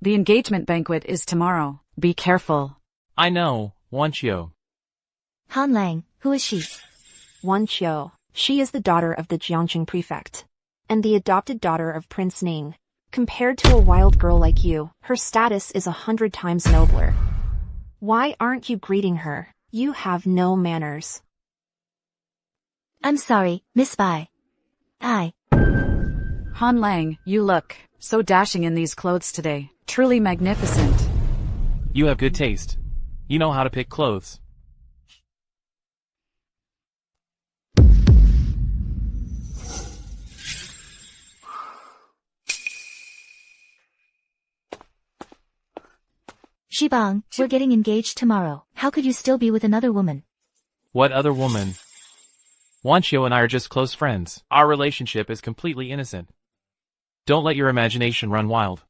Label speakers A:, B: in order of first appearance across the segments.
A: The engagement banquet is tomorrow. Be careful.
B: I know, Wanchio.
C: Han Lang, who is she?
D: Wan Qiu. She is the daughter of the Jiangqing prefect, and the adopted daughter of Prince Ning. Compared to a wild girl like you, her status is 100 times nobler. Why aren't you greeting her? You have no manners.
C: I'm sorry, Miss Bai.
A: Han Lang, you look so dashing in these clothes today. Truly magnificent.
B: You have good taste. You know how to pick clothes.
C: Shibang, we're getting engaged tomorrow. How could you still be with another woman?
B: What other woman? Wanchio and I are just close friends. Our relationship is completely innocent. Don't let your imagination run wild.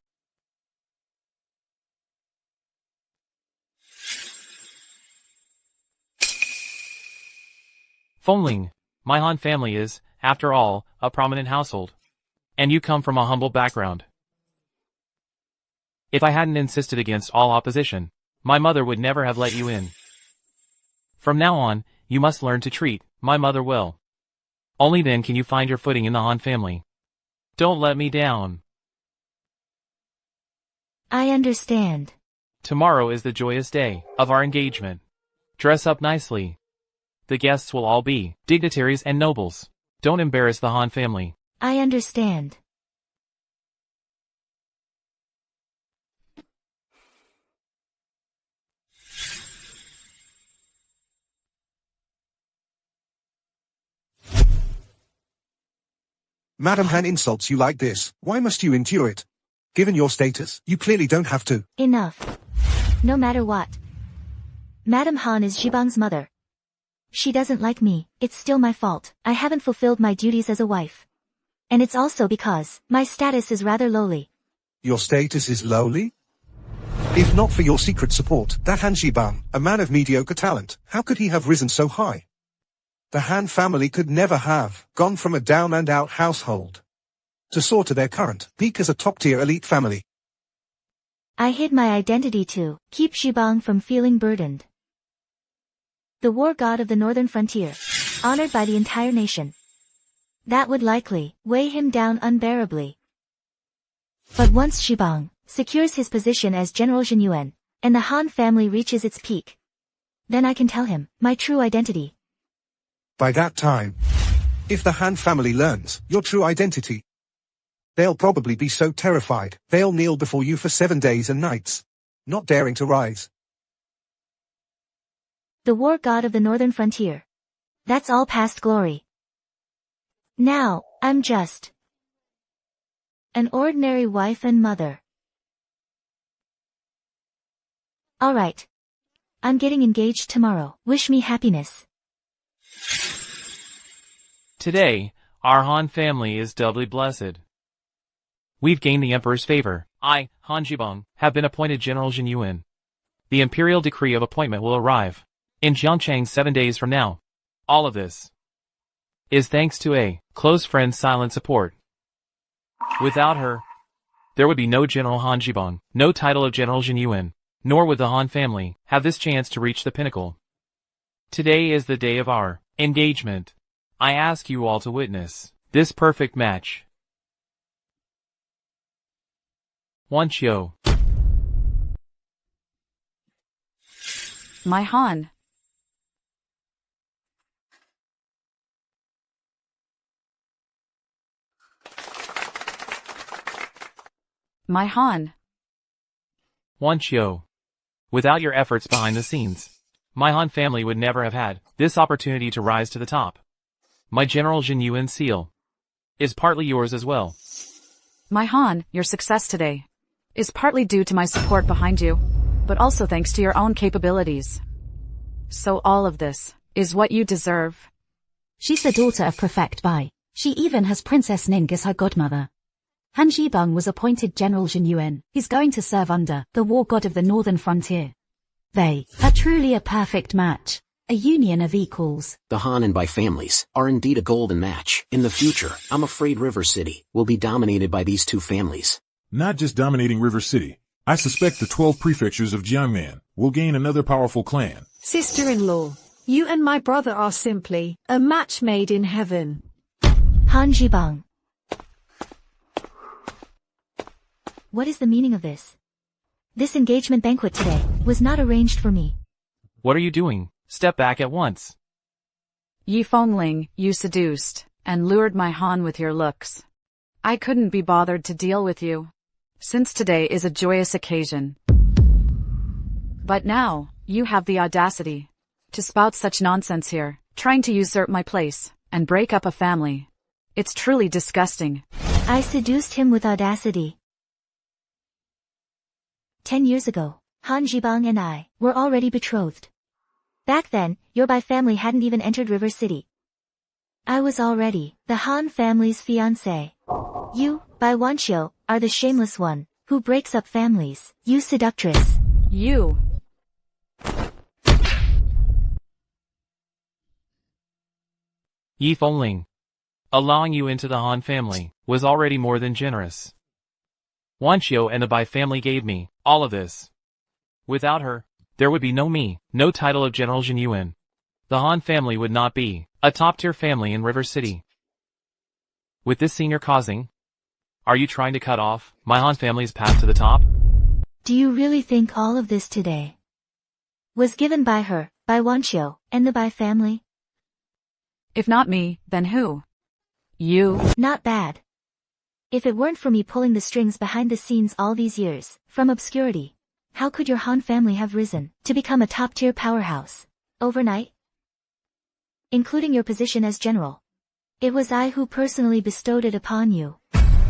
B: Fengling, my Han family is, after all, a prominent household. And you come from a humble background. If I hadn't insisted against all opposition, my mother would never have let you in. From now on, you must learn to treat my mother well. Only then can you find your footing in the Han family. Don't let me down.
C: I understand.
B: Tomorrow is the joyous day of our engagement. Dress up nicely. The guests will all be dignitaries and nobles. Don't embarrass the Han family.
C: I understand.
E: Madam Han insults you like this. Why must you endure it? Given your status, you clearly don't have to.
C: Enough. No matter what. Madam Han is Shibang's mother. She doesn't like me. It's still my fault. I haven't fulfilled my duties as a wife. And it's also because my status is rather lowly.
E: Your status is lowly? If not for your secret support, that Han Shibang, a man of mediocre talent, how could he have risen so high? The Han family could never have gone from a down-and-out household to soar to their current peak as a top-tier elite family.
C: I hid my identity to keep Shibang from feeling burdened. The war god of the northern frontier, honored by the entire nation. That would likely weigh him down unbearably. But once Shibang secures his position as General Jinyuan, and the Han family reaches its peak, then I can tell him my true identity.
E: By that time, if the Han family learns your true identity, they'll probably be so terrified, they'll kneel before you for 7 days and nights, not daring to rise.
C: The war god of the northern frontier. That's all past glory. Now, I'm just an ordinary wife and mother. Alright. I'm getting engaged tomorrow. Wish me happiness.
B: Today, our Han family is doubly blessed. We've gained the Emperor's favor. I, Han Jibang, have been appointed General Jinyuan. The imperial decree of appointment will arrive in Jiangchang 7 days from now. All of this is thanks to a close friend's silent support. Without her, there would be no General Han Jibang, no title of General Jinyuan, nor would the Han family have this chance to reach the pinnacle. Today is the day of our engagement. I ask you all to witness this perfect match. Wanchio.
A: My Han. My Han.
B: Wanchio. Without your efforts behind the scenes, my Han family would never have had this opportunity to rise to the top. My General Jinyuan seal is partly yours as well.
A: My Han, your success today is partly due to my support behind you, but also thanks to your own capabilities. So all of this is what you deserve.
F: She's the daughter of Prefect Bai. She even has Princess Ning as her godmother. Han Jibang was appointed General Jinyuan. He's going to serve under the war god of the northern frontier. They are truly a perfect match. A union of equals.
G: The Han and Bai families are indeed a golden match. In the future, I'm afraid River City will be dominated by these two families.
H: Not just dominating River City, I suspect the 12 prefectures of Jiangnan will gain another powerful clan.
I: Sister-in-law, you and my brother are simply a match made in heaven.
C: Han Zhibang. What is the meaning of this? This engagement banquet today was not arranged for me.
B: What are you doing? Step back at once.
A: Yi Fengling, you seduced and lured my Han with your looks. I couldn't be bothered to deal with you, since today is a joyous occasion. But now, you have the audacity to spout such nonsense here, trying to usurp my place and break up a family. It's truly disgusting.
C: I seduced him with audacity. 10 years ago, Han Zhibang and I were already betrothed. Back then, your Bai family hadn't even entered River City. I was already the Han family's fiancé. You, Bai Wanqiu, are the shameless one who breaks up families. You seductress.
A: You.
B: Yi Fengling. Allowing you into the Han family was already more than generous. Wanqiu and the Bai family gave me all of this. Without her, there would be no me, no title of General Zhen Yuan. The Han family would not be a top-tier family in River City. With this scene you're causing, are you trying to cut off my Han family's path to the top?
C: Do you really think all of this today was given by her, by Wanqiu, and the Bai family?
A: If not me, then who? You.
C: Not bad. If it weren't for me pulling the strings behind the scenes all these years, from obscurity, how could your Han family have risen to become a top-tier powerhouse overnight? Including your position as general. It was I who personally bestowed it upon you.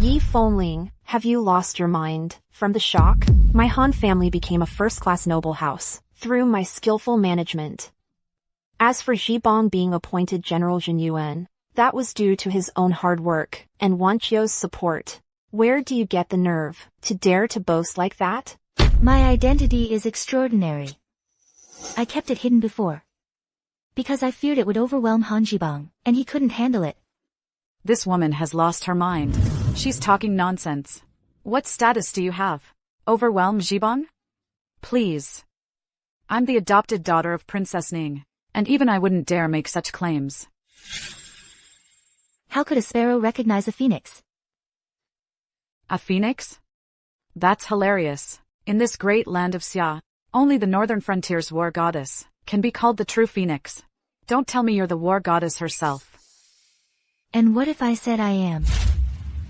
D: Yi Fengling, have you lost your mind? From the shock, my Han family became a first-class noble house through my skillful management. As for Zhibang being appointed General Zhen Yuan, that was due to his own hard work and Wanqiu's support. Where do you get the nerve to dare to boast like that?
C: My identity is extraordinary. I kept it hidden before, because I feared it would overwhelm Han Zhibang, and he couldn't handle it.
A: This woman has lost her mind. She's talking nonsense. What status do you have? Overwhelm Zhibang? Please. I'm the adopted daughter of Princess Ning, and even I wouldn't dare make such claims.
C: How could a sparrow recognize a phoenix?
A: A phoenix? That's hilarious. In this great land of Xia, only the northern frontier's war goddess can be called the true phoenix. Don't tell me you're the war goddess herself.
C: And what if I said I am?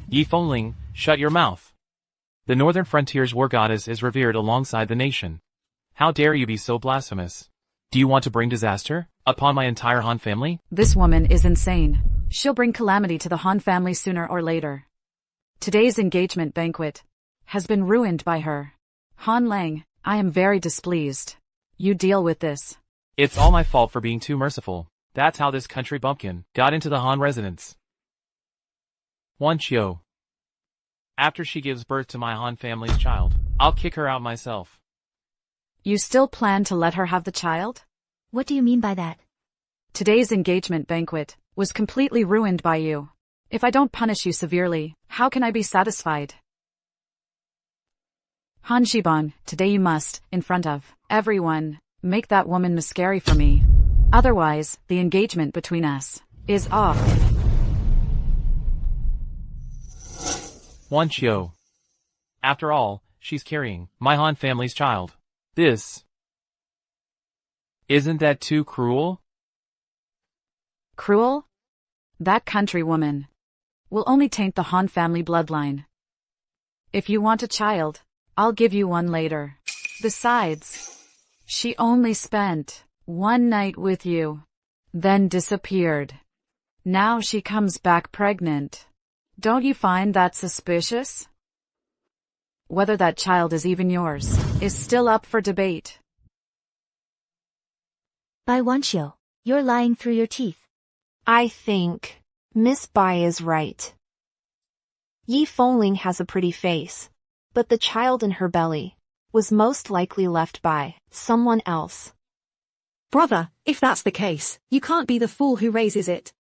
B: Yi Fengling, shut your mouth. The northern frontier's war goddess is revered alongside the nation. How dare you be so blasphemous? Do you want to bring disaster upon my entire Han family?
A: This woman is insane. She'll bring calamity to the Han family sooner or later. Today's engagement banquet has been ruined by her. Han Lang, I am very displeased. You deal with this.
B: It's all my fault for being too merciful. That's how this country bumpkin got into the Han residence. Wanqiu. After she gives birth to my Han family's child, I'll kick her out myself.
A: You still plan to let her have the child?
C: What do you mean by that?
A: Today's engagement banquet was completely ruined by you. If I don't punish you severely, how can I be satisfied? Han Zhibang, today you must, in front of everyone, make that woman miscarry for me. Otherwise, the engagement between us is off.
B: Wanqiu. After all, she's carrying my Han family's child. Isn't that too cruel?
A: Cruel? That countrywoman will only taint the Han family bloodline. If you want a child, I'll give you one later. Besides, she only spent one night with you, then disappeared. Now she comes back pregnant. Don't you find that suspicious? Whether that child is even yours is still up for debate.
C: Bai Wanqiu, you're lying through your teeth.
D: I think Miss Bai is right. Yi Fengling has a pretty face, but the child in her belly was most likely left by someone else.
I: Brother, if that's the case, you can't be the fool who raises it.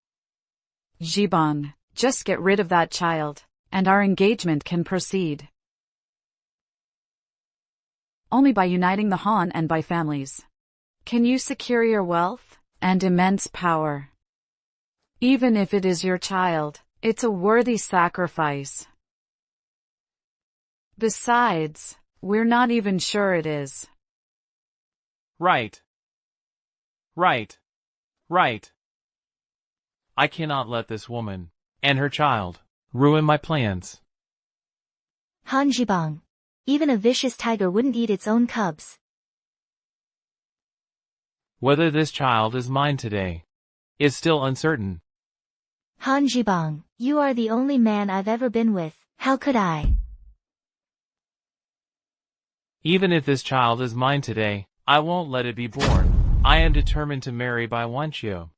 A: Zhibang, just get rid of that child, and our engagement can proceed. only by uniting the Han and Bai families can you secure your wealth and immense power. Even if it is your child, it's a worthy sacrifice. Besides, we're not even sure it is.
B: Right. Right. Right. I cannot let this woman and her child ruin my plans.
C: Han Jibang. Even a vicious tiger wouldn't eat its own cubs.
B: Whether this child is mine today is still uncertain.
C: Han Jibang, you are the only man I've ever been with. How could I?
B: Even if this child is mine today, I won't let it be born. I am determined to marry Bai Wanqiu.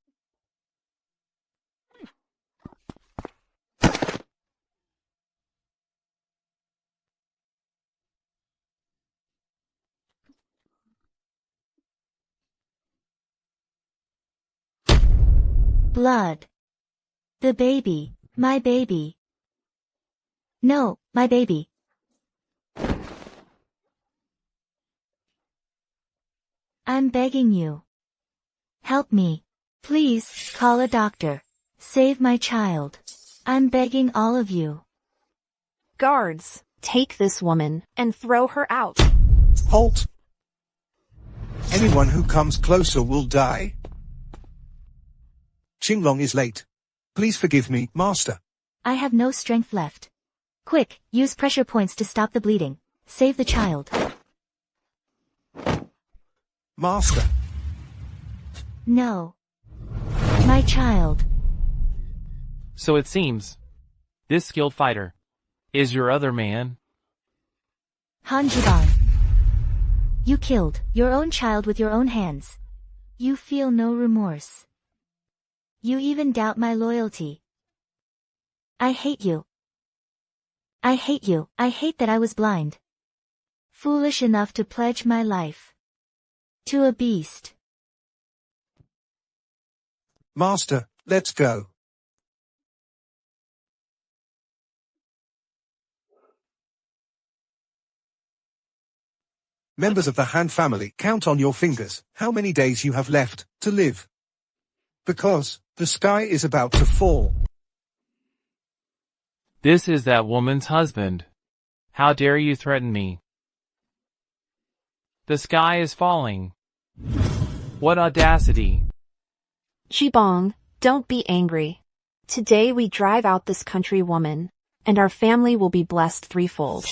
C: Blood. The baby. My baby. No, my baby. I'm begging you. Help me. Please, call a doctor. Save my child. I'm begging all of you.
D: Guards, take this woman and throw her out.
E: Halt! Anyone who comes closer will die. Qinglong is late. Please forgive me, master.
C: I have no strength left. Quick, use pressure points to stop the bleeding. Save the child.
E: Master.
C: No. My child.
B: So it seems, this skilled fighter is your other man?
C: Han Jibang. You killed your own child with your own hands. You feel no remorse. You even doubt my loyalty. I hate you. I hate you. I hate that I was blind. Foolish enough to pledge my life to a beast.
E: Master, let's go. Members of the Han family, count on your fingers how many days you have left to live. Because the sky is about to fall.
B: This is that woman's husband. How dare you threaten me? The sky is falling. What audacity!
D: Jibong, don't be angry. Today we drive out this country woman, and our family will be blessed threefold.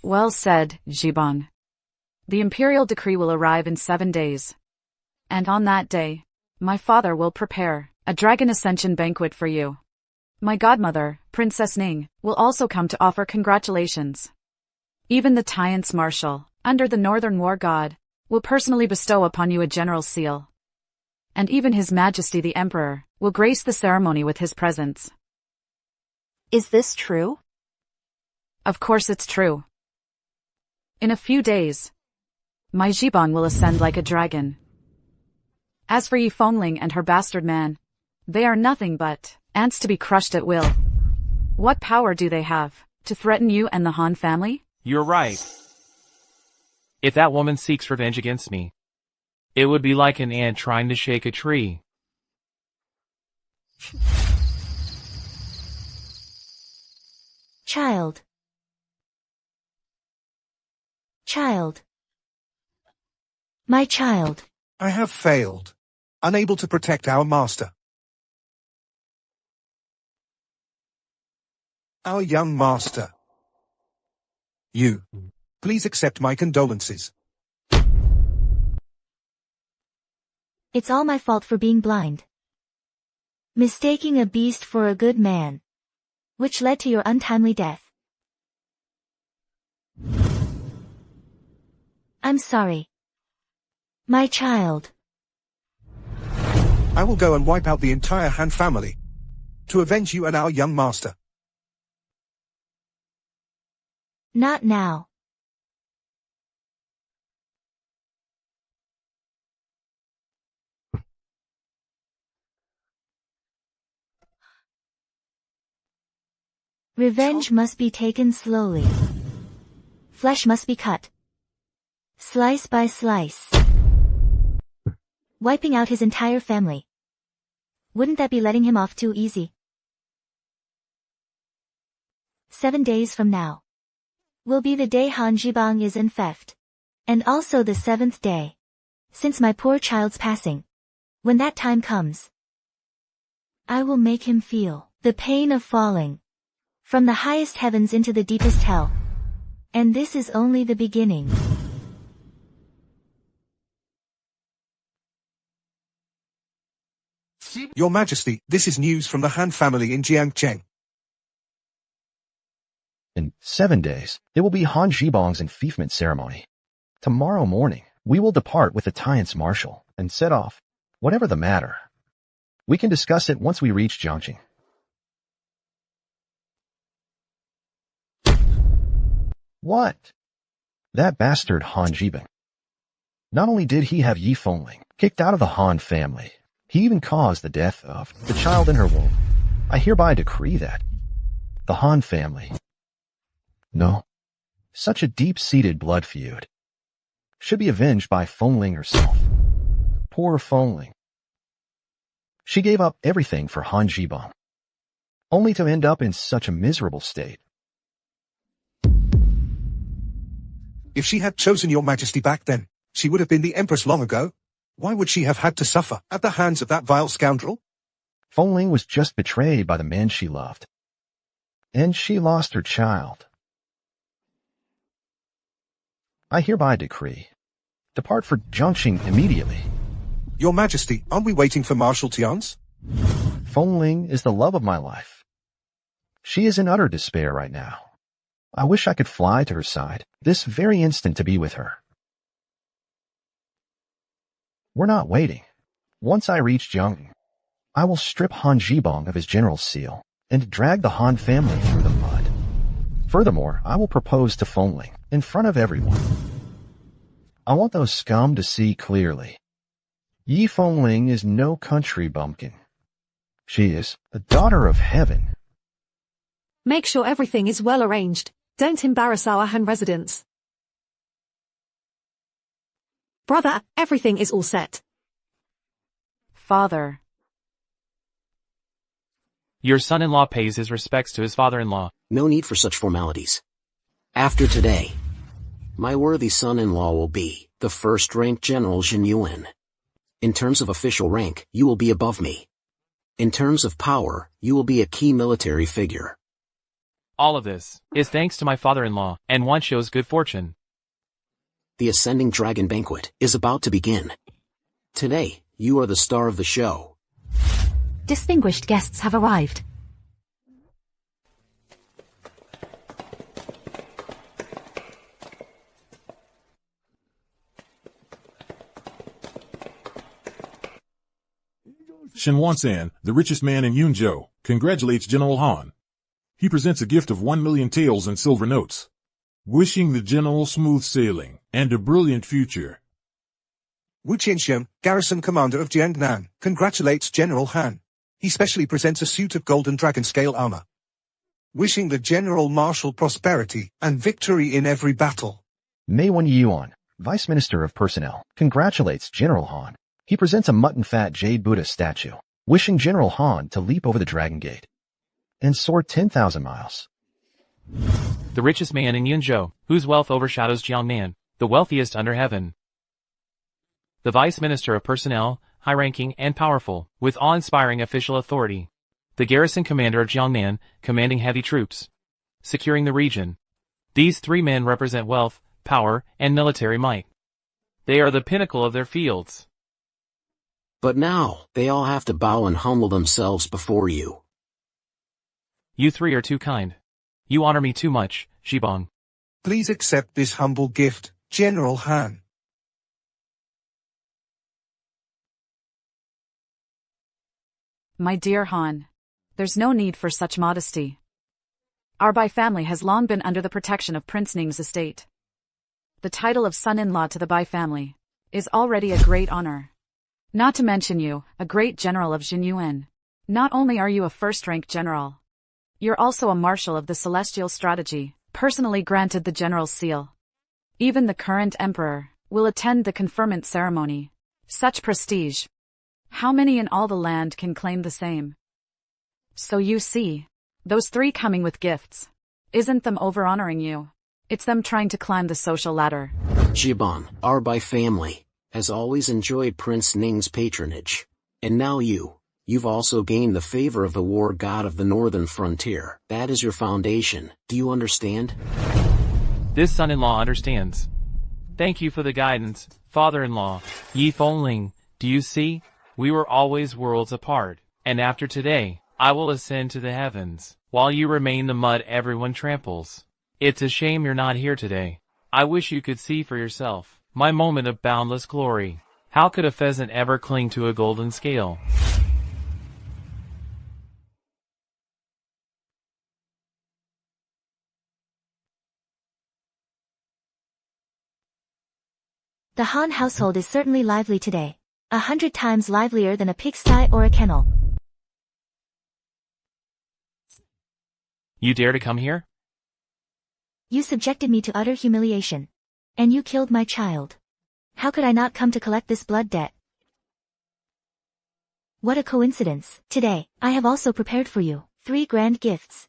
A: Well said, Jibang. The imperial decree will arrive in 7 days. And on that day, my father will prepare a dragon ascension banquet for you. My godmother, Princess Ning, will also come to offer congratulations. Even the Tiance Marshal, under the Northern War God, will personally bestow upon you a general's seal. And even His Majesty the Emperor will grace the ceremony with his presence.
D: Is this true?
A: Of course it's true. In a few days, my Jibang will ascend like a dragon. As for Yi Fengling and her bastard man, they are nothing but ants to be crushed at will. What power do they have to threaten you and the Han family?
B: You're right. If that woman seeks revenge against me, it would be like an ant trying to shake a tree.
C: Child. Child. My child.
E: I have failed. Unable to protect our master. Our young master. You. Please accept my condolences.
C: It's all my fault for being blind. Mistaking a beast for a good man. Which led to your untimely death. I'm sorry. My child.
E: I will go and wipe out the entire Han family. To avenge you and our young master.
C: Not now. Revenge must be taken slowly. Flesh must be cut. Slice by slice. Wiping out his entire family. Wouldn't that be letting him off too easy? 7 days from now will be the day Han Jibang is in theft. And also the 7th day since my poor child's passing. When that time comes, I will make him feel the pain of falling from the highest heavens into the deepest hell. And this is only the beginning.
E: Your Majesty, this is news from the Han family in Jiangcheng.
J: In 7 days, it will be Han Jibang's enfeoffment ceremony. Tomorrow morning, we will depart with the Tiance Marshal and set off. Whatever the matter, we can discuss it once we reach Jiangcheng. What? That bastard Han Jibang. Not only did he have Yi Fengling kicked out of the Han family, he even caused the death of the child in her womb. I hereby decree that the Han family, no, such a deep-seated blood feud, should be avenged by Fengling herself. Poor Fengling. She gave up everything for Han Jibang, only to end up in such a miserable state.
E: If she had chosen your Majesty back then, she would have been the Empress long ago. Why would she have had to suffer at the hands of that vile scoundrel?
J: Fengling was just betrayed by the man she loved. And she lost her child. I hereby decree, depart for Jiangcheng immediately.
E: Your Majesty, aren't we waiting for Marshal Tian's?
J: Fengling is the love of my life. She is in utter despair right now. I wish I could fly to her side this very instant to be with her. We're not waiting. Once I reach Jiangcheng, I will strip Han Jibang of his general's seal and drag the Han family through the mud. Furthermore, I will propose to Fengling in front of everyone. I want those scum to see clearly. Yi Fengling is no country bumpkin. She is a daughter of heaven.
I: Make sure everything is well arranged. Don't embarrass our Han residents. Brother, everything is all set.
A: Father.
B: Your son-in-law pays his respects to his father-in-law.
G: No need for such formalities. After today, my worthy son-in-law will be the first-ranked General Jin Yuan. In terms of official rank, you will be above me. In terms of power, you will be a key military figure.
B: All of this is thanks to my father-in-law, and one shows good fortune.
G: The Ascending Dragon Banquet is about to begin. Today, you are the star of the show.
F: Distinguished guests have arrived.
H: Shen Wansan, the richest man in Yunzhou, congratulates General Han. He presents a gift of 1 million taels in silver notes, wishing the general smooth sailing and a brilliant future.
E: Wu Qianxian, garrison commander of Jiangnan, congratulates General Han. He specially presents a suit of golden dragon scale armor, wishing the General Marshal prosperity and victory in every battle.
J: Mei Wen Yuan, Vice Minister of Personnel, congratulates General Han. He presents a mutton-fat jade Buddha statue, wishing General Han to leap over the Dragon Gate and soar 10,000 miles.
B: The richest man in Yunzhou, whose wealth overshadows Jiangnan, the wealthiest under heaven. The Vice Minister of Personnel, high-ranking and powerful, with awe-inspiring official authority. The garrison commander of Jiangnan, commanding heavy troops, securing the region. These 3 men represent wealth, power, and military might. They are the pinnacle of their fields.
G: But now, they all have to bow and humble themselves before you.
B: You 3 are too kind. You honor me too much, Jibang.
E: Please accept this humble gift, General Han.
A: My dear Han, there's no need for such modesty. Our Bai family has long been under the protection of Prince Ning's estate. The title of son-in-law to the Bai family is already a great honor. Not to mention you, a great general of Jin Yuan. Not only are you a first-rank general, you're also a marshal of the Celestial Strategy, personally granted the general's seal. Even the current emperor will attend the conferment ceremony. Such prestige. How many in all the land can claim the same? So you see, those three coming with gifts. Isn't them over-honoring you? It's them trying to climb the social ladder.
G: Zhibang, our Bai family, has always enjoyed Prince Ning's patronage. And now you've also gained the favor of the war god of the northern frontier. That is your foundation, do you understand?
B: This son-in-law understands. Thank you for the guidance, father-in-law. Yi Fengling, do you see? We were always worlds apart, and after today, I will ascend to the heavens, while you remain the mud everyone tramples. It's a shame you're not here today. I wish you could see for yourself my moment of boundless glory. How could a pheasant ever cling to a golden scale?
C: The Han household is certainly lively today. 100 times livelier than a pigsty or a kennel.
B: You dare to come here?
C: You subjected me to utter humiliation. And you killed my child. How could I not come to collect this blood debt? What a coincidence. Today, I have also prepared for you 3 grand gifts.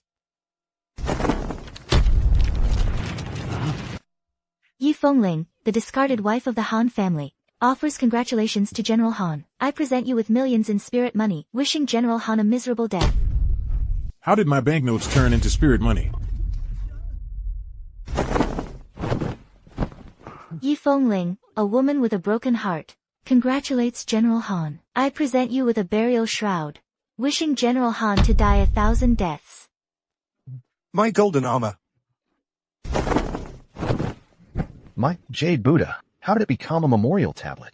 C: Yi Fengling, the discarded wife of the Han family, offers congratulations to General Han. I present you with millions in spirit money, wishing General Han a miserable death.
H: How did my banknotes turn into spirit money?
C: Yi Fengling, a woman with a broken heart, congratulates General Han. I present you with a burial shroud, wishing General Han to die 1,000 deaths.
E: My golden armor.
J: My jade Buddha, how did it become a memorial tablet?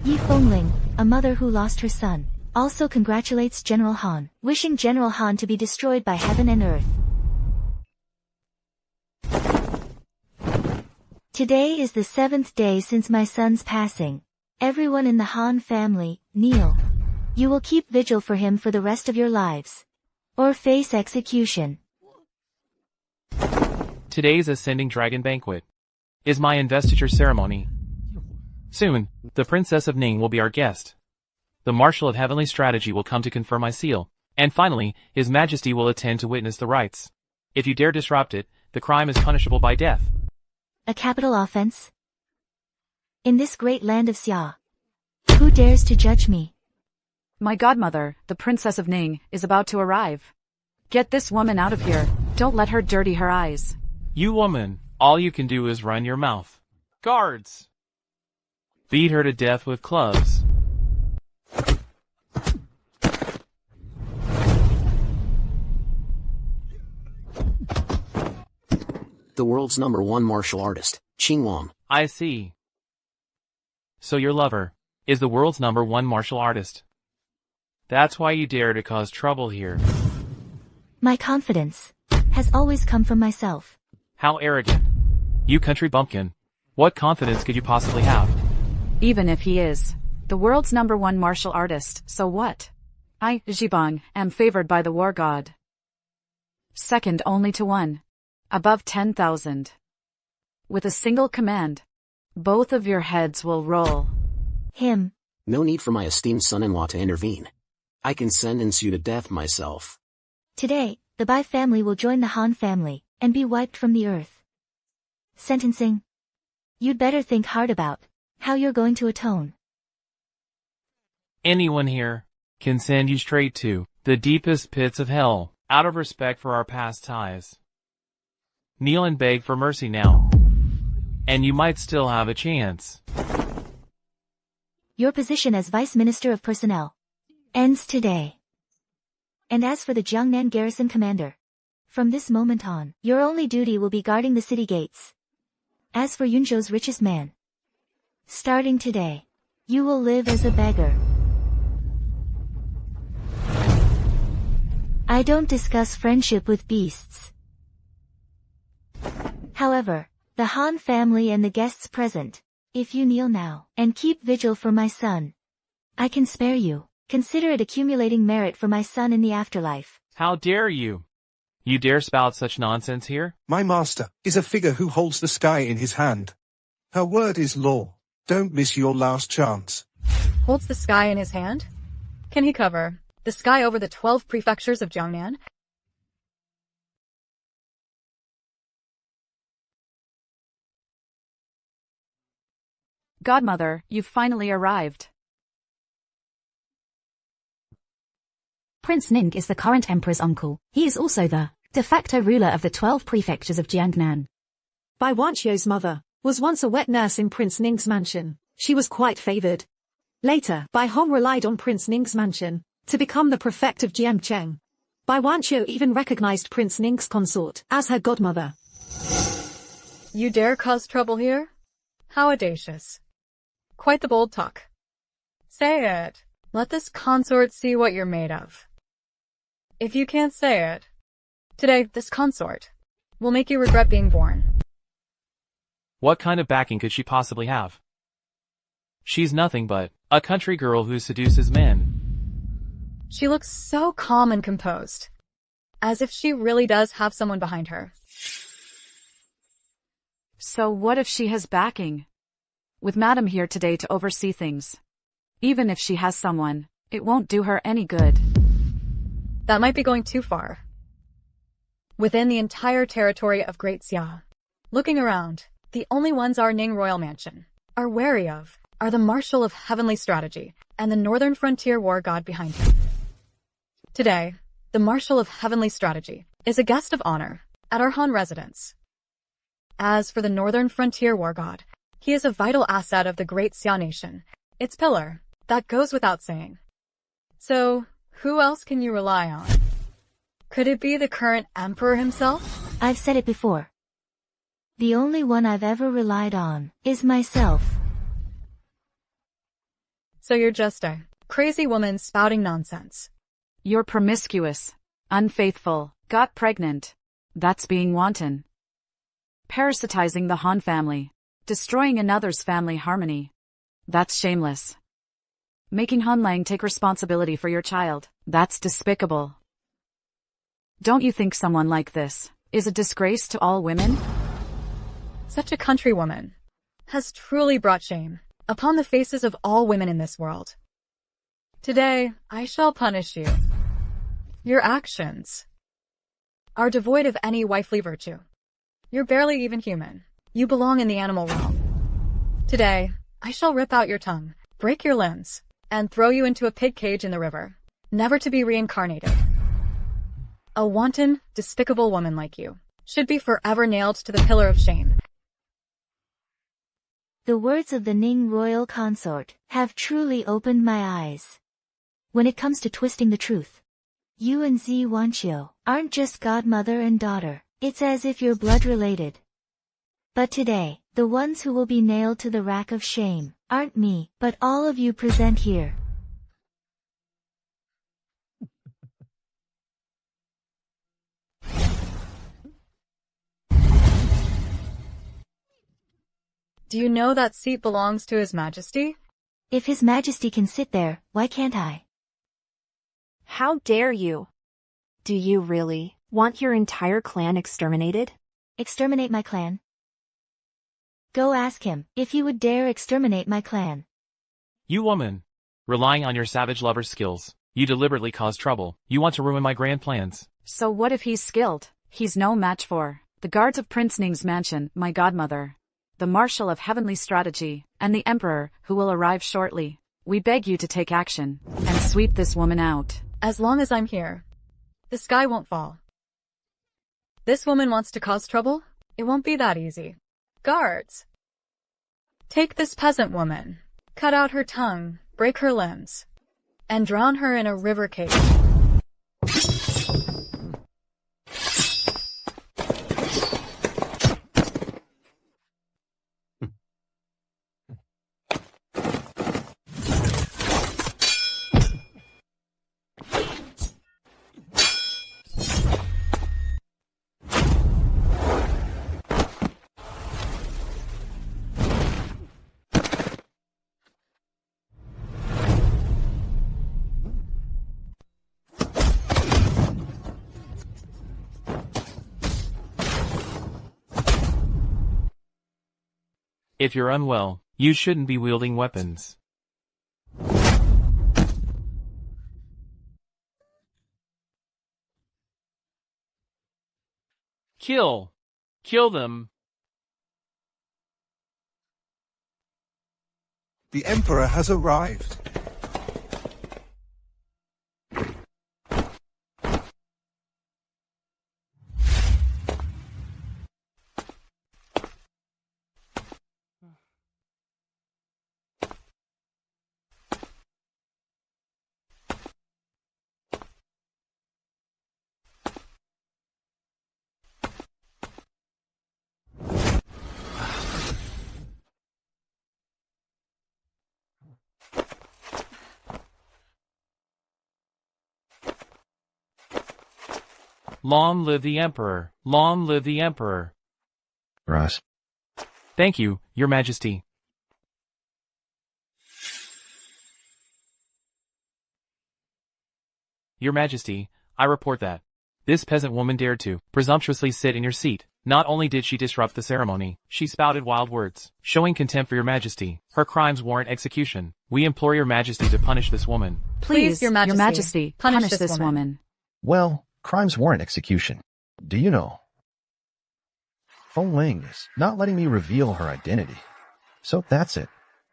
C: Yi Fengling, a mother who lost her son, also congratulates General Han, wishing General Han to be destroyed by heaven and earth. Today is the 7th day since my son's passing. Everyone in the Han family, kneel. You will keep vigil for him for the rest of your lives. Or face execution.
B: Today's Ascending Dragon Banquet is my investiture ceremony. Soon, the Princess of Ning will be our guest. The Marshal of Heavenly Strategy will come to confer my seal, and finally, His Majesty will attend to witness the rites. If you dare disrupt it, the crime is punishable by death.
C: A capital offense? In this great land of Xia. Who dares to judge me?
A: My godmother, the Princess of Ning, is about to arrive. Get this woman out of here. Don't let her dirty her eyes.
B: You woman, all you can do is run your mouth. Guards! Beat her to death with clubs.
G: The world's #1 martial artist, Qingwang.
B: I see. So your lover is the world's #1 martial artist. That's why you dare to cause trouble here.
C: My confidence has always come from myself.
B: How arrogant. You country bumpkin. What confidence could you possibly have?
A: Even if he is the world's #1 martial artist, so what? I, Zhibang, am favored by the war god. Second only to one. Above 10,000. With a single command, both of your heads will roll.
C: Him.
G: No need for my esteemed son-in-law to intervene. I can sentence you to death myself.
C: Today, the Bai family will join the Han family and be wiped from the earth. Sentencing. You'd better think hard about how you're going to atone.
B: Anyone here can send you straight to the deepest pits of hell, out of respect for our past ties. Kneel and beg for mercy now, and you might still have a chance.
C: Your position as Vice Minister of Personnel ends today. And as for the Jiangnan Garrison Commander, from this moment on, your only duty will be guarding the city gates. As for Yunzhou's richest man, starting today, you will live as a beggar. I don't discuss friendship with beasts. However, the Han family and the guests present, if you kneel now and keep vigil for my son, I can spare you. Consider it accumulating merit for my son in the afterlife.
B: How dare you? You dare spout such nonsense here?
E: My master is a figure who holds the sky in his hand. Her word is law. Don't miss your last chance.
K: Holds the sky in his hand? Can he cover the sky over the 12 prefectures of Jiangnan?
A: Godmother, you've finally arrived.
F: Prince Ning is the current emperor's uncle. He is also the de facto ruler of the 12 prefectures of Jiangnan.
I: Bai Wanqiu's mother was once a wet nurse in Prince Ning's mansion. She was quite favored. Later, Bai Hong relied on Prince Ning's mansion to become the prefect of Jiangcheng. Bai Wanqiu even recognized Prince Ning's consort as her godmother.
K: You dare cause trouble here? How audacious. Quite the bold talk. Say it. Let this consort see what you're made of. If you can't say it, today this consort will make you regret being born.
B: What kind of backing could she possibly have? She's nothing but a country girl who seduces men.
K: She looks so calm and composed, as if she really does have someone behind her.
A: So what if she has backing? With Madam here today to oversee things. Even if she has someone, it won't do her any good.
K: That might be going too far. Within the entire territory of Great Xia, looking around, the only ones our Ning royal mansion are wary of are the Marshal of Heavenly Strategy and the Northern Frontier War God behind him. Today, the Marshal of Heavenly Strategy is a guest of honor at our Han residence. As for the Northern Frontier War God, he is a vital asset of the Great Xia Nation, its pillar. That goes without saying. So, who else can you rely on? Could it be the current emperor himself?
C: I've said it before. The only one I've ever relied on is myself.
K: So you're just a crazy woman spouting nonsense.
A: You're promiscuous, unfaithful, got pregnant. That's being wanton. Parasitizing the Han family, destroying another's family harmony. That's shameless. Making Han Lang take responsibility for your child, that's despicable. Don't you think someone like this is a disgrace to all women?
K: Such a countrywoman has truly brought shame upon the faces of all women in this world. Today, I shall punish you. Your actions are devoid of any wifely virtue. You're barely even human. You belong in the animal realm. Today, I shall rip out your tongue, break your limbs, and throw you into a pig cage in the river, never to be reincarnated. A wanton, despicable woman like you should be forever nailed to the pillar of shame.
C: The words of the Ning royal consort have truly opened my eyes. When it comes to twisting the truth, you and Zi Wanqiu aren't just godmother and daughter, it's as if you're blood related. But today, the ones who will be nailed to the rack of shame aren't me, but all of you present here.
K: Do you know that seat belongs to His Majesty?
C: If His Majesty can sit there, why can't I?
D: How dare you? Do you really want your entire clan exterminated?
C: Exterminate my clan? Go ask him if he would dare exterminate my clan.
B: You woman. Relying on your savage lover's skills, you deliberately cause trouble. You want to ruin my grand plans.
A: So what if he's skilled? He's no match for the guards of Prince Ning's mansion, my godmother, the Marshal of Heavenly Strategy, and the Emperor, who will arrive shortly. We beg you to take action and sweep this woman out.
K: As long as I'm here, the sky won't fall. This woman wants to cause trouble? It won't be that easy. Guards! Take this peasant woman, cut out her tongue, break her limbs, and drown her in a river cave.
B: If you're unwell, you shouldn't be wielding weapons. Kill! Kill them!
E: The Emperor has arrived.
B: Long live the Emperor! Long live the Emperor!
J: Ross.
B: Thank you, Your Majesty. Your Majesty, I report that this peasant woman dared to presumptuously sit in your seat. Not only did she disrupt the ceremony, she spouted wild words, showing contempt for Your Majesty. Her crimes warrant execution. We implore Your Majesty to punish this woman.
K: Please, Your Majesty,
A: punish this woman.
J: Well, crimes warrant execution. Do you know? Feng Ling is not letting me reveal her identity. So that's it.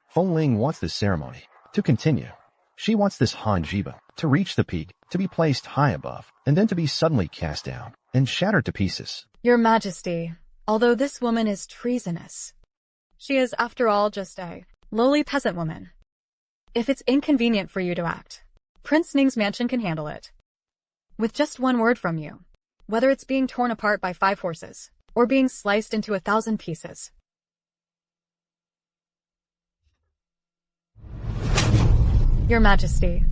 J: Feng Ling wants this ceremony to continue. She wants this Han Jiba to reach the peak, to be placed high above, and then to be suddenly cast down and shattered to pieces.
K: Your Majesty, although this woman is treasonous, she is, after all, just a lowly peasant woman. If it's inconvenient for you to act, Prince Ning's mansion can handle it. With just one word from you, whether it's being torn apart by 5 horses, or being sliced into 1,000 pieces. Your Majesty.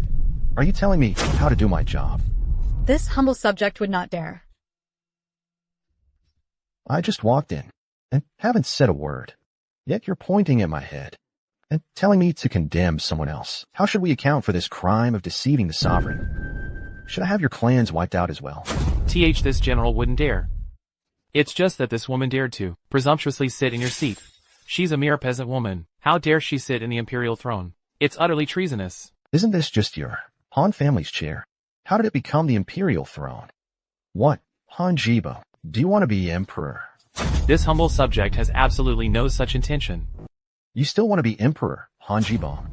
J: Are you telling me how to do my job?
K: This humble subject would not dare.
J: I just walked in and haven't said a word. Yet you're pointing at my head and telling me to condemn someone else. How should we account for this crime of deceiving the sovereign? Should I have your clans wiped out as well?
B: This general wouldn't dare. It's just that this woman dared to presumptuously sit in your seat. She's a mere peasant woman. How dare she sit in the imperial throne? It's utterly treasonous.
J: Isn't this just your Han family's chair? How did it become the imperial throne? What, Han Jibo, do you want to be emperor?
B: This humble subject has absolutely no such intention.
J: You still want to be emperor, Han Jibo?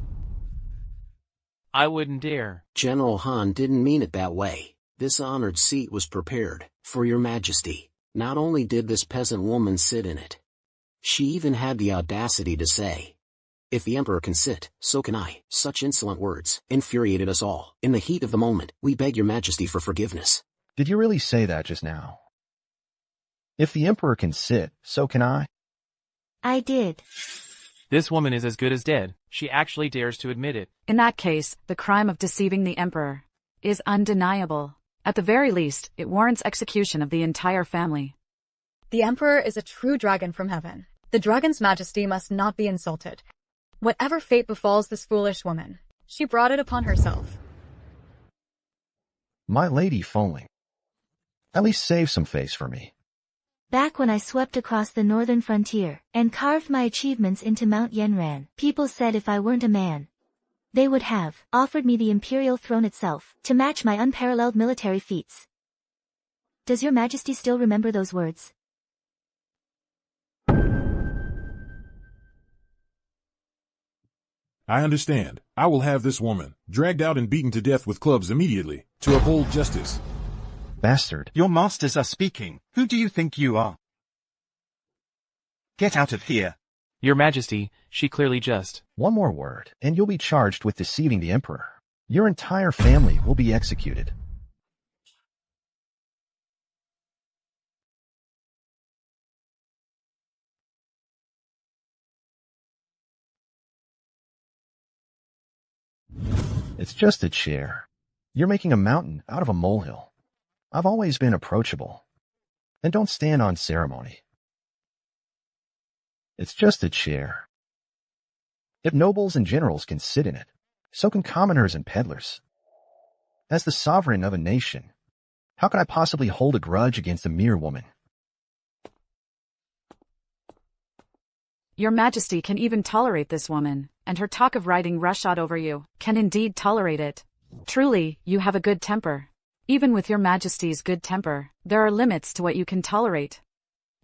B: I wouldn't dare.
G: General Han didn't mean it that way. This honored seat was prepared for Your Majesty. Not only did this peasant woman sit in it, she even had the audacity to say, "If the Emperor can sit, so can I." Such insolent words infuriated us all. In the heat of the moment, we beg Your Majesty for forgiveness.
J: Did you really say that just now? If the Emperor can sit, so can I?
C: I did.
B: This woman is as good as dead. She actually dares to admit it.
A: In that case, the crime of deceiving the Emperor is undeniable. At the very least, it warrants execution of the entire family.
K: The Emperor is a true dragon from heaven. The dragon's majesty must not be insulted. Whatever fate befalls this foolish woman, she brought it upon herself.
J: My lady Feng Ling, at least save some face for me.
C: Back when I swept across the northern frontier and carved my achievements into Mount Yenran, people said if I weren't a man, they would have offered me the imperial throne itself to match my unparalleled military feats. Does Your Majesty still remember those words?
H: I understand. I will have this woman dragged out and beaten to death with clubs immediately to uphold justice.
J: Bastard.
L: Your masters are speaking. Who do you think you are? Get out of here.
B: Your Majesty, she clearly just...
J: One more word, and you'll be charged with deceiving the Emperor. Your entire family will be executed. It's just a chair. You're making a mountain out of a molehill. I've always been approachable. And don't stand on ceremony. It's just a chair. If nobles and generals can sit in it, so can commoners and peddlers. As the sovereign of a nation, how could I possibly hold a grudge against a mere woman?
A: Your Majesty can even tolerate this woman, and her talk of riding roughshod over you can indeed tolerate it. Truly, you have a good temper. Even with your Majesty's good temper, there are limits to what you can tolerate.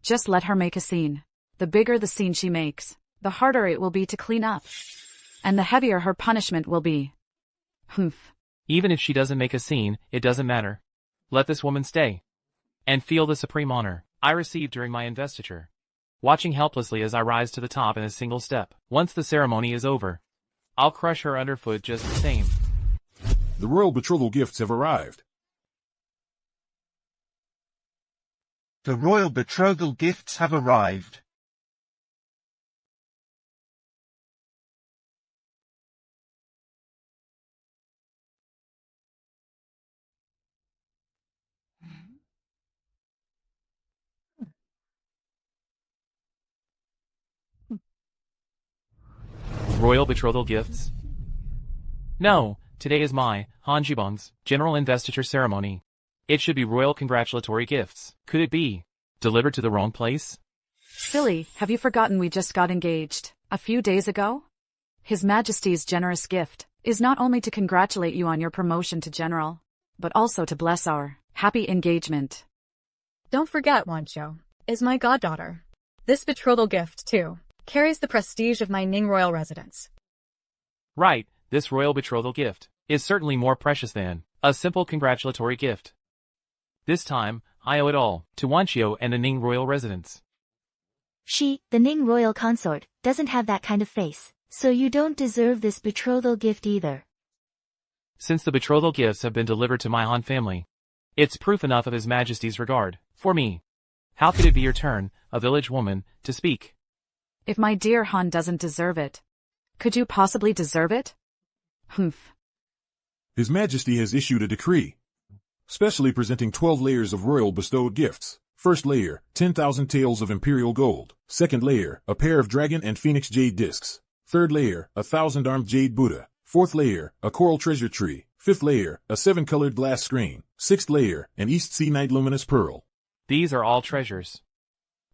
A: Just let her make a scene. The bigger the scene she makes, the harder it will be to clean up. And the heavier her punishment will be. Humph.
B: Even if she doesn't make a scene, it doesn't matter. Let this woman stay. And feel the supreme honor I received during my investiture. Watching helplessly as I rise to the top in a single step. Once the ceremony is over, I'll crush her underfoot just the same.
H: The royal betrothal gifts have arrived.
L: The royal betrothal gifts have arrived.
B: Royal betrothal gifts? No, today is my, Han Jibong's, general investiture ceremony. It should be royal congratulatory gifts. Could it be delivered to the wrong place?
A: Silly, have you forgotten we just got engaged a few days ago? His Majesty's generous gift is not only to congratulate you on your promotion to general, but also to bless our happy engagement.
K: Don't forget, Wancho is my goddaughter. This betrothal gift, too, carries the prestige of my Ning royal residence.
B: Right, this royal betrothal gift is certainly more precious than a simple congratulatory gift. This time, I owe it all to Wanchio and the Ning royal residence.
C: She, the Ning royal consort, doesn't have that kind of face, so you don't deserve this betrothal gift either.
B: Since the betrothal gifts have been delivered to my Han family, it's proof enough of His Majesty's regard for me. How could it be your turn, a village woman, to speak?
A: If my dear Han doesn't deserve it, could you possibly deserve it? Humph.
H: His Majesty has issued a decree, specially presenting 12 layers of royal bestowed gifts. First layer, 10,000 taels of imperial gold. Second layer, a pair of dragon and phoenix jade discs. Third layer, a 1,000-armed jade Buddha. Fourth layer, a coral treasure tree. Fifth layer, a 7-colored glass screen. Sixth layer, an East Sea Night luminous pearl.
B: These are all treasures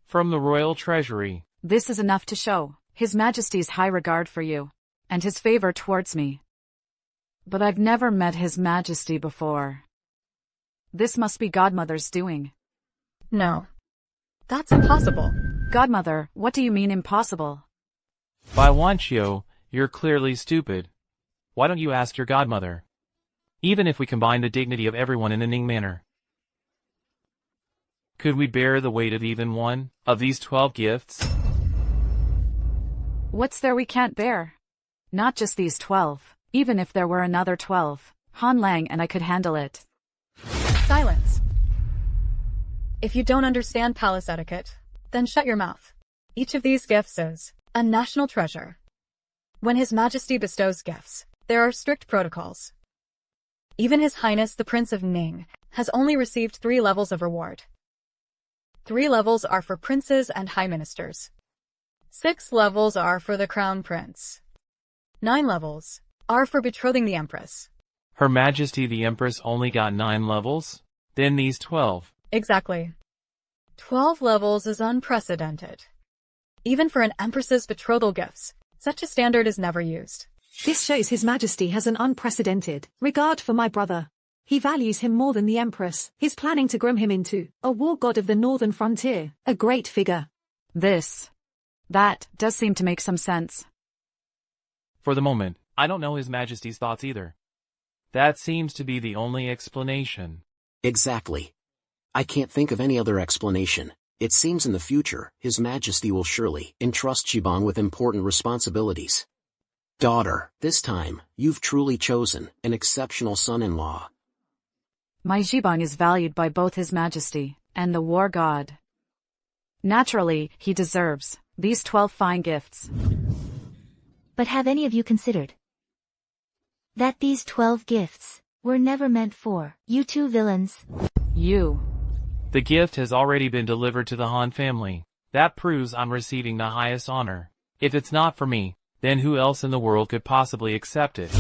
B: from the royal treasury.
A: This is enough to show His Majesty's high regard for you, and his favor towards me. But I've never met His Majesty before. This must be Godmother's doing.
K: No. That's impossible.
A: Godmother, what do you mean impossible?
B: By Wanchio, you're clearly stupid. Why don't you ask your godmother? Even if we combine the dignity of everyone in a Ning manner, could we bear the weight of even one of these 12 gifts?
A: What's there we can't bear? Not just these 12. Even if there were another 12, Han Lang and I could handle it.
K: Silence. If you don't understand palace etiquette, then shut your mouth. Each of these gifts is a national treasure. When His Majesty bestows gifts, there are strict protocols. Even His Highness the Prince of Ning has only received 3 levels of reward. 3 levels are for princes and high ministers. 6 levels are for the crown prince. 9 levels are for betrothing the Empress.
B: Her Majesty the Empress only got 9 levels? Then these 12.
K: Exactly. 12 levels is unprecedented. Even for an Empress's betrothal gifts, such a standard is never used.
I: This shows His Majesty has an unprecedented regard for my brother. He values him more than the Empress. He's planning to groom him into a war god of the northern frontier, a great figure.
A: That does seem to make some sense.
B: For the moment, I don't know His Majesty's thoughts either. That seems to be the only explanation.
G: Exactly. I can't think of any other explanation. It seems in the future, His Majesty will surely entrust Shibang with important responsibilities. Daughter, this time, you've truly chosen an exceptional son-in-law.
A: My Jibang is valued by both His Majesty and the war god. Naturally, he deserves these 12 fine gifts.
C: But have any of you considered that these 12 gifts were never meant for you two villains?
B: The gift has already been delivered to the Han family. That proves I'm receiving the highest honor. If it's not for me, then who else in the world could possibly accept it?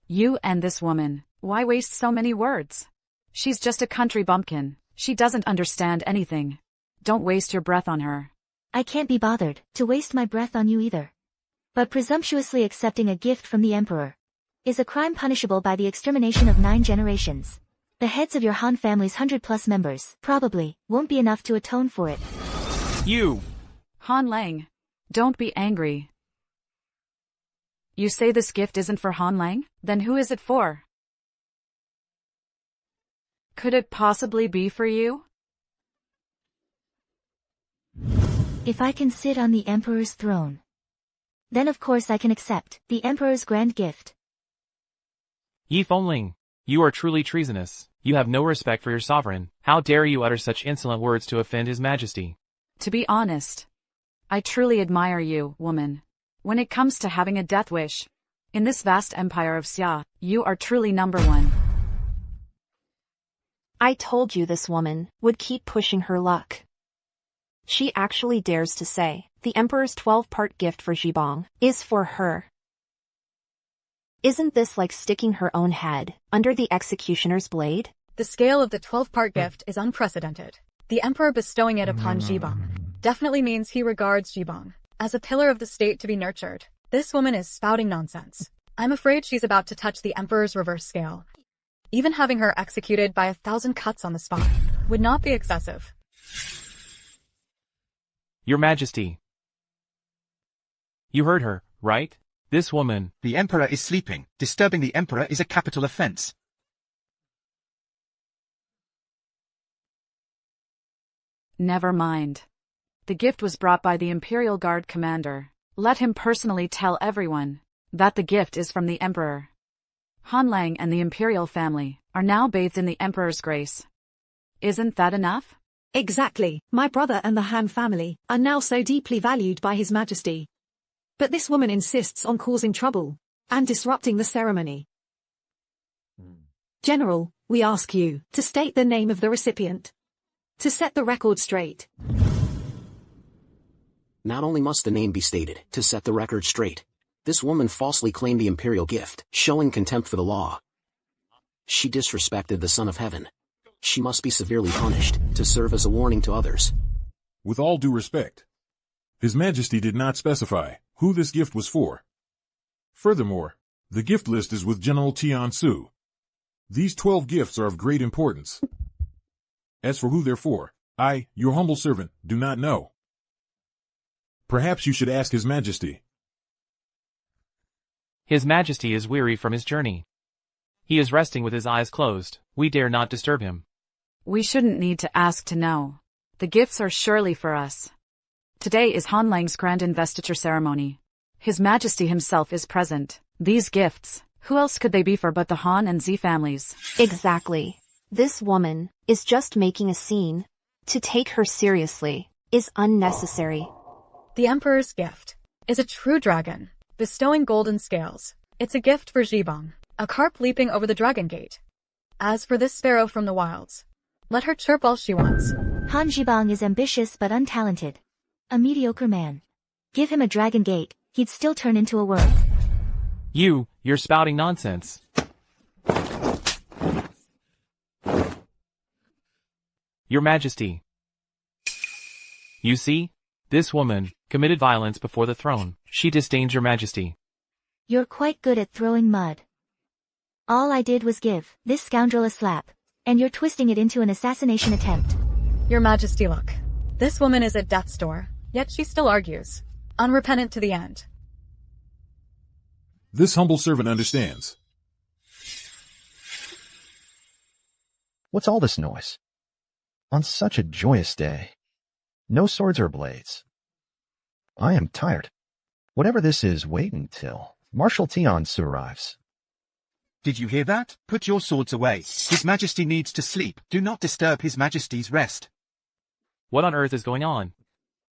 A: You and this woman. Why waste so many words? She's just a country bumpkin. She doesn't understand anything. Don't waste your breath on her.
C: I can't be bothered to waste my breath on you either. But presumptuously accepting a gift from the emperor is a crime punishable by the extermination of 9 generations. The heads of your Han family's 100+ members probably won't be enough to atone for it.
B: You!
A: Han Lang, don't be angry. You say this gift isn't for Han Lang? Then who is it for? Could it possibly be for you?
C: If I can sit on the emperor's throne, then of course I can accept the emperor's grand gift.
B: Yi Fengling, you are truly treasonous. You have no respect for your sovereign. How dare you utter such insolent words to offend his majesty?
A: To be honest, I truly admire you, woman. When it comes to having a death wish, in this vast empire of Xia, you are truly number one.
D: I told you this woman would keep pushing her luck. She actually dares to say the emperor's 12-part gift for Zhibang is for her. Isn't this like sticking her own head under the executioner's blade?
K: The scale of the 12-part gift is unprecedented. The emperor bestowing it upon Zhibang definitely means he regards Zhibang as a pillar of the state to be nurtured. This woman is spouting nonsense. I'm afraid she's about to touch the emperor's reverse scale. Even having her executed by 1,000 cuts on the spot would not be excessive.
B: Your Majesty. You heard her, right? This woman.
L: The emperor is sleeping. Disturbing the emperor is a capital offense.
A: Never mind. The gift was brought by the Imperial Guard commander. Let him personally tell everyone that the gift is from the emperor. Han Lang and the imperial family are now bathed in the emperor's grace. Isn't that enough?
I: Exactly. My brother and the Han family are now so deeply valued by His Majesty. But this woman insists on causing trouble and disrupting the ceremony. General, we ask you to state the name of the recipient. To set the record straight.
G: Not only must the name be stated, to set the record straight. This woman falsely claimed the imperial gift, showing contempt for the law. She disrespected the Son of Heaven. She must be severely punished, to serve as a warning to others.
H: With all due respect, His Majesty did not specify who this gift was for. Furthermore, the gift list is with General Tian Su. These 12 gifts are of great importance. As for who they're for, I, your humble servant, do not know. Perhaps you should ask His Majesty.
B: His Majesty is weary from his journey. He is resting with his eyes closed. We dare not disturb him.
A: We shouldn't need to ask to know. The gifts are surely for us. Today is Han Lang's grand investiture ceremony. His Majesty himself is present. These gifts, who else could they be for but the Han and Z families?
D: Exactly. This woman is just making a scene. To take her seriously is unnecessary.
K: The emperor's gift is a true dragon, bestowing golden scales. It's a gift for Zhibang, a carp leaping over the dragon gate. As for this sparrow from the wilds, let her chirp all she wants.
C: Han Zhibang is ambitious but untalented. A mediocre man. Give him a dragon gate, he'd still turn into a worm.
B: You're spouting nonsense. Your Majesty. You see? This woman committed violence before the throne. She disdains your Majesty.
C: You're quite good at throwing mud. All I did was give this scoundrel a slap, and you're twisting it into an assassination attempt.
K: Your Majesty, look. This woman is at death's door, yet she still argues. Unrepentant to the end.
H: This humble servant understands.
J: What's all this noise? On such a joyous day. No swords or blades. I am tired. Whatever this is, wait until Marshal Tian Su arrives.
L: Did you hear that? Put your swords away. His Majesty needs to sleep. Do not disturb His Majesty's rest.
B: What on earth is going on?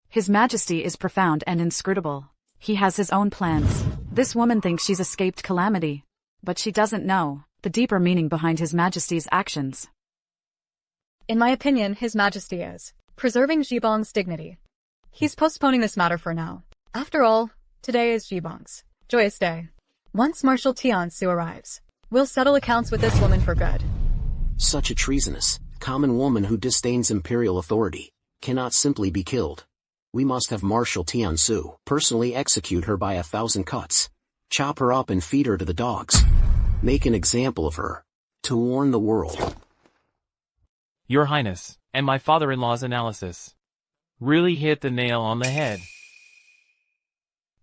A: His Majesty is profound and inscrutable. He has his own plans. This woman thinks she's escaped calamity, but she doesn't know the deeper meaning behind His Majesty's actions.
K: In my opinion, His Majesty is preserving Zhibang's dignity. He's postponing this matter for now. After all, today is Zhibang's joyous day. Once Marshal Tian Su arrives, we'll settle accounts with this woman for good.
G: Such a treasonous, common woman who disdains imperial authority cannot simply be killed. We must have Marshal Tiansu personally execute her by 1,000 cuts. Chop her up and feed her to the dogs. Make an example of her. To warn the world.
B: Your Highness, and my father-in-law's analysis really hit the nail on the head.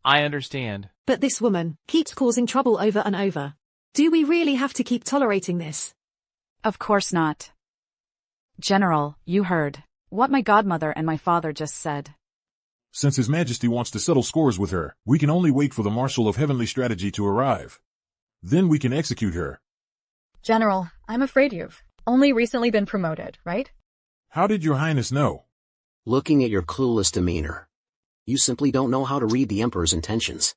B: I understand.
I: But this woman keeps causing trouble over and over. Do we really have to keep tolerating this?
A: Of course not. General, you heard what my godmother and my father just said.
H: Since His Majesty wants to settle scores with her, we can only wait for the Marshal of Heavenly Strategy to arrive. Then we can execute her.
K: General, I'm afraid you've only recently been promoted, right?
H: How did Your Highness know?
G: Looking at your clueless demeanor. You simply don't know how to read the Emperor's intentions.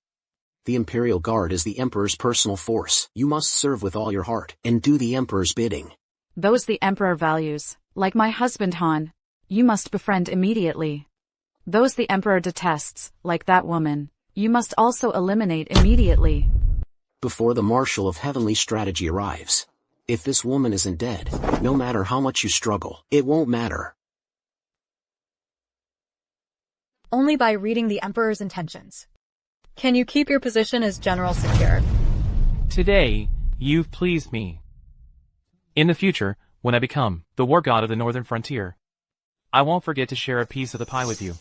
G: The Imperial Guard is the Emperor's personal force. You must serve with all your heart, and do the Emperor's bidding.
A: Those the Emperor values, like my husband Han, you must befriend immediately. Those the Emperor detests, like that woman, you must also eliminate immediately.
G: Before the Marshal of Heavenly Strategy arrives. If this woman isn't dead, no matter how much you struggle, it won't matter.
K: Only by reading the Emperor's intentions. Can you keep your position as general secure?
B: Today, you've pleased me. In the future, when I become the war god of the northern frontier, I won't forget to share a piece of the pie with you.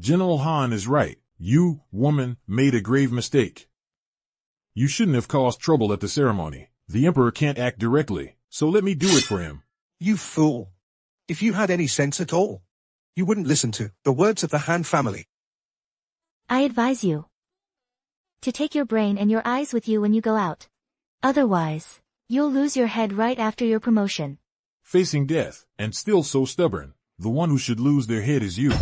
H: General Han is right. You, woman, made a grave mistake. You shouldn't have caused trouble at the ceremony. The Emperor can't act directly, so let me do it for him.
E: You fool. If you had any sense at all, you wouldn't listen to the words of the Han family.
C: I advise you to take your brain and your eyes with you when you go out. Otherwise, you'll lose your head right after your promotion.
H: Facing death, and still so stubborn. The one who should lose their head is you.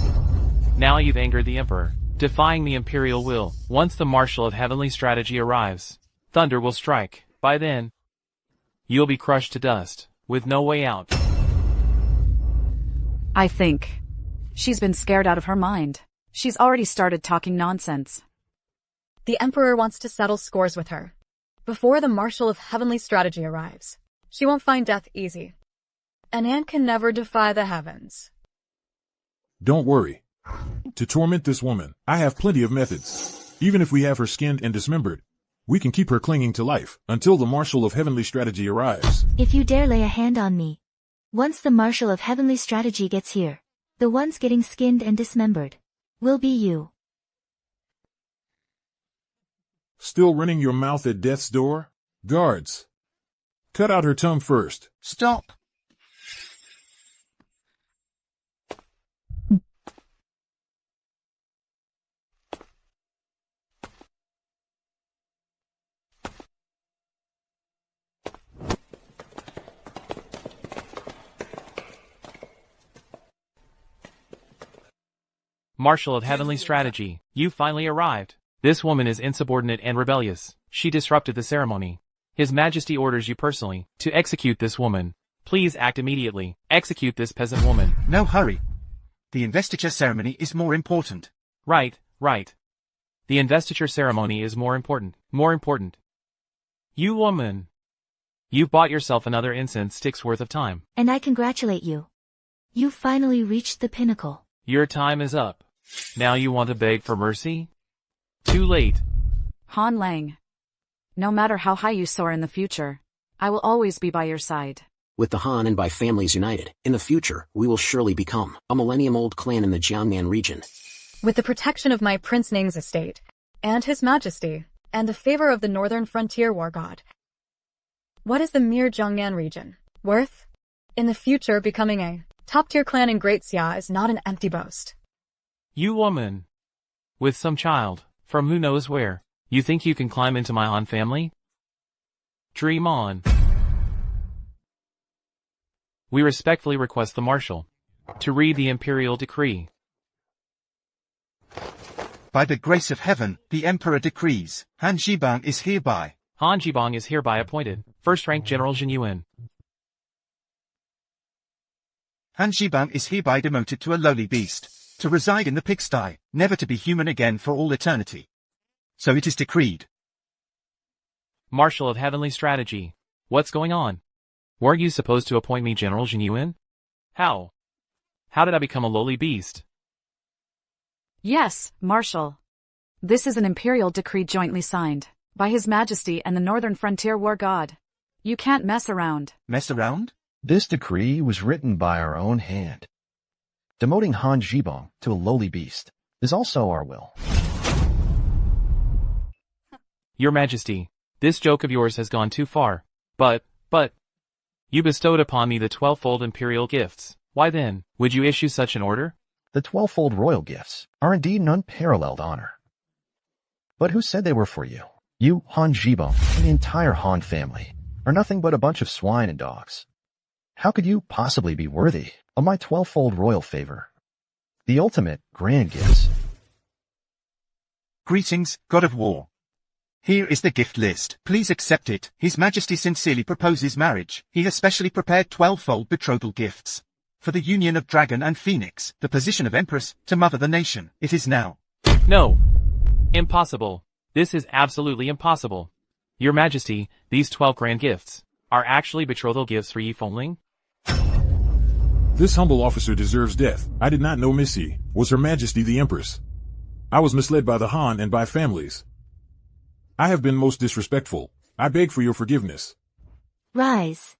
B: Now you've angered the Emperor, defying the Imperial will. Once the Marshal of Heavenly Strategy arrives, thunder will strike. By then, you'll be crushed to dust, with no way out.
A: I think she's been scared out of her mind. She's already started talking nonsense.
K: The Emperor wants to settle scores with her. Before the Marshal of Heavenly Strategy arrives, she won't find death easy. An ant can never defy the heavens.
H: Don't worry. To torment this woman, I have plenty of methods. Even if we have her skinned and dismembered, we can keep her clinging to life until the Marshal of Heavenly Strategy arrives.
C: If you dare lay a hand on me, once the Marshal of Heavenly Strategy gets here, the ones getting skinned and dismembered will be you.
H: Still running your mouth at death's door? Guards, cut out her tongue first.
L: Stop!
B: Marshal of Heavenly Strategy, you finally arrived. This woman is insubordinate and rebellious. She disrupted the ceremony. His Majesty orders you personally to execute this woman. Please act immediately. Execute this peasant woman.
L: No hurry. The investiture ceremony is more important.
B: Right. The investiture ceremony is more important. You woman. You've bought yourself another incense stick's worth of time.
C: And I congratulate you. You finally reached the pinnacle.
B: Your time is up. Now you want to beg for mercy? Too late.
A: Han Lang. No matter how high you soar in the future, I will always be by your side.
G: With the Han and Bai families united, in the future, we will surely become a millennium-old clan in the Jiangnan region.
K: With the protection of my Prince Ning's estate, and His Majesty, and the favor of the Northern Frontier War God. What is the mere Jiangnan region worth? In the future, becoming a top-tier clan in Great Xia is not an empty boast.
B: You woman. With some child, from who knows where, you think you can climb into my Han family? Dream on. We respectfully request the Marshal to read the Imperial Decree.
L: By the grace of heaven, the Emperor decrees, Han Zhibang is hereby.
B: Han Zhibang is hereby appointed first-rank General Jin Yuan.
L: Han Zhibang is hereby demoted to a lowly beast, to reside in the pigsty, never to be human again for all eternity. So it is decreed.
B: Marshal of Heavenly Strategy. What's going on? Weren't you supposed to appoint me General Jin Yuan? How? how did I become a lowly beast?
A: Yes, Marshal. This is an imperial decree jointly signed by His Majesty and the Northern Frontier War God. You can't mess around.
L: Mess around?
J: This decree was written by our own hand. Demoting Han Jibong to a lowly beast is also our will.
B: Your Majesty, this joke of yours has gone too far. But, you bestowed upon me the 12-fold imperial gifts. Why then, would you issue such an order?
J: The 12-fold royal gifts are indeed an unparalleled honor. But who said they were for you? You, Han Jibong, and the entire Han family are nothing but a bunch of swine and dogs. How could you possibly be worthy of my 12-fold royal favor? The ultimate grand gifts.
L: Greetings, God of War. Here is the gift list. Please accept it. His Majesty sincerely proposes marriage. He has specially prepared 12-fold betrothal gifts. For the union of Dragon and Phoenix, the position of Empress, to mother the nation. It is now.
B: No. Impossible. This is absolutely impossible. Your Majesty, these 12 grand gifts are actually betrothal gifts for Yi Fengling?
H: This humble officer deserves death. I did not know Missy was Her Majesty the Empress. I was misled by the Han and by families. I have been most disrespectful. I beg for your forgiveness.
C: Rise.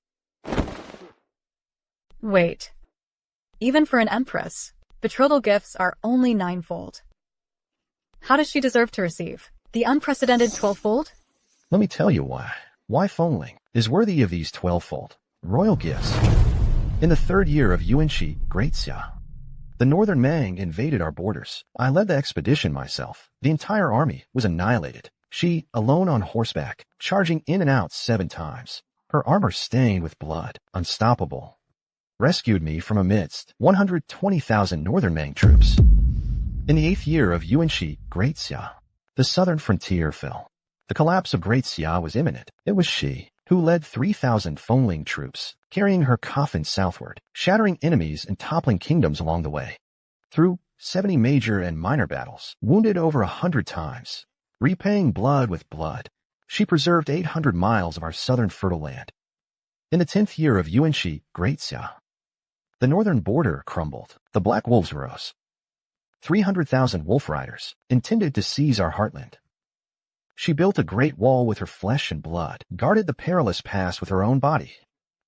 K: Wait. Even for an empress, betrothal gifts are only 9-fold. How does she deserve to receive the unprecedented 12-fold?
J: Let me tell you why. Why Fengling is worthy of these 12-fold royal gifts. In the 3rd year of Yuan Shi, Great Xia, the northern Mang invaded our borders. I led the expedition myself. The entire army was annihilated. She, alone on horseback, charging in and out 7 times. Her armor stained with blood, unstoppable, rescued me from amidst 120,000 northern Mang troops. In the 8th year of Yuan Shi, Great Xia, the southern frontier fell. The collapse of Great Xia was imminent. It was she who led 3,000 Fengling troops, carrying her coffin southward, shattering enemies and toppling kingdoms along the way. Through 70 major and minor battles, wounded over 100 times, repaying blood with blood, she preserved 800 miles of our southern fertile land. In the 10th year of Yuan Shi, Great Xia, the northern border crumbled. The black wolves rose. 300,000 wolf riders intended to seize our heartland. She built a great wall with her flesh and blood, guarded the perilous pass with her own body.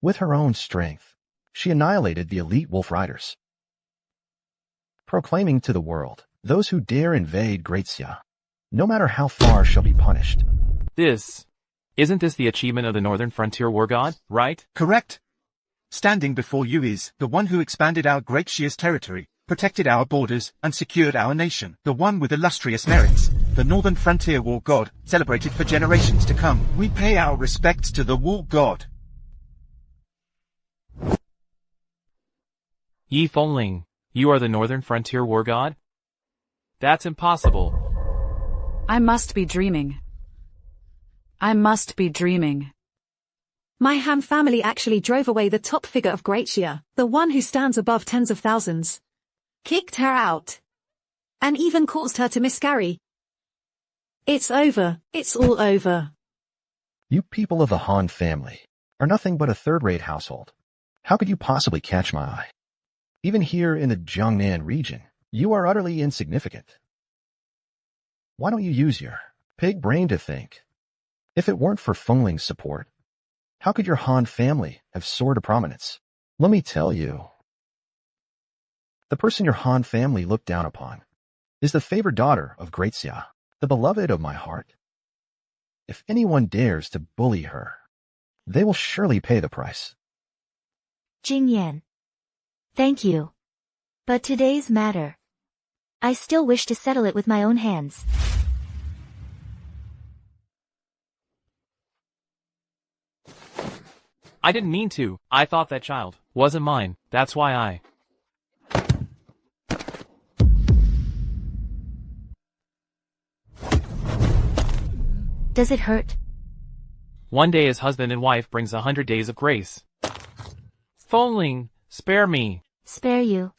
J: With her own strength, she annihilated the elite wolf riders, proclaiming to the world, those who dare invade Great Xia, no matter how far, shall be punished.
B: Isn't this the achievement of the Northern Frontier War God, right?
L: Correct. Standing before you is the one who expanded our Great Xia's territory, protected our borders, and secured our nation. The one with illustrious merits, the Northern Frontier War God, celebrated for generations to come. We pay our respects to the War God.
B: Yi Fengling, you are the Northern Frontier War God? That's impossible.
A: I must be dreaming. I must be dreaming.
I: My Han family actually drove away the top figure of Great Xia, the one who stands above tens of thousands. Kicked her out. And even caused her to miscarry. It's over. It's all over.
J: You people of the Han family are nothing but a third-rate household. How could you possibly catch my eye? Even here in the Jiangnan region, you are utterly insignificant. Why don't you use your pig brain to think? If it weren't for Fengling's support, how could your Han family have soared to prominence? Let me tell you. The person your Han family looked down upon is the favored daughter of Great Xia, the beloved of my heart. If anyone dares to bully her, they will surely pay the price.
C: Jing Yan. Thank you. But today's matter, I still wish to settle it with my own hands.
B: I didn't mean to. I thought that child wasn't mine. That's why I...
C: Does it hurt?
B: One day as husband and wife brings 100 days of grace. Fengling, spare me.
C: Spare you?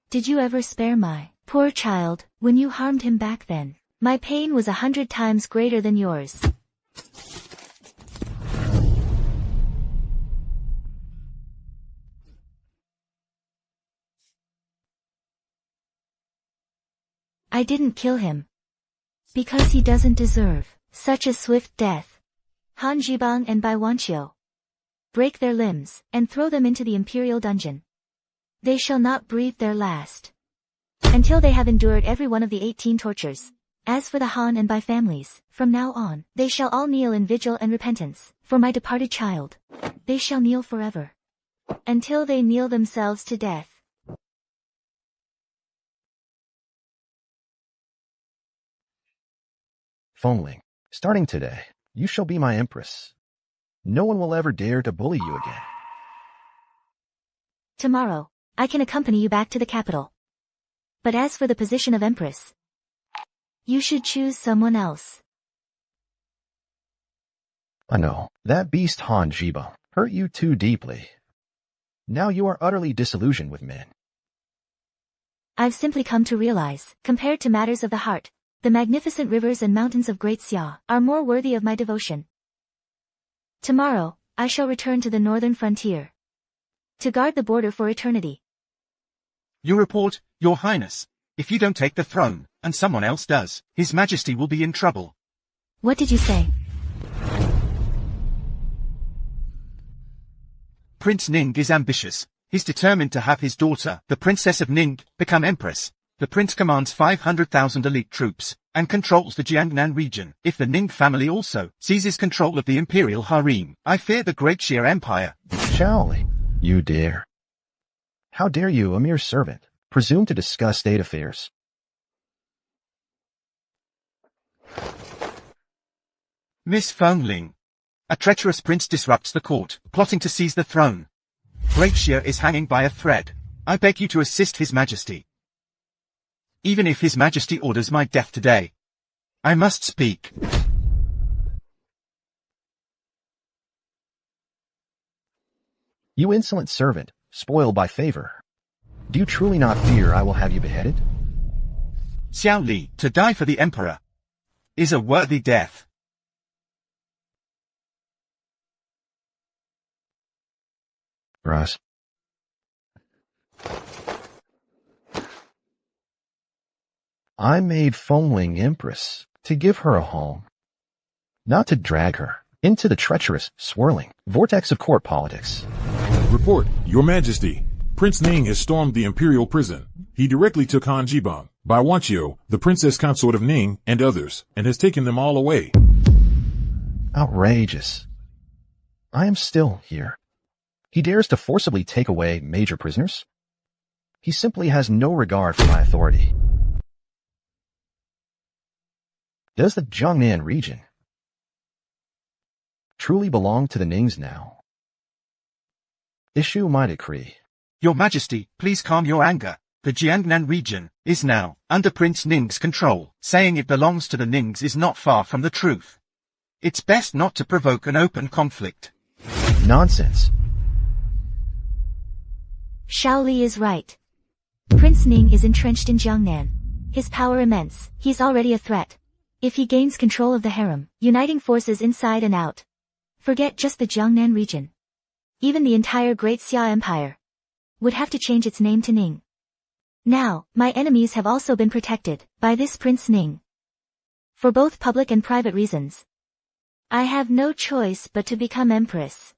C: Did you ever spare my poor child when you harmed him back then? My pain was 100 times greater than yours. I didn't kill him. Because he doesn't deserve such a swift death. Han Jibang and Bai Wanqiu. Break their limbs, and throw them into the imperial dungeon. They shall not breathe their last. Until they have endured every one of the 18 tortures. As for the Han and Bai families, from now on, they shall all kneel in vigil and repentance, for my departed child. They shall kneel forever. Until they kneel themselves to death.
J: Fengling, starting today, you shall be my empress. No one will ever dare to bully you again.
C: Tomorrow, I can accompany you back to the capital. But as for the position of empress, you should choose someone else.
J: I know, that beast Han Jibang hurt you too deeply. Now you are utterly disillusioned with men.
C: I've simply come to realize, compared to matters of the heart, the magnificent rivers and mountains of Great Xia are more worthy of my devotion. Tomorrow, I shall return to the northern frontier. To guard the border for eternity.
L: You report, Your Highness. If you don't take the throne, and someone else does, His Majesty will be in trouble.
C: What did you say?
L: Prince Ning is ambitious. He's determined to have his daughter, the Princess of Ning, become Empress. The prince commands 500,000 elite troops, and controls the Jiangnan region. If the Ning family also seizes control of the imperial harem, I fear the Great Xia Empire.
J: Shaoli, you dare. How dare you, a mere servant, presume to discuss state affairs?
L: Miss Fengling. A treacherous prince disrupts the court, plotting to seize the throne. Great Xia is hanging by a thread. I beg you to assist His Majesty. Even if His Majesty orders my death today, I must speak.
J: You insolent servant, spoiled by favor. Do you truly not fear I will have you beheaded?
L: Xiao Li, to die for the Emperor, is a worthy death.
J: Ross. I made Fengling Empress to give her a home, not to drag her into the treacherous, swirling vortex of court politics.
H: Report, Your Majesty. Prince Ning has stormed the imperial prison. He directly took Han Jibang, Bai Wanqiu, the princess consort of Ning, and others, and has taken them all away.
J: Outrageous. I am still here. He dares to forcibly take away major prisoners? He simply has no regard for my authority. Does the Jiangnan region truly belong to the Nings now? Issue my decree.
L: Your Majesty, please calm your anger. The Jiangnan region is now under Prince Ning's control. Saying it belongs to the Nings is not far from the truth. It's best not to provoke an open conflict.
J: Nonsense.
C: Shaoli is right. Prince Ning is entrenched in Jiangnan. His power immense, he's already a threat. If he gains control of the harem, uniting forces inside and out. Forget just the Jiangnan region. Even the entire Great Xia Empire would have to change its name to Ning. Now, my enemies have also been protected by this Prince Ning. For both public and private reasons. I have no choice but to become Empress.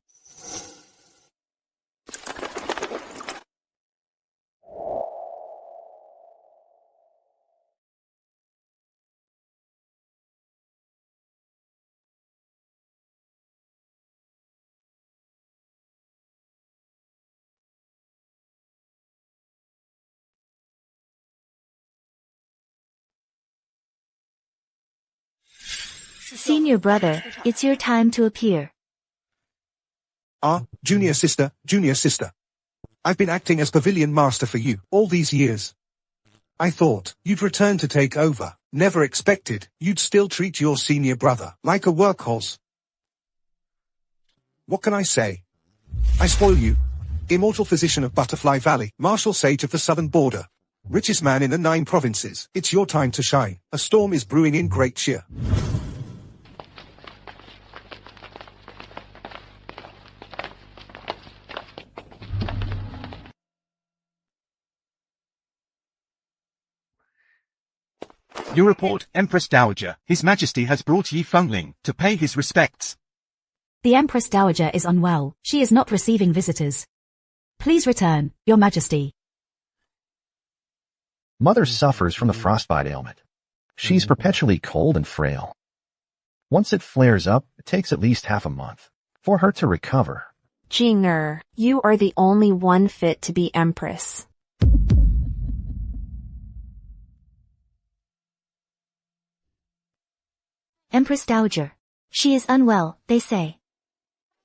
C: Senior brother, it's your time to appear.
E: Junior sister, junior sister. I've been acting as pavilion master for you all these years. I thought you'd return to take over. Never expected you'd still treat your senior brother like a workhorse. What can I say? I spoil you. Immortal physician of Butterfly Valley, martial sage of the southern border. Richest man in the 9 provinces. It's your time to shine. A storm is brewing in Great Xia.
L: Your report, Empress Dowager. His Majesty has brought Yi Fengling to pay his respects.
F: The Empress Dowager is unwell. She is not receiving visitors. Please return, Your Majesty.
J: Mother suffers from the frostbite ailment. She's perpetually cold and frail. Once it flares up, it takes at least half a month for her to recover.
D: Jing'er, you are the only one fit to be Empress.
C: Empress Dowager. She is unwell, they say.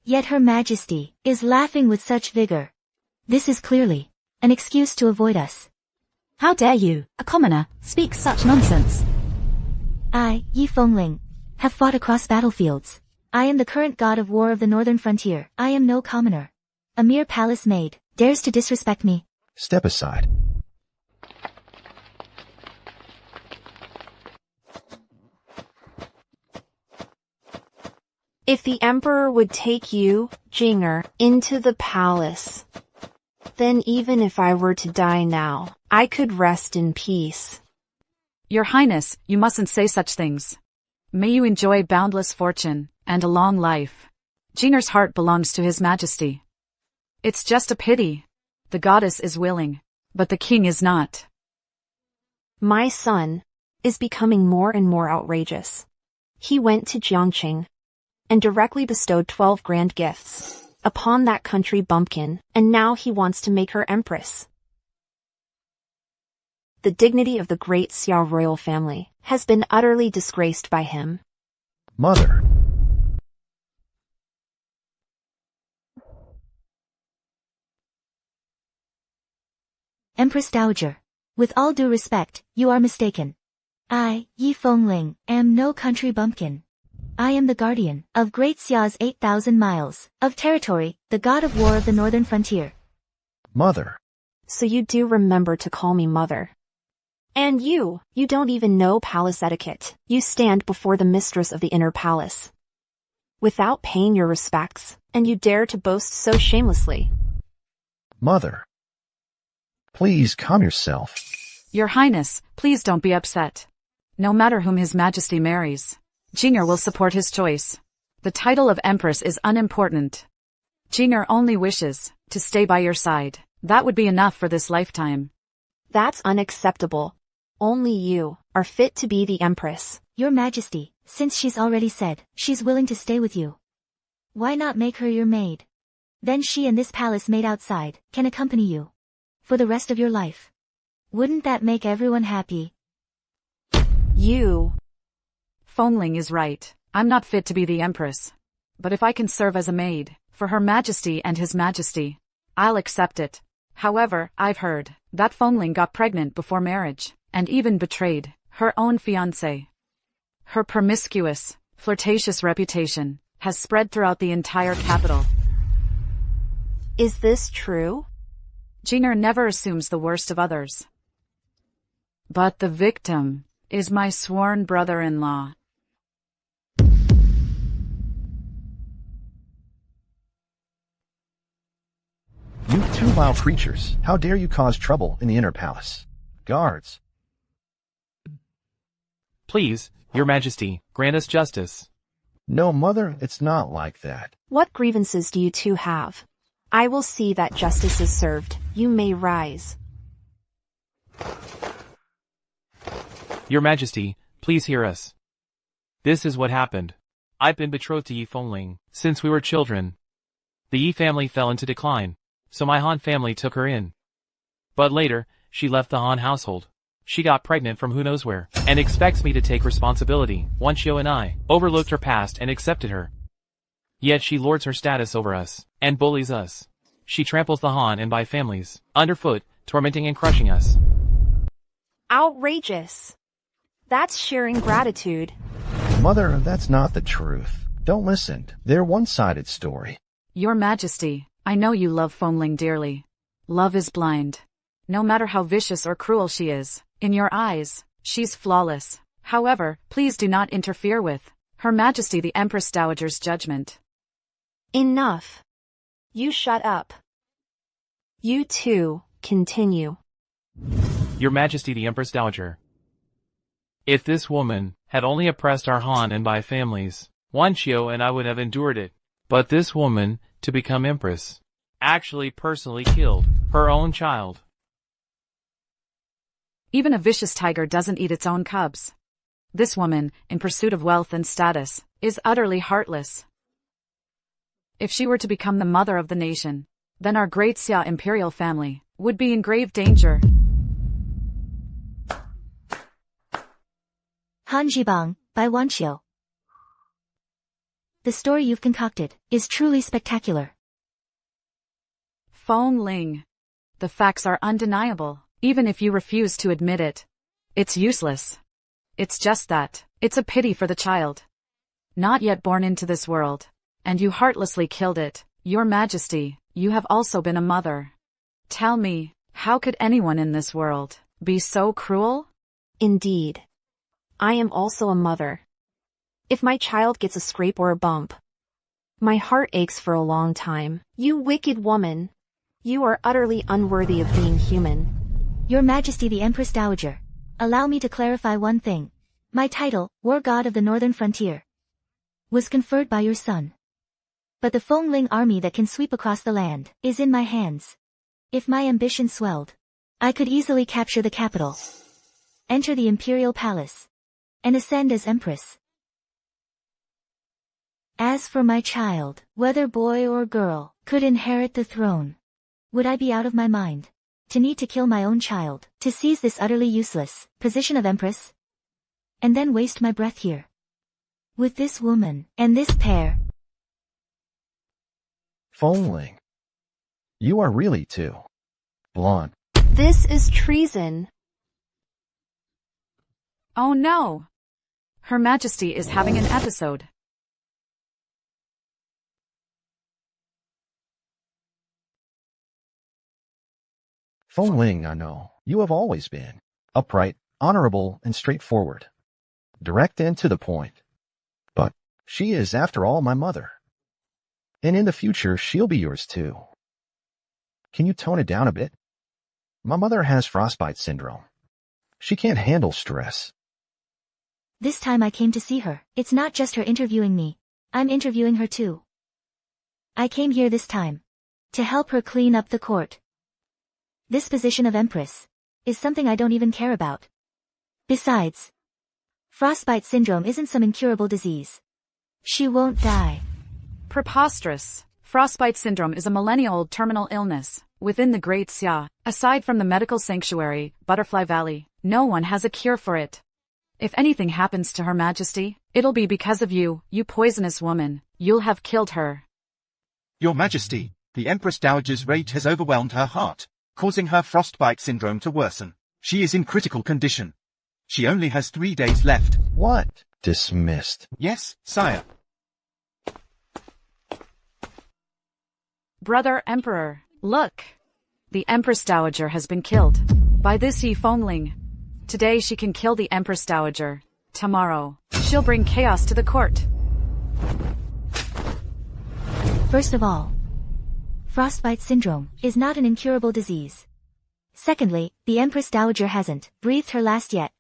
C: Yet Her Majesty is laughing with such vigor. This is clearly an excuse to avoid us.
F: How dare you, a commoner, speak such nonsense?
C: I, Yi Fengling, have fought across battlefields. I am the current god of war of the northern frontier. I am no commoner. A mere palace maid dares to disrespect me.
J: Step aside.
D: If the Emperor would take you, Jing'er, into the palace, then even if I were to die now, I could rest in peace.
A: Your Highness, you mustn't say such things. May you enjoy boundless fortune and a long life. Jing'er's heart belongs to His Majesty. It's just a pity. The goddess is willing, but the king is not.
D: My son is becoming more and more outrageous. He went to Jiangqing and directly bestowed 12 grand gifts upon that country bumpkin, and now he wants to make her empress. The dignity of the great Xiao royal family has been utterly disgraced by him.
J: Mother.
C: Empress Dowager. With all due respect, you are mistaken. I, Yi Fengling, am no country bumpkin. I am the guardian of Great Xia's 8,000 miles of territory, the god of war of the northern frontier.
J: Mother.
D: So you do remember to call me mother. And you don't even know palace etiquette. You stand before the mistress of the inner palace without paying your respects, and you dare to boast so shamelessly.
J: Mother. Please calm yourself.
A: Your Highness, please don't be upset. No matter whom His Majesty marries, Jing'er will support his choice. The title of Empress is unimportant. Jing'er only wishes to stay by your side. That would be enough for this lifetime.
D: That's unacceptable. Only you are fit to be the Empress.
C: Your Majesty, since she's already said she's willing to stay with you, why not make her your maid? Then she and this palace maid outside can accompany you for the rest of your life. Wouldn't that make everyone happy?
D: You.
A: Fengling is right. I'm not fit to be the Empress. But if I can serve as a maid for Her Majesty and His Majesty, I'll accept it. However, I've heard that Fengling got pregnant before marriage, and even betrayed her own fiancé. Her promiscuous, flirtatious reputation has spread throughout the entire capital.
D: Is this true?
A: Jing'er never assumes the worst of others. But the victim is my sworn brother-in-law.
J: You two vile creatures, how dare you cause trouble in the inner palace? Guards.
B: Please, Your Majesty, grant us justice.
J: No, Mother, it's not like that.
D: What grievances do you two have? I will see that justice is served. You may rise.
B: Your Majesty, please hear us. This is what happened. I've been betrothed to Yi Fengling since we were children. The Yi family fell into decline, so my Han family took her in. But later, she left the Han household. She got pregnant from who knows where, and expects me to take responsibility. Wanqiu and I overlooked her past and accepted her. Yet she lords her status over us, and bullies us. She tramples the Han and Bai families underfoot, tormenting and crushing us.
D: Outrageous. That's sheer ingratitude.
J: Mother, that's not the truth. Don't listen. They're one-sided story.
A: Your Majesty, I know you love Fengling dearly. Love is blind. No matter how vicious or cruel she is, in your eyes, she's flawless. However, please do not interfere with Her Majesty the Empress Dowager's judgment.
D: Enough. You shut up. You two, continue.
B: Your Majesty the Empress Dowager. If this woman had only oppressed our Han and Bai families, Wanqiu and I would have endured it. But this woman, to become empress, actually personally killed her own child.
A: Even a vicious tiger doesn't eat its own cubs. This woman, in pursuit of wealth and status, is utterly heartless. If she were to become the mother of the nation, then our great Xia imperial family would be in grave danger.
C: Han Jibang, by Wanqiu. The story you've concocted is truly spectacular.
A: Feng Ling. The facts are undeniable, even if you refuse to admit it. It's useless. It's just that, it's a pity for the child. Not yet born into this world. And you heartlessly killed it. Your Majesty, you have also been a mother. Tell me, how could anyone in this world be so cruel?
D: Indeed. I am also a mother. If my child gets a scrape or a bump, my heart aches for a long time. You wicked woman. You are utterly unworthy of being human.
C: Your Majesty the Empress Dowager, allow me to clarify one thing. My title, War God of the Northern Frontier, was conferred by your son. But the Feng Ling army that can sweep across the land is in my hands. If my ambition swelled, I could easily capture the capital, enter the imperial palace, and ascend as empress. As for my child, whether boy or girl, could inherit the throne, would I be out of my mind to need to kill my own child, to seize this utterly useless position of empress, and then waste my breath here with this woman and this pair?
J: Feng Ling. You are really too blonde.
D: This is treason.
A: Oh no! Her Majesty is having an episode.
J: Feng Ling, I know, you have always been upright, honorable, and straightforward. Direct and to the point. But she is, after all, my mother. And in the future, she'll be yours too. Can you tone it down a bit? My mother has frostbite syndrome. She can't handle stress.
C: This time I came to see her. It's not just her interviewing me. I'm interviewing her too. I came here this time to help her clean up the court. This position of empress is something I don't even care about. Besides, frostbite syndrome isn't some incurable disease. She won't die.
A: Preposterous. Frostbite syndrome is a millennia-old terminal illness within the Great Xia. Aside from the medical sanctuary, Butterfly Valley, no one has a cure for it. If anything happens to Her Majesty, it'll be because of you, you poisonous woman. You'll have killed her.
L: Your Majesty, the Empress Dowager's rage has overwhelmed her heart, causing her frostbite syndrome to worsen. She is in critical condition. She only has 3 days left.
J: What? Dismissed.
L: Yes, sire.
A: Brother Emperor, look! The Empress Dowager has been killed by this Yi Feng Ling. Today she can kill the Empress Dowager. Tomorrow, she'll bring chaos to the court.
C: First of all, frostbite syndrome is not an incurable disease. Secondly, the Empress Dowager hasn't breathed her last yet.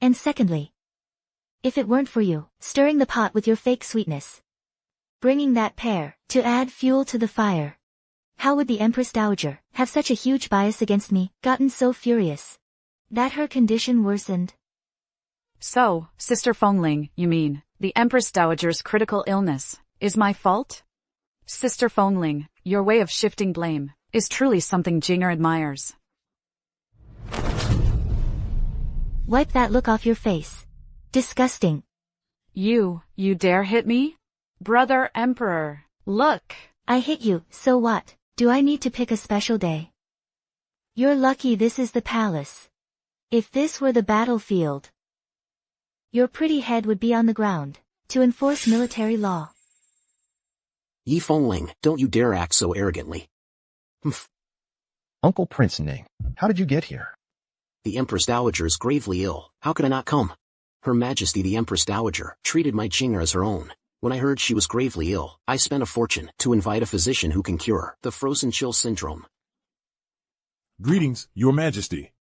C: And secondly, if it weren't for you stirring the pot with your fake sweetness, bringing that pair to add fuel to the fire, how would the Empress Dowager have such a huge bias against me, gotten so furious that her condition worsened?
A: So, Sister Feng Ling, you mean, the Empress Dowager's critical illness is my fault? Sister Feng Ling, your way of shifting blame is truly something Jinger admires.
C: Wipe that look off your face. Disgusting.
A: You dare hit me? Brother Emperor, look!
C: I hit you, so what? Do I need to pick a special day? You're lucky this is the palace. If this were the battlefield, your pretty head would be on the ground to enforce military law.
G: Yi Feng Ling, don't you dare act so arrogantly. Humph.
J: Uncle Prince Ning, how did you get here?
G: The Empress Dowager is gravely ill. How could I not come? Her Majesty the Empress Dowager treated my Jinger as her own. When I heard she was gravely ill, I spent a fortune to invite a physician who can cure the frozen chill syndrome.
H: Greetings, Your Majesty.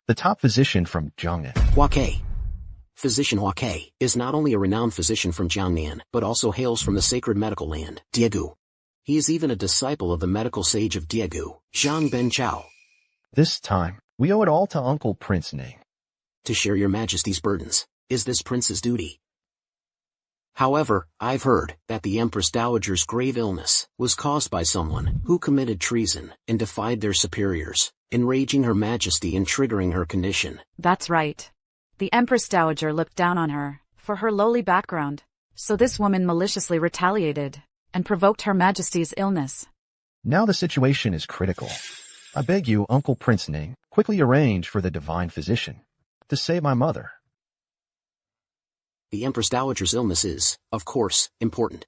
J: The top physician from Zhongnan.
G: Huake. Physician Hua Ke is not only a renowned physician from Jiangnan, but also hails from the sacred medical land, Diegu. He is even a disciple of the medical sage of Diegu, Zhang Ben Chao.
J: This time, we owe it all to Uncle Prince Ning.
G: To share your majesty's burdens, is this prince's duty. However, I've heard that the Empress Dowager's grave illness was caused by someone who committed treason and defied their superiors, enraging Her Majesty and triggering her condition.
A: That's right. The Empress Dowager looked down on her for her lowly background, so this woman maliciously retaliated and provoked Her Majesty's illness.
J: Now the situation is critical. I beg you, Uncle Prince Ning, quickly arrange for the divine physician to save my mother.
G: The Empress Dowager's illness is, of course, important.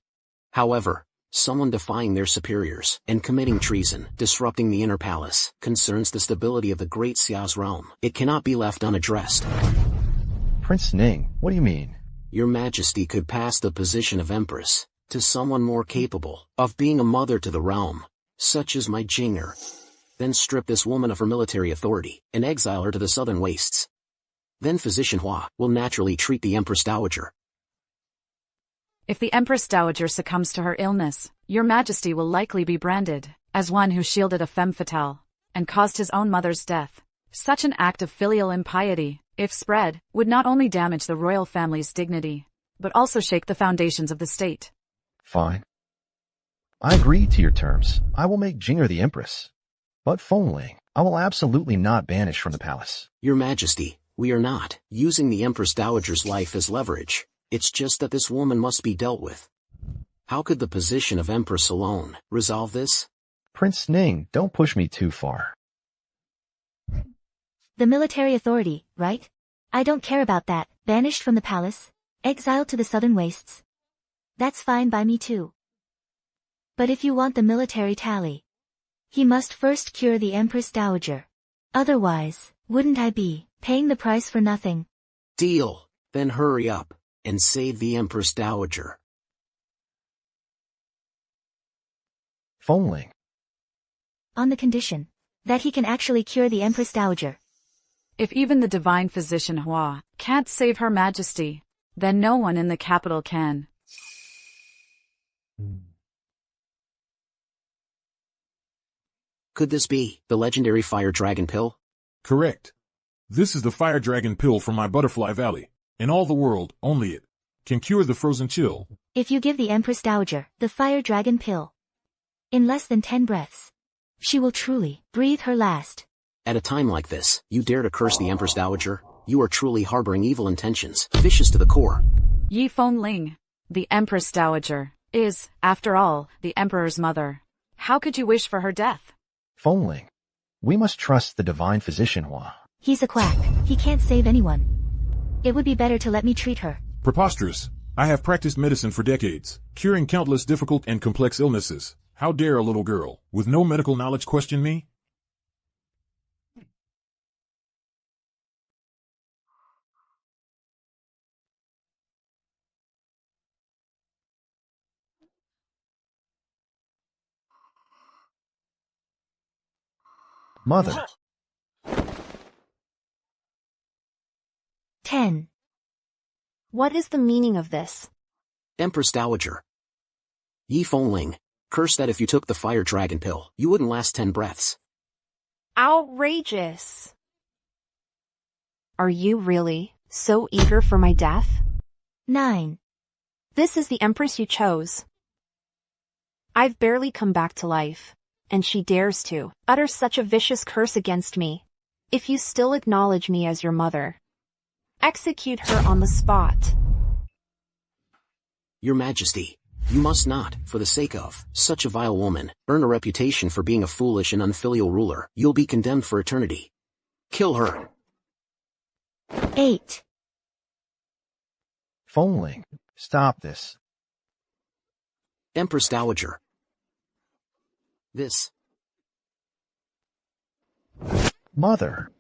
G: However, someone defying their superiors and committing treason, disrupting the inner palace, concerns the stability of the Great Xia's realm. It cannot be left unaddressed.
J: Prince Ning, what do you mean?
G: Your Majesty could pass the position of Empress to someone more capable of being a mother to the realm, such as my Jinger. Then strip this woman of her military authority and exile her to the southern wastes. Then Physician Hua will naturally treat the Empress Dowager.
A: If the Empress Dowager succumbs to her illness, Your Majesty will likely be branded as one who shielded a femme fatale and caused his own mother's death. Such an act of filial impiety, if spread, would not only damage the royal family's dignity, but also shake the foundations of the state.
J: Fine. I agree to your terms. I will make Jinger the Empress. But Fengling, I will absolutely not banish from the palace.
G: Your Majesty, we are not using the Empress Dowager's life as leverage. It's just that this woman must be dealt with. How could the position of Empress alone resolve this?
J: Prince Ning, don't push me too far.
C: The military authority, right? I don't care about that. Banished from the palace, exiled to the southern wastes. That's fine by me too. But if you want the military tally, he must first cure the Empress Dowager. Otherwise, wouldn't I be paying the price for nothing?
G: Deal. Then hurry up and save the Empress Dowager.
J: Fengling.
C: On the condition that he can actually cure the Empress Dowager.
A: If even the divine physician Hua can't save Her Majesty, then no one in the capital can.
G: Could this be the legendary fire dragon pill?
H: Correct. This is the fire dragon pill from my Butterfly Valley. In all the world, only it can cure the frozen chill.
C: If you give the Empress Dowager the fire dragon pill, in less than 10 breaths, she will truly breathe her last.
G: At a time like this, you dare to curse the Empress Dowager? You are truly harboring evil intentions, vicious to the core.
A: Yi Fengling, the Empress Dowager, is, after all, the Emperor's mother. How could you wish for her death?
J: Fengling. We must trust the divine physician Hua.
C: He's a quack. He can't save anyone. It would be better to let me treat her.
H: Preposterous. I have practiced medicine for decades, curing countless difficult and complex illnesses. How dare a little girl, with no medical knowledge, question me?
J: Mother.
C: 10.
D: What is the meaning of this?
G: Empress Dowager. Yi Fengling, curse that if you took the fire dragon pill, you wouldn't last 10 breaths.
D: Outrageous. Are you really so eager for my death?
C: 9.
D: This is the Empress you chose. I've barely come back to life, and she dares to utter such a vicious curse against me. If you still acknowledge me as your mother, execute her on the spot.
G: Your Majesty, you must not, for the sake of such a vile woman, earn a reputation for being a foolish and unfilial ruler. You'll be condemned for eternity. Kill her.
C: 8.
J: Fengling. Stop this.
G: Empress Dowager. This.
J: Mother.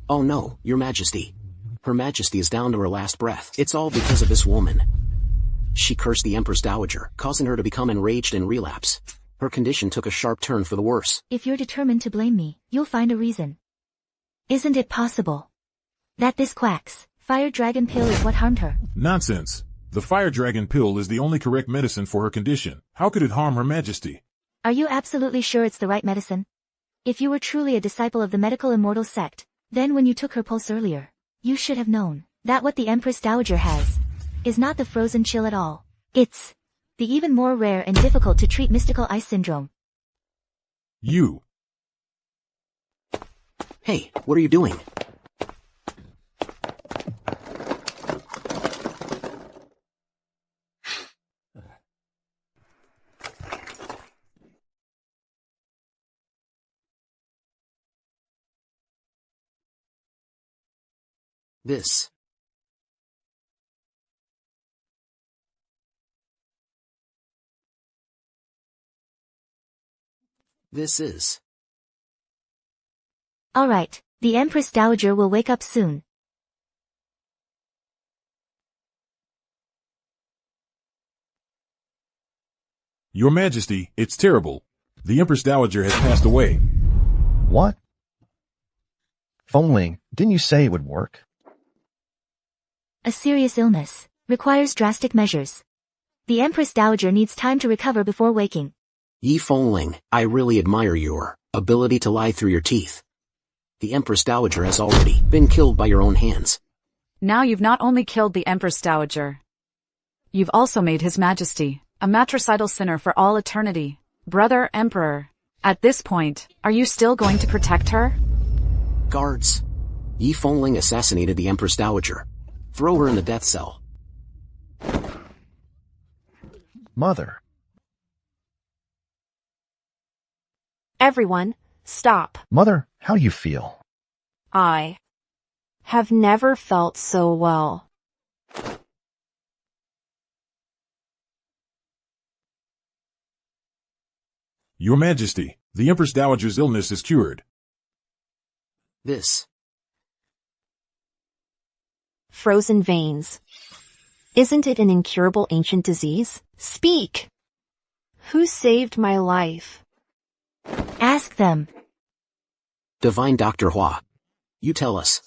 G: Oh no, Your Majesty. Her Majesty is down to her last breath. It's all because of this woman. She cursed the Empress Dowager, causing her to become enraged and relapse. Her condition took a sharp turn for the worse.
C: If you're determined to blame me, you'll find a reason. Isn't it possible that this quack's fire dragon pill is what harmed her?
H: Nonsense. The fire dragon pill is the only correct medicine for her condition. How could it harm Her Majesty?
C: Are you absolutely sure it's the right medicine? If you were truly a disciple of the medical immortal sect, then when you took her pulse earlier, you should have known that what the Empress Dowager has is not the frozen chill at all. It's the even more rare and difficult to treat mystical ice syndrome.
H: You.
G: Hey, what are you doing? This. This is.
C: Alright, the Empress Dowager will wake up soon.
H: Your Majesty, it's terrible. The Empress Dowager has passed away.
J: What? Phoneling, didn't you say it would work?
C: A serious illness requires drastic measures. The Empress Dowager needs time to recover before waking.
G: Yi Fengling, I really admire your ability to lie through your teeth. The Empress Dowager has already been killed by your own hands.
A: Now you've not only killed the Empress Dowager, you've also made His Majesty a matricidal sinner for all eternity. Brother Emperor, at this point, are you still going to protect her?
G: Guards. Yi Fengling assassinated the Empress Dowager. Throw her in the death cell.
J: Mother.
D: Everyone, stop.
J: Mother, how do you feel?
D: I have never felt so well.
H: Your Majesty, the Empress Dowager's illness is cured.
G: This.
D: Frozen veins. Isn't it an incurable ancient disease? Speak! Who saved my life?
C: Ask them.
G: Divine Dr. Hua. You tell us.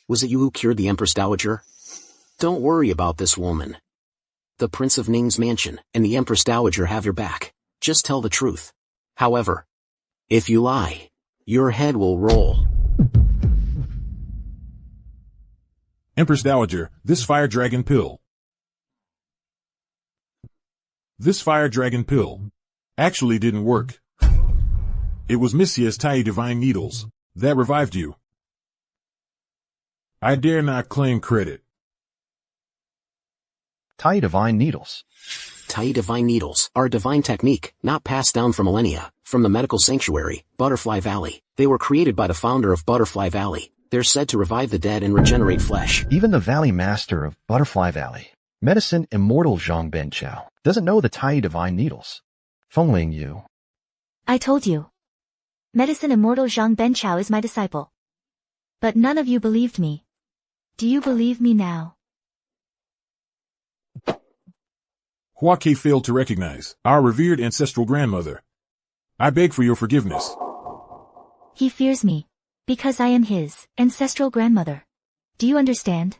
G: Was it you who cured the Empress Dowager? Don't worry about this woman. The Prince of Ning's mansion and the Empress Dowager have your back. Just tell the truth. However, if you lie, your head will roll.
H: Empress Dowager, this fire dragon pill. This fire dragon pill actually didn't work. It was Messiah's Tai divine needles that revived you. I dare not claim credit.
J: Tai divine needles.
G: Tai divine needles are a divine technique, not passed down for millennia, from the medical sanctuary, Butterfly Valley. They were created by the founder of Butterfly Valley. They're said to revive the dead and regenerate flesh.
J: Even the Valley Master of Butterfly Valley, Medicine Immortal Zhang Benchao, doesn't know the Tai divine needles. Fengling you.
C: I told you. Medicine Immortal Zhang Benchao is my disciple. But none of you believed me. Do you believe me now?
H: Hua Ke failed to recognize our revered ancestral grandmother. I beg for your forgiveness.
C: He fears me, because I am his ancestral grandmother. Do you understand?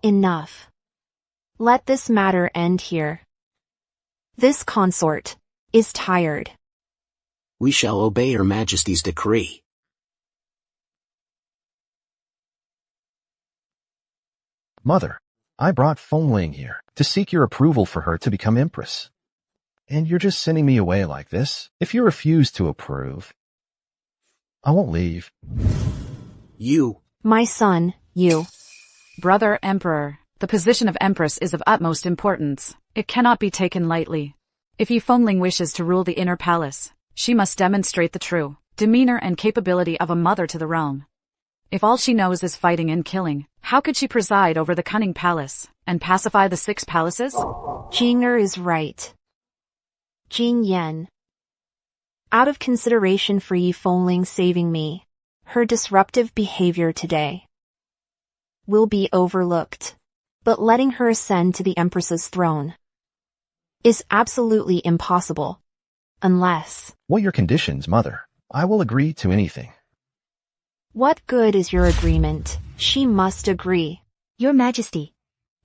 D: Enough. Let this matter end here. This consort is tired.
G: We shall obey Her Majesty's decree.
J: Mother, I brought Fengling here to seek your approval for her to become Empress. And you're just sending me away like this? If you refuse to approve, I won't leave.
G: You.
D: My son, you.
A: Brother Emperor, the position of Empress is of utmost importance. It cannot be taken lightly. If Yi Fengling wishes to rule the inner palace, she must demonstrate the true demeanor and capability of a mother to the realm. If all she knows is fighting and killing, how could she preside over the cunning palace and pacify the 6 palaces?
D: Jinger is right. Jing Yan. Out of consideration for Yi Fengling saving me, her disruptive behavior today will be overlooked. But letting her ascend to the Empress's throne is absolutely impossible. Unless,
J: What are your conditions, mother? I will agree to anything.
D: what good is your agreement? She must agree.
C: Your Majesty.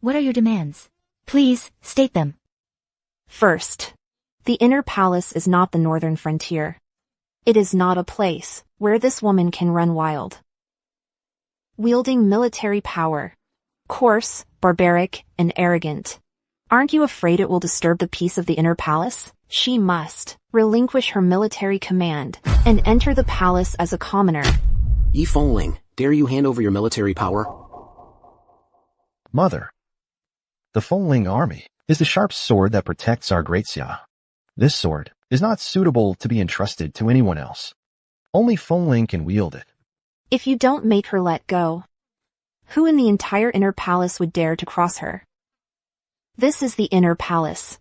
C: What are your demands? Please, state them.
D: First, the inner palace is not the northern frontier. It is not a place where this woman can run wild. Wielding military power. Coarse, barbaric, and arrogant. Aren't you afraid it will disturb the peace of the inner palace? She must relinquish her military command and enter the palace as a commoner.
G: Yi Fengling, dare you hand over your military power?
J: Mother. The Fengling army is the sharp sword that protects our great Xia. This sword is not suitable to be entrusted to anyone else. Only Fengling can wield it.
D: If you don't make her let go, who in the entire inner palace would dare to cross her? This is the inner palace,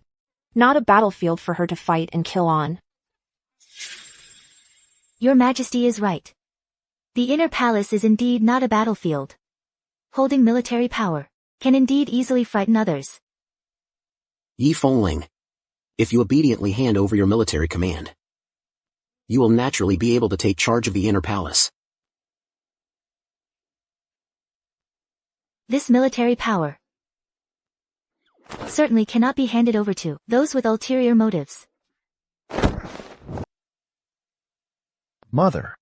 D: not a battlefield for her to fight and kill on.
C: Your Majesty is right. The inner palace is indeed not a battlefield. Holding military power can indeed easily frighten others.
G: Yi Fengling, if you obediently hand over your military command, you will naturally be able to take charge of the inner palace.
C: This military power certainly cannot be handed over to those with ulterior motives.
J: Mother.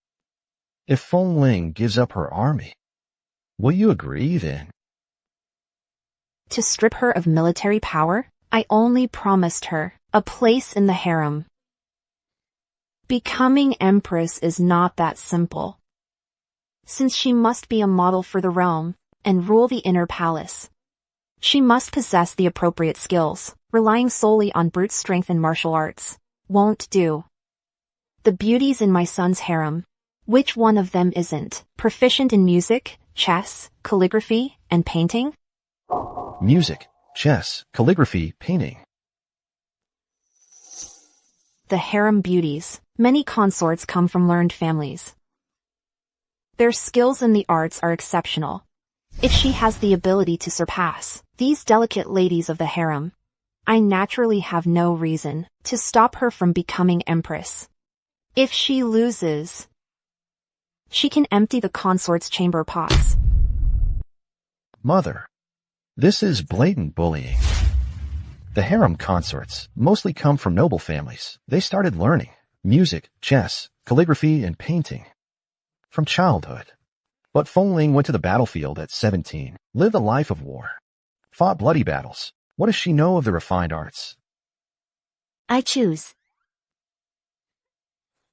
J: If Fengling gives up her army, will you agree then?
D: To strip her of military power, I only promised her a place in the harem. Becoming empress is not that simple. Since she must be a model for the realm and rule the inner palace, she must possess the appropriate skills. Relying solely on brute strength and martial arts won't do. The beauties in my son's harem, which one of them isn't proficient in music, chess, calligraphy, and painting?
J: Music, chess, calligraphy, painting.
D: The harem beauties, many consorts come from learned families. Their skills in the arts are exceptional. If she has the ability to surpass these delicate ladies of the harem, I naturally have no reason to stop her from becoming empress. If she loses, she can empty the consort's chamber pots.
J: Mother. This is blatant bullying. The harem consorts mostly come from noble families. They started learning music, chess, calligraphy, and painting from childhood. But Fengling went to the battlefield at 17, lived a life of war, fought bloody battles. What does she know of the refined arts?
C: I choose.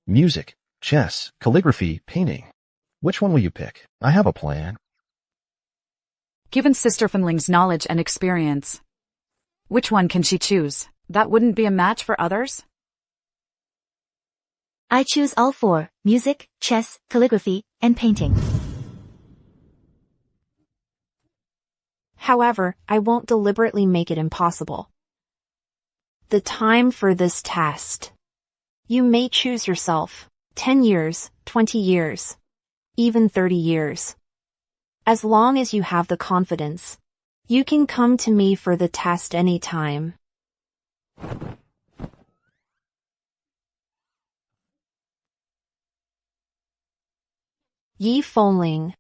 J: Music, chess, calligraphy, painting. Which one will you pick? I have a plan.
A: Given Sister Fenling's knowledge and experience, which one can she choose? That wouldn't be a match for others?
C: I choose all four: music, chess, calligraphy, and painting.
D: However, I won't deliberately make it impossible. The time for this test. You may choose yourself. 10 years, 20 years, even 30 years. As long as you have the confidence, you can come to me for the test anytime. Yi Fengling,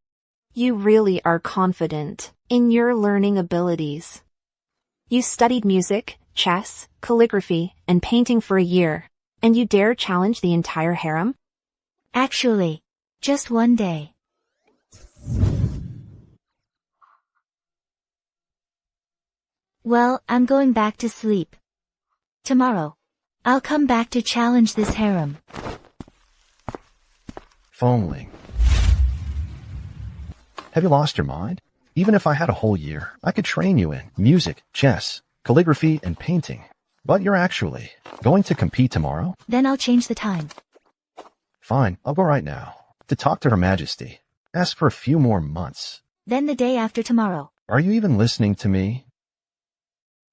D: you really are confident in your learning abilities. You studied music, chess, calligraphy, and painting for a year, and you dare challenge the entire harem?
C: Actually, just one day. Well, I'm going back to sleep. Tomorrow, I'll come back to challenge this harem.
J: Fengling. Have you lost your mind? Even if I had a whole year, I could train you in music, chess, calligraphy, and painting. But you're actually going to compete tomorrow?
C: Then I'll change the time.
J: Fine, I'll go right now. To talk to Her Majesty. Ask for a few more months.
C: Then the day after tomorrow.
J: Are you even listening to me?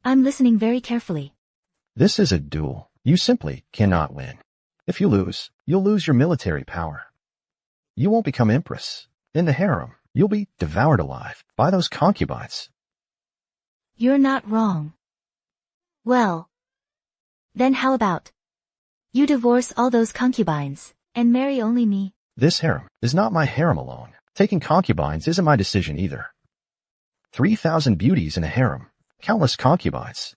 C: I'm listening very carefully.
J: This is a duel. You simply cannot win. If you lose, you'll lose your military power. You won't become empress. In the harem, you'll be devoured alive by those concubines.
C: You're not wrong. Well, Then how about you divorce all those concubines and marry only me?
J: This harem is not my harem alone. Taking concubines isn't my decision either. 3,000 beauties in a harem, countless concubines.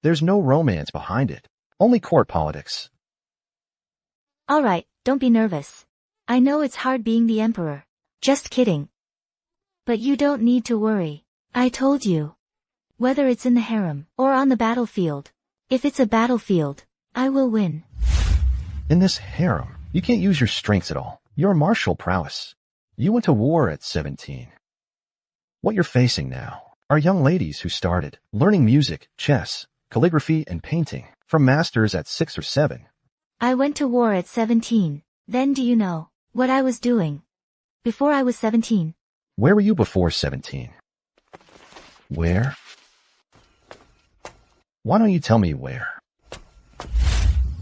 J: There's no romance behind it, only court politics.
C: Alright, don't be nervous. I know it's hard being the emperor. Just kidding. But you don't need to worry. I told you. Whether it's in the harem or on the battlefield. If it's a battlefield, I will win.
J: In this harem, you can't use your strengths at all. Your martial prowess. You went to war at 17. What you're facing now are young ladies who started learning music, chess, calligraphy, and painting from masters at 6 or 7.
C: I went to war at 17. Then do you know what I was doing before I was 17?
J: Where were you before 17? Where? Why don't you tell me where?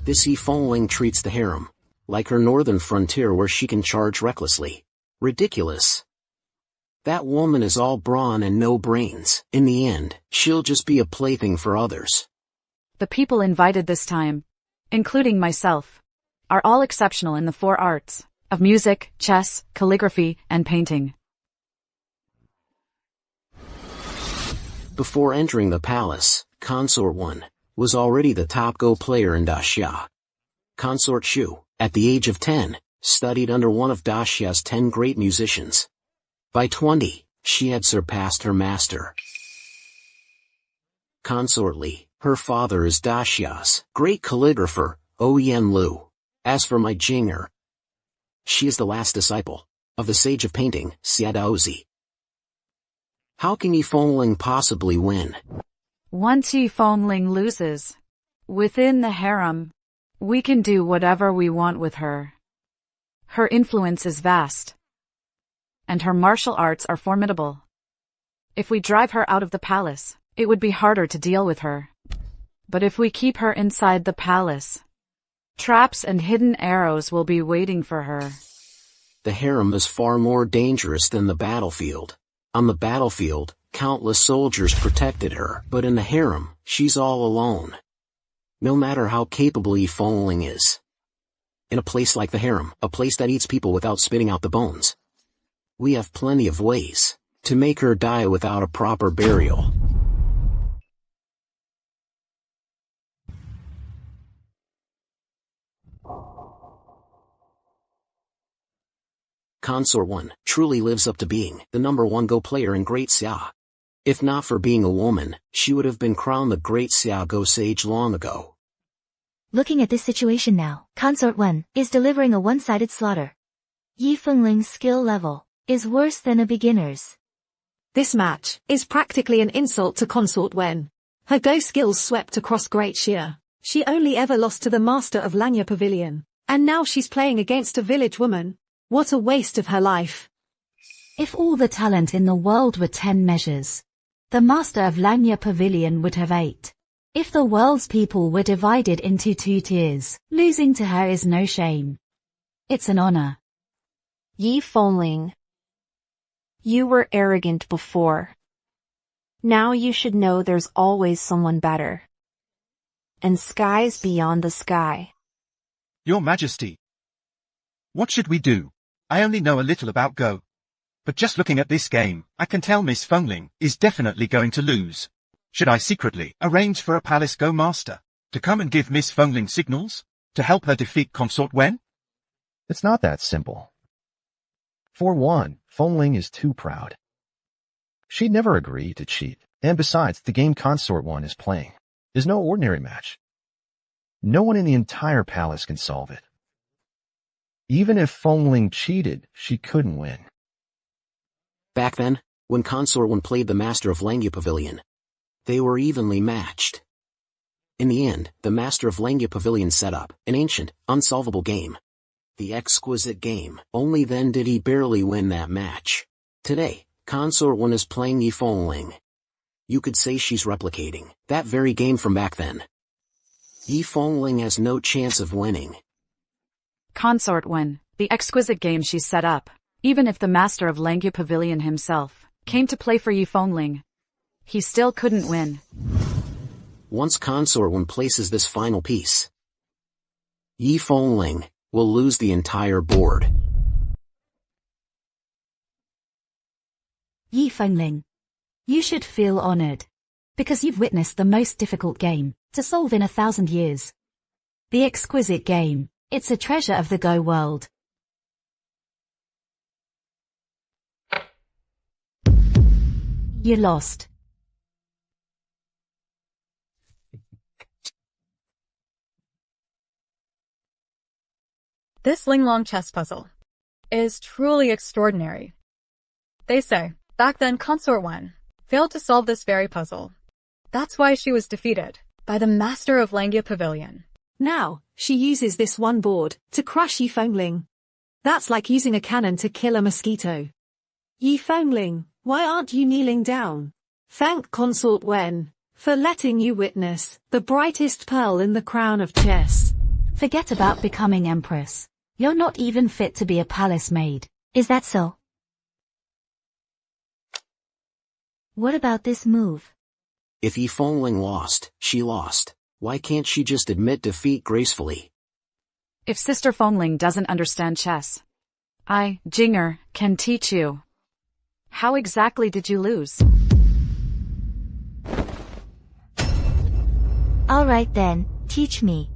G: This Yifengling treats the harem like her northern frontier where she can charge recklessly. Ridiculous. That woman is all brawn and no brains. In the end, she'll just be a plaything for others.
A: The people invited this time, including myself, are all exceptional in the 4 arts of music, chess, calligraphy, and painting.
G: Before entering the palace, Consort 1 was already the top Go player in Daxia. Consort Shu, at the age of 10, studied under one of Daxia's 10 great musicians. By 20, she had surpassed her master. Consort Li, her father is Daxia's great calligrapher, Oyen Lu. As for my Jinger, she is the last disciple of the sage of painting, Xia Daozi. How can Yifengling possibly win?
A: Once Yifengling loses within the harem, we can do whatever we want with her. Her influence is vast, and her martial arts are formidable. If we drive her out of the palace, it would be harder to deal with her. But if we keep her inside the palace, traps and hidden arrows will be waiting for her.
G: The harem is far more dangerous than the battlefield. On the battlefield, countless soldiers protected her, but in the harem, she's all alone. No matter how capable Yifengling is. In a place like the harem, a place that eats people without spitting out the bones, we have plenty of ways to make her die without a proper burial. Consort 1 truly lives up to being the #1 Go player in Great Xia. If not for being a woman, she would have been crowned the Great Xia Go sage long ago.
C: Looking at this situation now, Consort 1 is delivering a one-sided slaughter. Yifengling's skill level is worse than a beginner's.
I: This match is practically an insult to Consort Wen. Her Go skills swept across Great Xia. She only ever lost to the master of Lanya Pavilion. And now she's playing against a village woman. What a waste of her life.
F: If all the talent in the world were 10 measures, the master of Lanya Pavilion would have 8. If the world's people were divided into 2 tiers, losing to her is no shame. It's an honor.
D: Yifengling, you were arrogant before. Now you should know there's always someone better. And skies beyond the sky.
L: Your Majesty. What should we do? I only know a little about Go. But just looking at this game, I can tell Miss Fengling is definitely going to lose. Should I secretly arrange for a palace Go master to come and give Miss Fengling signals to help her defeat Consort Wen?
J: It's not that simple. For one, Fengling is too proud. She'd never agree to cheat, and besides, the game Consort 1 is playing is no ordinary match. No one in the entire palace can solve it. Even if Fengling cheated, she couldn't win.
G: Back then, when Consort 1 played the master of Lanya Pavilion, they were evenly matched. In the end, the master of Lanya Pavilion set up an ancient, unsolvable game. The exquisite game. Only then did he barely win that match. Today, Consort 1 is playing Yifengling. You could say she's replicating that very game from back then. Yifengling has no chance of winning.
A: Consort 1, the exquisite game she's set up. Even if the master of Lanya Pavilion himself came to play for Yifengling, he still couldn't win.
G: Once Consort Wen places this final piece, Yi Fengling will lose the entire board.
F: Yi Fengling. You should feel honored. Because you've witnessed the most difficult game to solve in 1,000 years. The exquisite game. It's a treasure of the Go world. You lost.
K: This Linglong chess puzzle is truly extraordinary. They say, back then Consort Wen failed to solve this very puzzle. That's why she was defeated by the master of Langya Pavilion.
I: Now, she uses this one board to crush Yi Fengling. That's like using a cannon to kill a mosquito. Yi Fengling, why aren't you kneeling down? Thank Consort Wen for letting you witness the brightest pearl in the crown of chess.
F: Forget about becoming empress. You're not even fit to be a palace maid.
C: Is that so? What about this move?
G: If Yi Fengling lost, she lost. Why can't she just admit defeat gracefully?
A: If Sister Fengling doesn't understand chess, I, Jinger, can teach you. How exactly did you lose?
C: Alright then, teach me.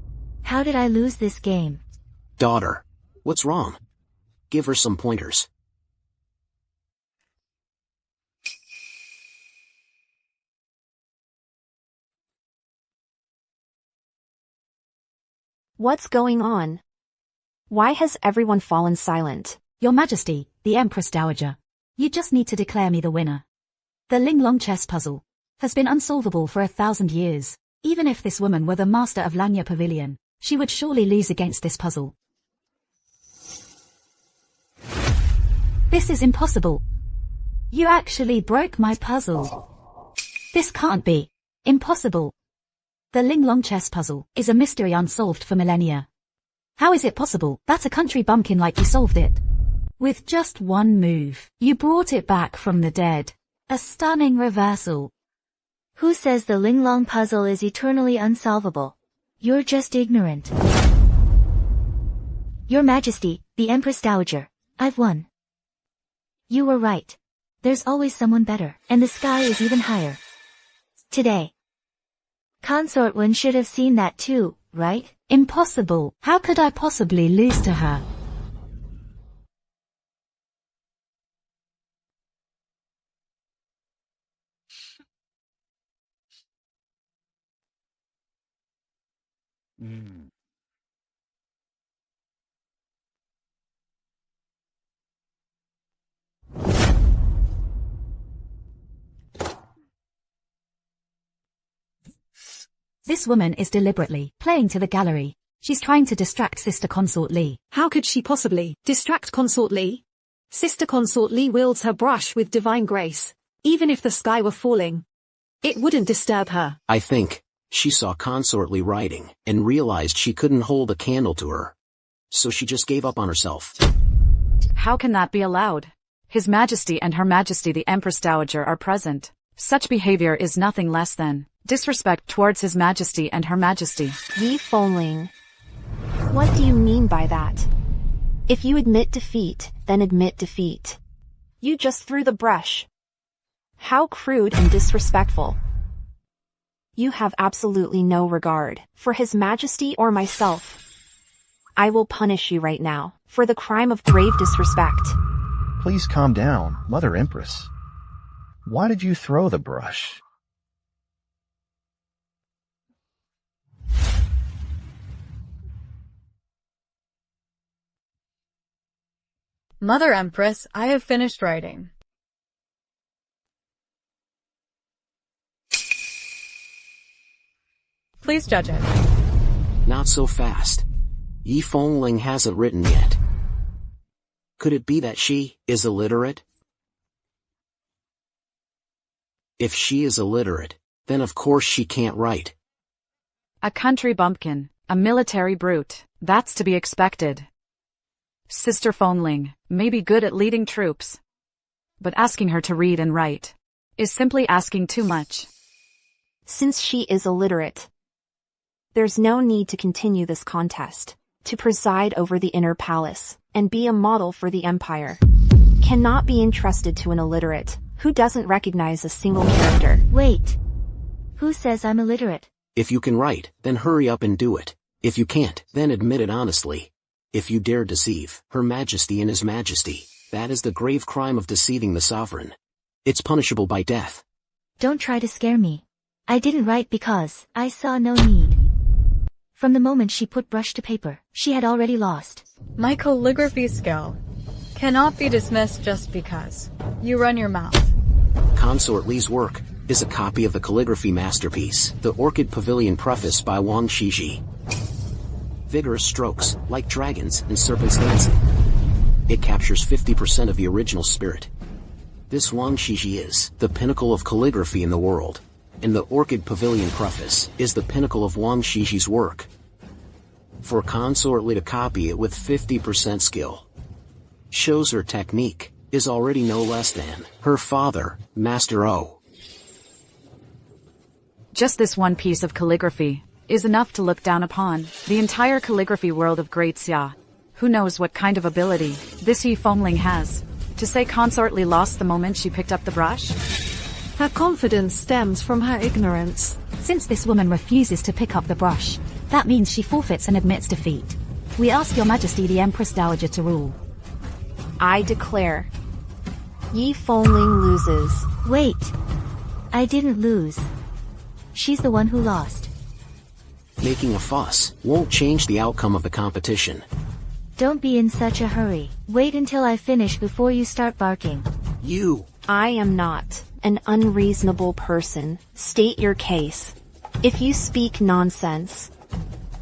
C: How did I lose this game?
G: Daughter, what's wrong? Give her some pointers.
D: What's going on? Why has everyone fallen silent?
F: Your Majesty, the Empress Dowager. You just need to declare me the winner. The Linglong chess puzzle has been unsolvable for 1,000 years. Even if this woman were the master of Langya Pavilion, she would surely lose against this puzzle. This is impossible. You actually broke my puzzle. This can't be. Impossible. The Linglong chess puzzle is a mystery unsolved for millennia. How is it possible that a country bumpkin like you solved it? With just one move, you brought it back from the dead. A stunning reversal.
C: Who says the Linglong puzzle is eternally unsolvable? You're just ignorant. Your Majesty, the Empress Dowager, I've won. You were right. There's always someone better, and the sky is even higher. Today. Consort Wen should have seen that too, right?
F: Impossible. How could I possibly lose to her? This woman is deliberately playing to the gallery. She's trying to distract Sister Consort Li.
I: How could she possibly distract Consort Li? Sister Consort Li wields her brush with divine grace. Even if the sky were falling, it wouldn't disturb her.
G: I think she saw Consort Li writing and realized she couldn't hold a candle to her. So she just gave up on herself.
A: How can that be allowed? His Majesty and Her Majesty the Empress Dowager are present. Such behavior is nothing less than disrespect towards His Majesty and Her Majesty.
D: Yi Fengling. What do you mean by that? If you admit defeat, then admit defeat. You just threw the brush. How crude and disrespectful. You have absolutely no regard for His Majesty or myself. I will punish you right now for the crime of grave disrespect.
J: Please calm down, Mother Empress. Why did you throw the brush?
K: Mother Empress, I have finished writing. Please judge it.
G: Not so fast. Yi Fengling hasn't written yet. Could it be that she is illiterate? If she is illiterate, then of course she can't write.
A: A country bumpkin, a military brute, that's to be expected. Sister Fengling may be good at leading troops, but asking her to read and write is simply asking too much.
D: since she is illiterate. There's no need to continue this contest. To preside over the inner palace and be a model for the empire cannot be entrusted to an illiterate who doesn't recognize a single character.
C: Wait. Who says I'm illiterate?
G: If you can write, then hurry up and do it. If you can't, then admit it honestly. If you dare deceive Her Majesty and His Majesty, that is the grave crime of deceiving the sovereign. It's punishable by death.
C: Don't try to scare me. I didn't write because I saw no need. From the moment she put brush to paper, she had already lost.
K: My calligraphy skill cannot be dismissed just because you run your mouth.
G: Consort Li's work is a copy of the calligraphy masterpiece, The Orchid Pavilion Preface by Wang Shiji. Vigorous strokes, like dragons and serpents dancing. It captures 50% of the original spirit. This Wang Shiji is the pinnacle of calligraphy in the world, and the Orchid Pavilion Preface is the pinnacle of Wang Shiji's work. For Consort Li to copy it with 50% skill shows her technique is already no less than her father, Master O.
A: Just this one piece of calligraphy is enough to look down upon the entire calligraphy world of Great Xia. Who knows what kind of ability this Yi Fengling has? To say Consort Li lost the moment she picked up the brush?
I: Her confidence stems from her ignorance.
F: Since this woman refuses to pick up the brush, that means she forfeits and admits defeat. We ask Your Majesty the Empress Dowager to rule.
D: I declare, Yi Fengling loses.
C: Wait. I didn't lose. She's the one who lost.
G: Making a fuss won't change the outcome of the competition.
C: Don't be in such a hurry. Wait until I finish before you start barking.
D: I am not an unreasonable person. State your case. If you speak nonsense,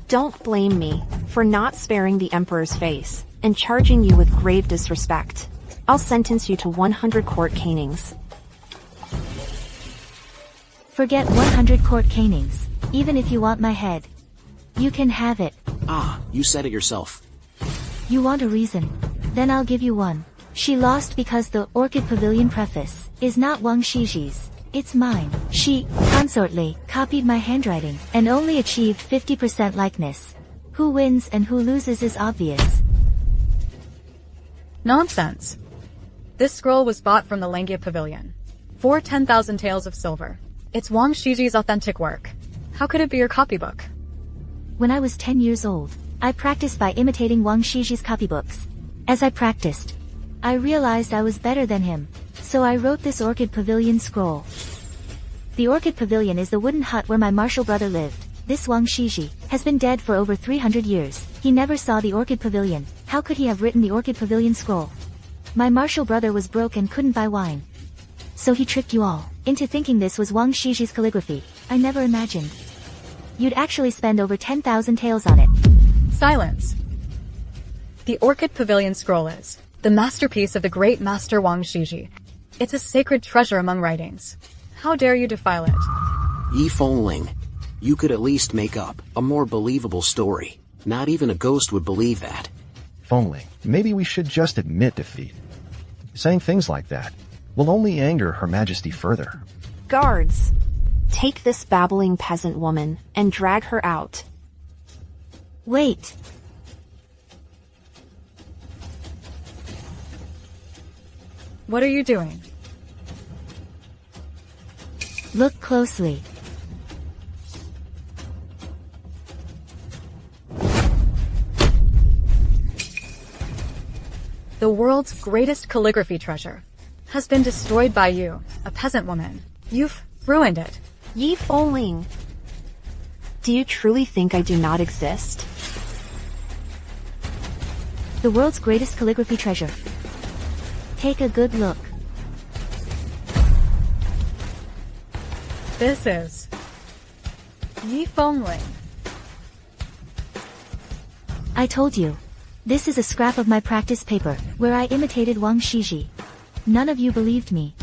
D: don't blame me for not sparing the Emperor's face and charging you with grave disrespect. I'll sentence you to 100 court canings.
C: Forget 100 court canings. Even if you want my head, you can have it.
G: You said it yourself.
C: You want a reason? Then I'll give you one. She lost because the Orchid Pavilion Preface is not Wang Shiji's. It's mine. She, Consort Li, copied my handwriting and only achieved 50% likeness. Who wins and who loses is obvious.
K: Nonsense. This scroll was bought from the Langia Pavilion for 10,000 taels of silver. It's Wang Shiji's authentic work. How could it be your copybook?
C: When I was 10 years old, I practiced by imitating Wang Shiji's copybooks. As I practiced, I realized I was better than him, so I wrote this Orchid Pavilion scroll. The Orchid Pavilion is the wooden hut where my martial brother lived. This Wang Shiji has been dead for over 300 years. He never saw the Orchid Pavilion. How could he have written the Orchid Pavilion scroll? My martial brother was broke and couldn't buy wine. So he tricked you all into thinking this was Wang Shiji's calligraphy. I never imagined you'd actually spend over 10,000 taels on it.
K: Silence. The Orchid Pavilion scroll is the masterpiece of the great master Wang Shiji. It's a sacred treasure among writings. How dare you defile it?
G: Yi Fengling, you could at least make up a more believable story. Not even a ghost would believe that.
J: Fengling, maybe we should just admit defeat. Saying things like that will only anger Her Majesty further.
D: Guards, take this babbling peasant woman and drag her out.
C: Wait.
K: What are you doing?
C: Look closely.
K: The world's greatest calligraphy treasure has been destroyed by you, a peasant woman. You've ruined it.
D: Yi Fengling, do you truly think I do not exist?
C: The world's greatest calligraphy treasure. Take a good look.
K: This is Yi Fengling.
C: I told you. This is a scrap of my practice paper, where I imitated Wang Shiji. None of you believed me.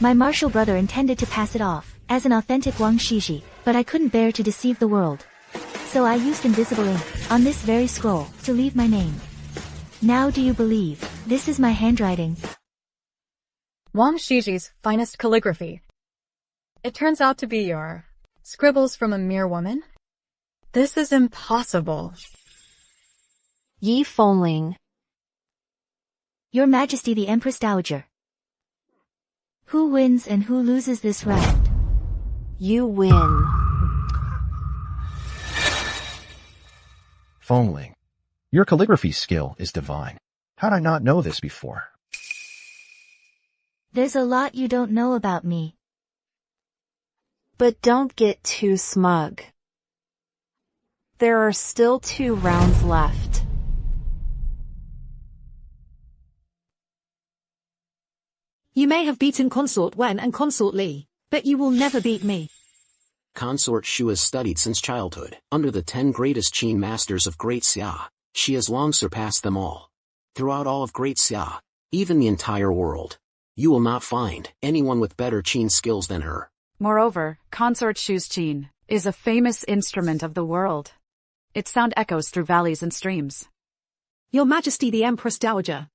C: My martial brother intended to pass it off as an authentic Wang Shiji, but I couldn't bear to deceive the world. So I used invisible ink on this very scroll to leave my name. Now do you believe this is my handwriting?
K: Wang Shiji's finest calligraphy It turns out to be your scribbles from a mere woman? This is impossible.
D: Yi Fengling.
C: Your Majesty the Empress Dowager. Who wins and who loses this round?
D: You win.
J: Fengling. Your calligraphy skill is divine. How'd I not know this before?
C: There's a lot you don't know about me.
D: But don't get too smug. There are still 2 rounds left.
I: You may have beaten Consort Wen and Consort Li, but you will never beat me.
G: Consort Shu has studied since childhood, under the 10 greatest Qin masters of Great Xia. She has long surpassed them all. Throughout all of Great Xia, even the entire world, you will not find anyone with better Qin skills than her.
A: Moreover, Consort Shu's Qin is a famous instrument of the world. Its sound echoes through valleys and streams.
I: Your Majesty the Empress Dowager.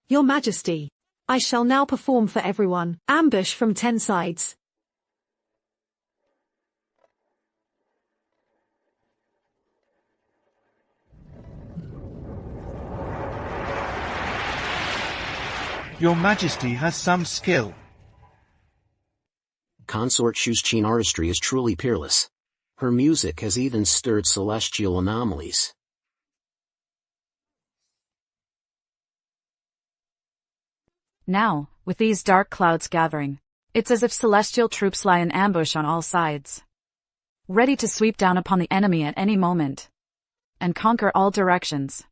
I: Your Majesty, I shall now perform for everyone. Ambush from 10 sides.
L: Your Majesty has some skill.
G: Consort Shu's Qin artistry is truly peerless. Her music has even stirred celestial anomalies.
A: Now, with these dark clouds gathering, it's as if celestial troops lie in ambush on all sides, ready to sweep down upon the enemy at any moment and conquer all directions.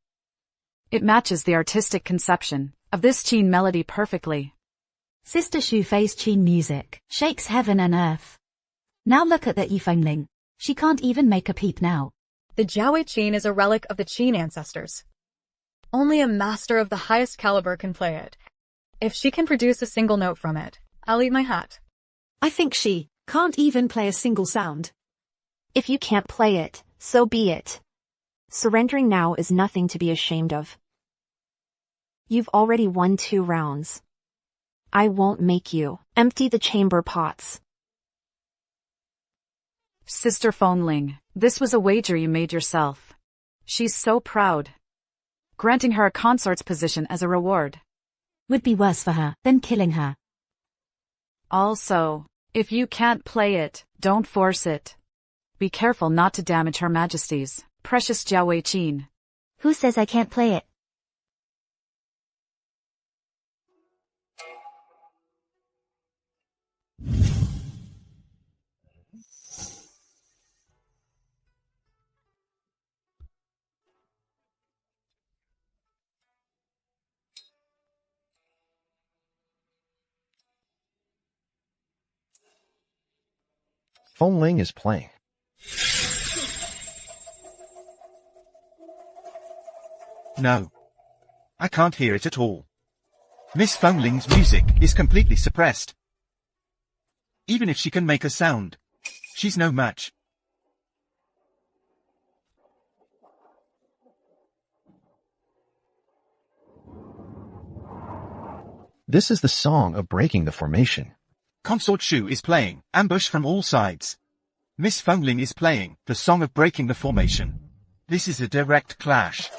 A: It matches the artistic conception of this Qin melody perfectly.
F: Sister Shu Fei's Qin music shakes heaven and earth. Now look at that Yi Fengling. She can't even make a peep now.
K: The Jiaowei Qin is a relic of the Qin ancestors. Only a master of the highest caliber can play it. If she can produce a single note from it, I'll eat my hat.
I: I think she can't even play a single sound.
D: If you can't play it, so be it. Surrendering now is nothing to be ashamed of. You've already won 2 rounds. I won't make you empty the chamber pots.
A: Sister Fengling, this was a wager you made yourself. She's so proud. Granting her a consort's position as a reward
F: Would be worse for her than killing her.
A: Also, if you can't play it, don't force it. Be careful not to damage Her Majesty's precious Jiaowei Qin.
C: Who says I can't play it?
J: Fengling is playing.
L: No. I can't hear it at all. Miss Fengling's music is completely suppressed. Even if she can make a sound, she's no match.
J: This is the song of breaking the formation.
L: Consort Shu is playing Ambush from all sides. Miss Fengling is playing the song of breaking the formation. This is a direct clash.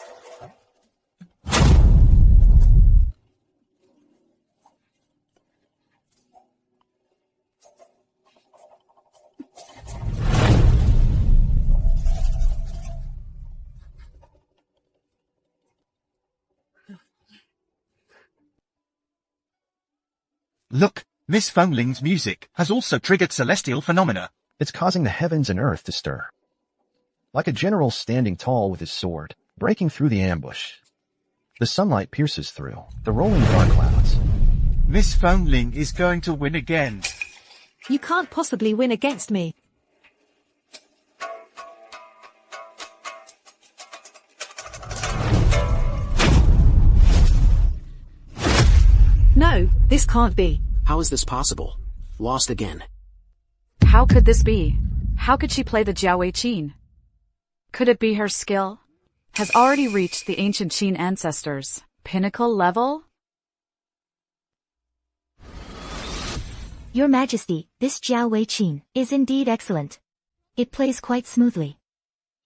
L: Look, Miss Fengling's music has also triggered celestial phenomena.
J: It's causing the heavens and earth to stir. Like a general standing tall with his sword, breaking through the ambush. The sunlight pierces through the rolling dark clouds.
L: Miss Fengling is going to win again.
I: You can't possibly win against me. No, this can't be.
G: How is this possible? Lost again.
A: How could this be? How could she play the Jiaowei Qin? Could it be her skill has already reached the ancient Qin ancestors' pinnacle level?
C: Your Majesty, this Jiao Wei Qin is indeed excellent. It plays quite smoothly.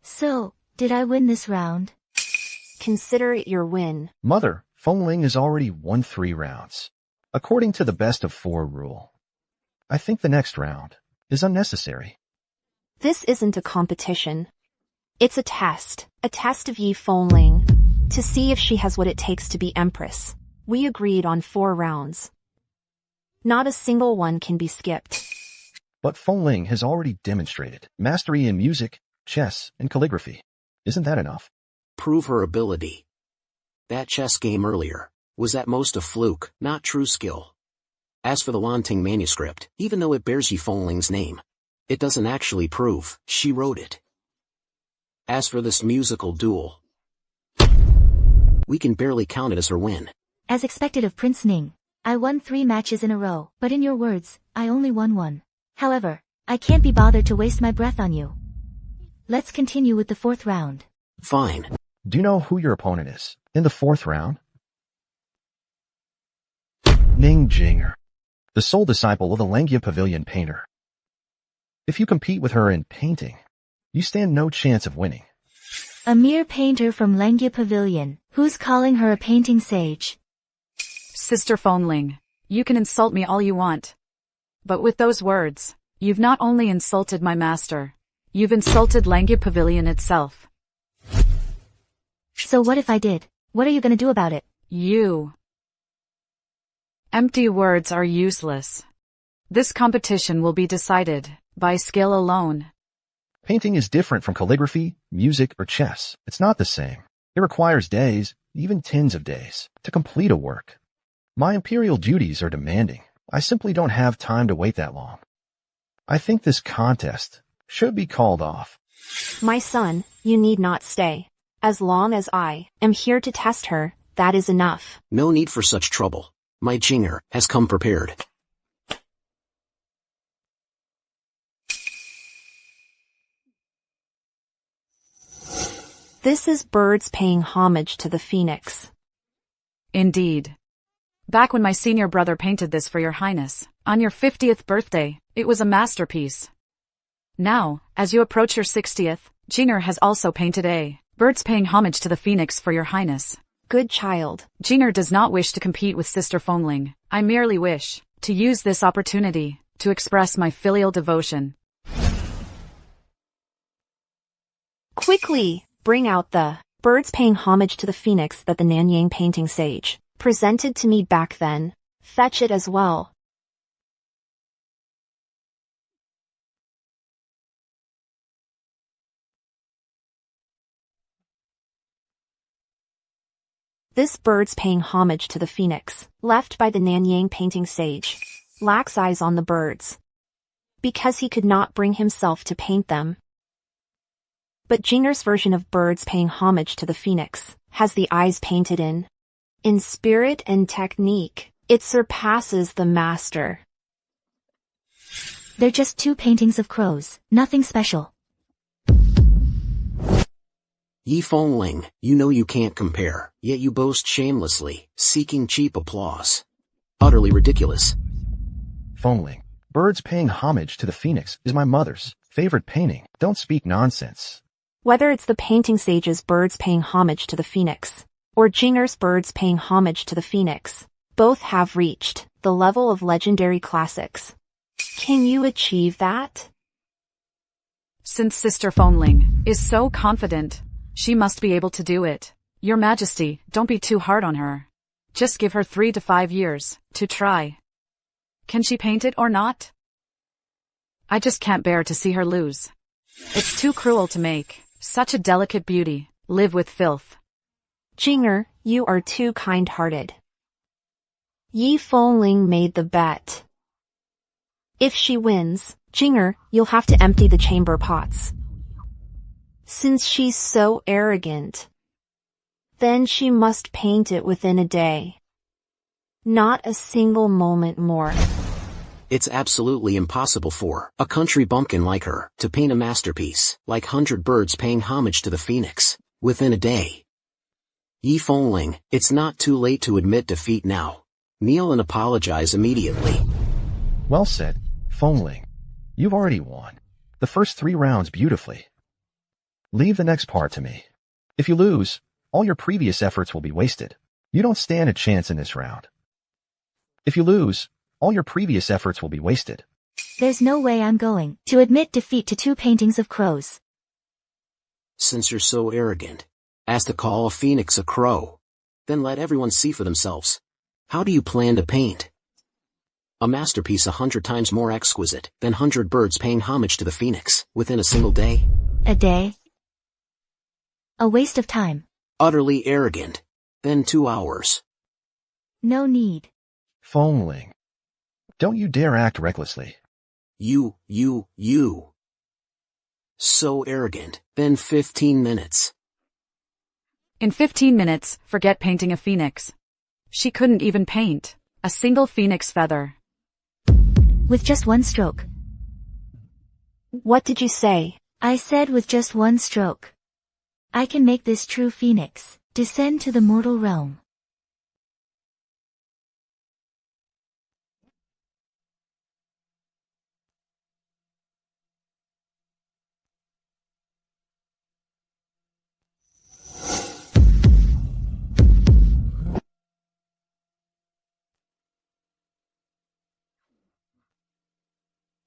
C: So, did I win this round?
D: Consider it your win.
J: Mother, Fengling has already won 3 rounds. According to the best of 4 rule. I think the next round is unnecessary.
D: This isn't a competition. It's a test of Yi Fengling, to see if she has what it takes to be Empress. We agreed on 4 rounds. Not a single one can be skipped.
J: But Fengling has already demonstrated mastery in music, chess, and calligraphy. Isn't that enough?
G: Prove her ability. That chess game earlier was at most a fluke, not true skill. As for the Lanting manuscript, even though it bears Yi Fengling's name, it doesn't actually prove she wrote it. As for this musical duel, we can barely count it as her win.
C: As expected of Prince Ning, I won 3 matches in a row, but in your words, I only won 1. However, I can't be bothered to waste my breath on you. Let's continue with the 4th round.
G: Fine.
J: Do you know who your opponent is in the 4th round? Ning Jinger, the sole disciple of the Langia Pavilion painter. If you compete with her in painting, you stand no chance of winning.
C: A mere painter from Langia Pavilion, who's calling her a painting sage?
A: Sister Fengling, you can insult me all you want. But with those words, you've not only insulted my master, you've insulted Langia Pavilion itself.
C: So what if I did? What are you gonna do about it?
A: You. Empty words are useless. This competition will be decided by skill alone.
J: Painting is different from calligraphy, music, or chess. It's not the same. It requires days, even tens of days, to complete a work. My imperial duties are demanding. I simply don't have time to wait that long. I think this contest should be called off.
D: My son, you need not stay. As long as I am here to test her, that is enough.
G: No need for such trouble. My Jinger has come prepared.
D: This is birds paying homage to the phoenix.
A: Indeed. Back when my senior brother painted this for your highness, on your 50th birthday, it was a masterpiece. Now, as you approach your 60th, Jinger has also painted a birds paying homage to the phoenix for your highness.
D: Good child.
A: Jinger does not wish to compete with Sister Fengling. I merely wish to use this opportunity to express my filial devotion.
D: Quickly, bring out the birds paying homage to the phoenix that the Nanyang painting sage presented to me back then. Fetch it as well. This birds paying homage to the phoenix, left by the Nanyang painting sage, lacks eyes on the birds, because he could not bring himself to paint them. But Jinger's version of birds paying homage to the phoenix has the eyes painted in. In spirit and technique, it surpasses the master.
C: They're just 2 paintings of crows, nothing special.
G: Yi Fengling, you know you can't compare, yet you boast shamelessly, seeking cheap applause. Utterly ridiculous.
J: Fengling, birds paying homage to the phoenix is my mother's favorite painting. Don't speak nonsense.
D: Whether it's the painting sage's birds paying homage to the phoenix, or Jinger's birds paying homage to the phoenix, both have reached the level of legendary classics. Can you achieve that?
A: Since Sister Fengling is so confident, she must be able to do it. Your Majesty, don't be too hard on her. Just give her 3 to 5 years to try. Can she paint it or not? I just can't bear to see her lose. It's too cruel to make such a delicate beauty live with filth.
D: Jinger, you are too kind-hearted. Yi Fengling made the bet. If she wins, Jinger, you'll have to empty the chamber pots. Since she's so arrogant, then she must paint it within a day. Not a single moment more.
G: It's absolutely impossible for a country bumpkin like her to paint a masterpiece, like 100 birds paying homage to the phoenix, within a day. Yi Fengling, it's not too late to admit defeat now. Kneel and apologize immediately.
J: Well said, Fengling. You've already won the first 3 rounds beautifully. Leave the next part to me. If you lose, all your previous efforts will be wasted. You don't stand a chance in this round. If you lose, all your previous efforts will be wasted.
C: There's no way I'm going to admit defeat to 2 paintings of crows.
G: Since you're so arrogant as to call a phoenix a crow, then let everyone see for themselves. How do you plan to paint a masterpiece 100 times more exquisite than 100 birds paying homage to the phoenix within a single day?
C: A day? A waste of time.
G: Utterly arrogant. Then 2 hours.
C: No need.
J: Fengling. Don't you dare act recklessly.
G: You. So arrogant. Then 15 minutes.
A: In 15 minutes, forget painting a phoenix. She couldn't even paint a single phoenix feather.
C: With just 1 stroke.
D: What did you say?
C: I said with just 1 stroke. I can make this true phoenix descend to the mortal realm.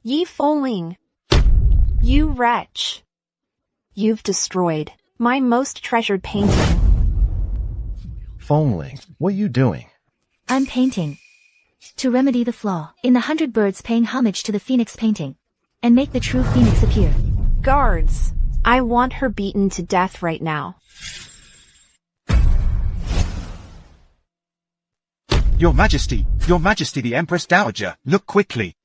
D: Yi Fengling. You wretch. You've destroyed my most treasured painting.
J: Fengling, what are you doing?
C: I'm painting to remedy the flaw in the 100 birds paying homage to the phoenix painting and make the true phoenix appear.
D: Guards, I want her beaten to death right now.
L: Your Majesty, the Empress Dowager, look quickly.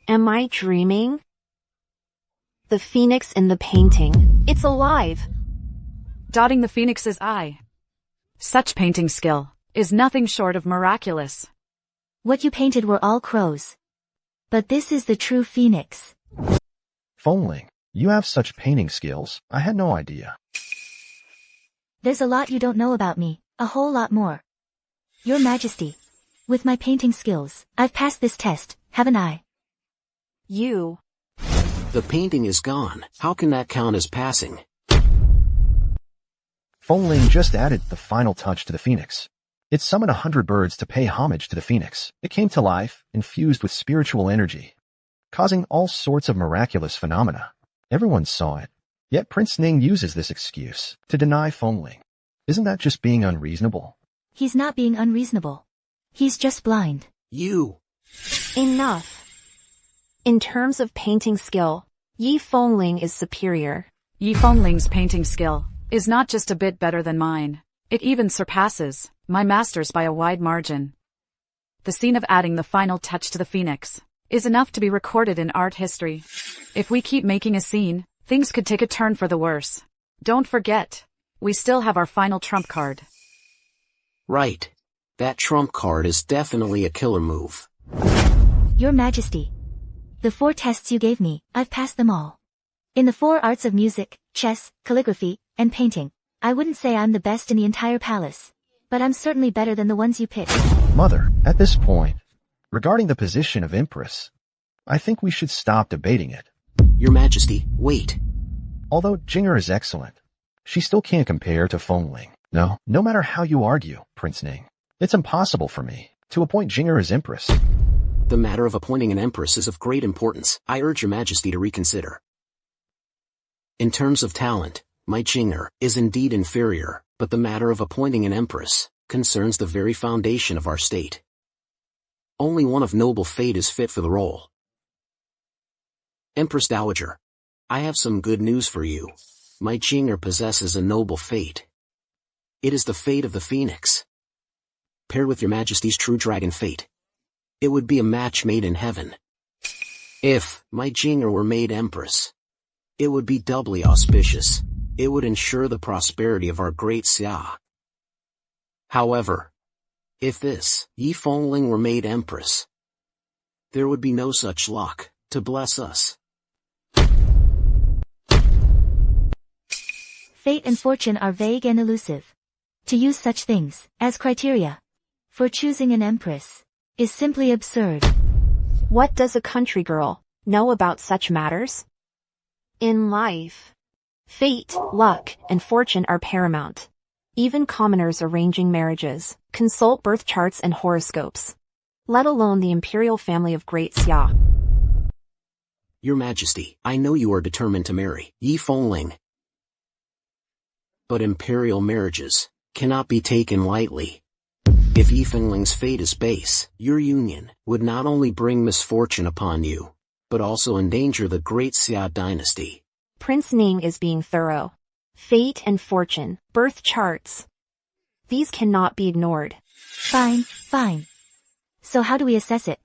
D: Am I dreaming? The phoenix in the painting. It's alive.
A: Dotting the phoenix's eye. Such painting skill is nothing short of miraculous.
C: What you painted were all crows. But this is the true phoenix.
J: Fengling, you have such painting skills, I had no idea.
C: There's a lot you don't know about me, a whole lot more. Your Majesty, with my painting skills, I've passed this test, haven't I?
D: You.
G: The painting is gone. How can that count as passing?
J: Fengling just added the final touch to the phoenix. It summoned 100 birds to pay homage to the phoenix. It came to life, infused with spiritual energy, causing all sorts of miraculous phenomena. Everyone saw it. Yet Prince Ning uses this excuse to deny Fengling. Isn't that just being unreasonable?
C: He's not being unreasonable. He's just blind.
G: You.
D: Enough. In terms of painting skill, Yi Fengling is superior.
A: Yi Fengling's painting skill is not just a bit better than mine. It even surpasses my master's by a wide margin. The scene of adding the final touch to the phoenix is enough to be recorded in art history. If we keep making a scene, things could take a turn for the worse. Don't forget, we still have our final trump card.
G: Right. That trump card is definitely a killer move.
C: Your Majesty, the 4 tests you gave me, I've passed them all. In the 4 arts of music, chess, calligraphy, and painting, I wouldn't say I'm the best in the entire palace, but I'm certainly better than the ones you picked.
J: Mother, at this point, regarding the position of Empress, I think we should stop debating it.
G: Your Majesty, wait.
J: Although Jinger is excellent, she still can't compare to Fengling. No matter how you argue, Prince Ning, it's impossible for me to appoint Jinger as Empress.
G: The matter of appointing an empress is of great importance. I urge your Majesty to reconsider. In terms of talent, my Jinger is indeed inferior, but the matter of appointing an empress concerns the very foundation of our state. Only one of noble fate is fit for the role. Empress Dowager, I have some good news for you. My Jinger possesses a noble fate. It is the fate of the phoenix. Paired with your Majesty's true dragon fate, it would be a match made in heaven. If my Jinger were made empress, it would be doubly auspicious. It would ensure the prosperity of our great Xia. However, if this Yi Fengling were made empress, There would be no such luck to bless us.
C: Fate and fortune are vague and elusive. To use such things as criteria for choosing an empress is simply absurd.
D: What does a country girl know about such matters? In life, fate, luck, and fortune are paramount. Even commoners arranging marriages consult birth charts and horoscopes, let alone the imperial family of Great Xia.
G: Your Majesty, I know you are determined to marry Yi Fengling. But imperial marriages cannot be taken lightly. If Yi Fengling's fate is base, your union would not only bring misfortune upon you, but also endanger the Great Xia dynasty.
D: Prince Ning is being thorough. Fate and fortune, birth charts. These cannot be ignored.
C: Fine. So how do we assess it?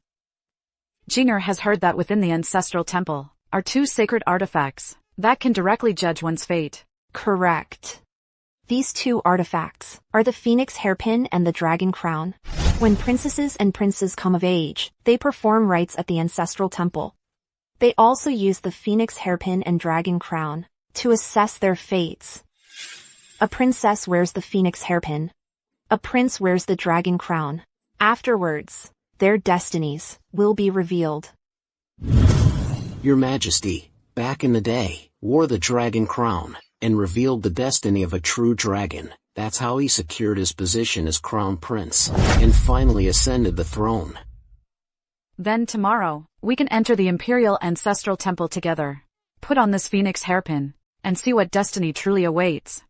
A: Jing'er has heard that within the ancestral temple are two sacred artifacts that can directly judge one's fate.
D: Correct. These two artifacts are the phoenix hairpin and the dragon crown. When princesses and princes come of age, they perform rites at the ancestral temple. They also use the phoenix hairpin and dragon crown to assess their fates. A princess wears the phoenix hairpin. A prince wears the dragon crown. Afterwards, their destinies will be revealed.
G: Your Majesty, back in the day, wore the dragon crown and revealed the destiny of a true dragon. That's how he secured his position as crown prince and finally ascended the throne.
A: Then tomorrow, we can enter the imperial ancestral temple together, put on this phoenix hairpin, and see what destiny truly awaits.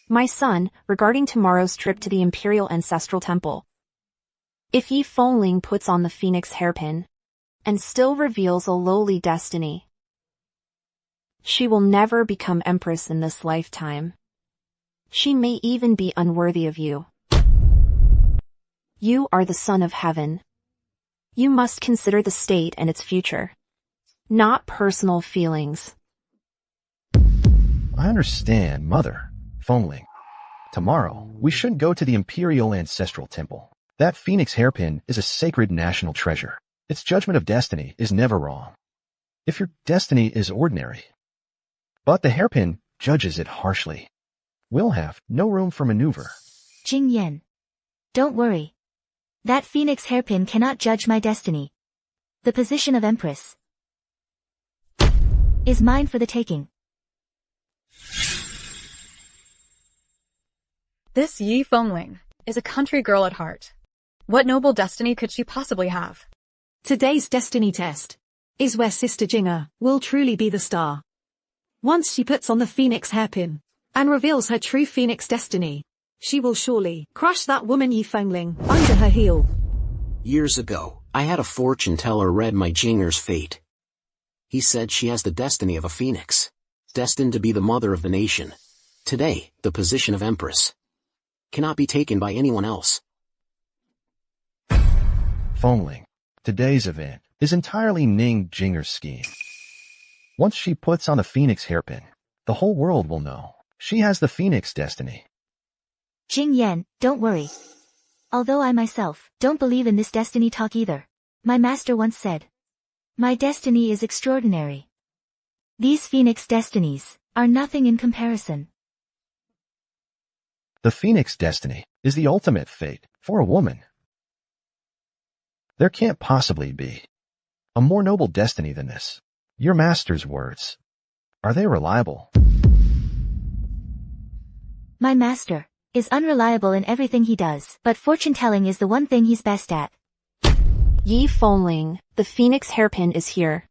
D: My son, regarding tomorrow's trip to the imperial ancestral temple. If Yi Fengling puts on the phoenix hairpin and still reveals a lowly destiny, she will never become empress in this lifetime. She may even be unworthy of you. You are the son of heaven. You must consider the state and its future, not personal feelings.
J: I understand, Mother. Fengling. Tomorrow, we shouldn't go to the Imperial Ancestral Temple. That phoenix hairpin is a sacred national treasure. Its judgment of destiny is never wrong. If your destiny is ordinary, but the hairpin judges it harshly, we'll have no room for maneuver.
C: Jing Yan. Don't worry. That phoenix hairpin cannot judge my destiny. The position of empress is mine for the taking.
K: This Yi Fengling is a country girl at heart. What noble destiny could she possibly have?
I: Today's destiny test is where Sister Jing'er will truly be the star. Once she puts on the phoenix hairpin and reveals her true phoenix destiny, she will surely crush that woman Yi Fengling under her heel.
G: Years ago, I had a fortune teller read my Jing'er's fate. He said she has the destiny of a phoenix, destined to be the mother of the nation. Today, the position of empress cannot be taken by anyone else.
J: Fengling. Today's event is entirely Ning Jing'er's scheme. Once she puts on the phoenix hairpin, the whole world will know she has the phoenix destiny.
C: Jing Yan, don't worry. Although I myself don't believe in this destiny talk either. My master once said, my destiny is extraordinary. These phoenix destinies are nothing in comparison.
J: The phoenix destiny is the ultimate fate for a woman. There can't possibly be a more noble destiny than this. Your master's words, are they reliable?
C: My master is unreliable in everything he does, but fortune-telling is the one thing he's best at.
D: Yi Fengling, the phoenix hairpin is here.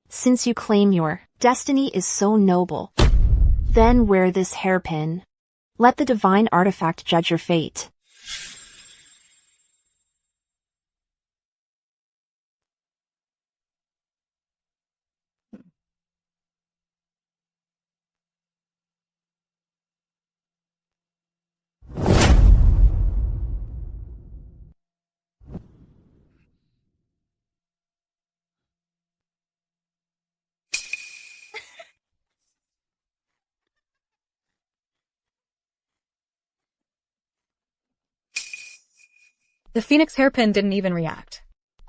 D: Since you claim your destiny is so noble, then wear this hairpin. Let the divine artifact judge your fate.
K: The phoenix hairpin didn't even react.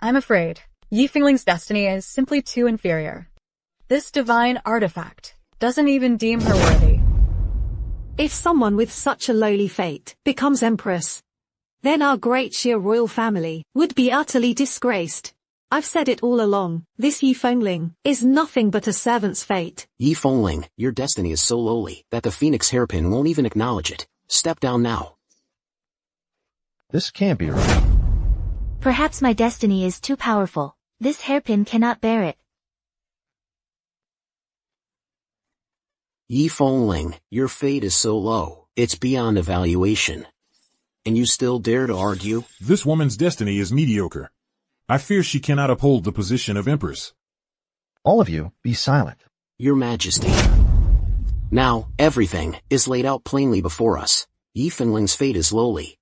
K: I'm afraid Yi Fingling's destiny is simply too inferior. This divine artifact doesn't even deem her worthy.
I: If someone with such a lowly fate becomes empress, then our great Xia royal family would be utterly disgraced. I've said it all along, this Yi Fengling is nothing but a servant's fate.
G: Yi Fengling, your destiny is so lowly that the phoenix hairpin won't even acknowledge it. Step down now.
J: This can't be right.
C: Perhaps my destiny is too powerful. This hairpin cannot bear it.
G: Yi Fengling, your fate is so low, it's beyond evaluation. And you still dare to argue?
H: This woman's destiny is mediocre. I fear she cannot uphold the position of Empress.
J: All of you, be silent.
G: Your Majesty. Now, everything is laid out plainly before us. Yi Fengling's fate is lowly.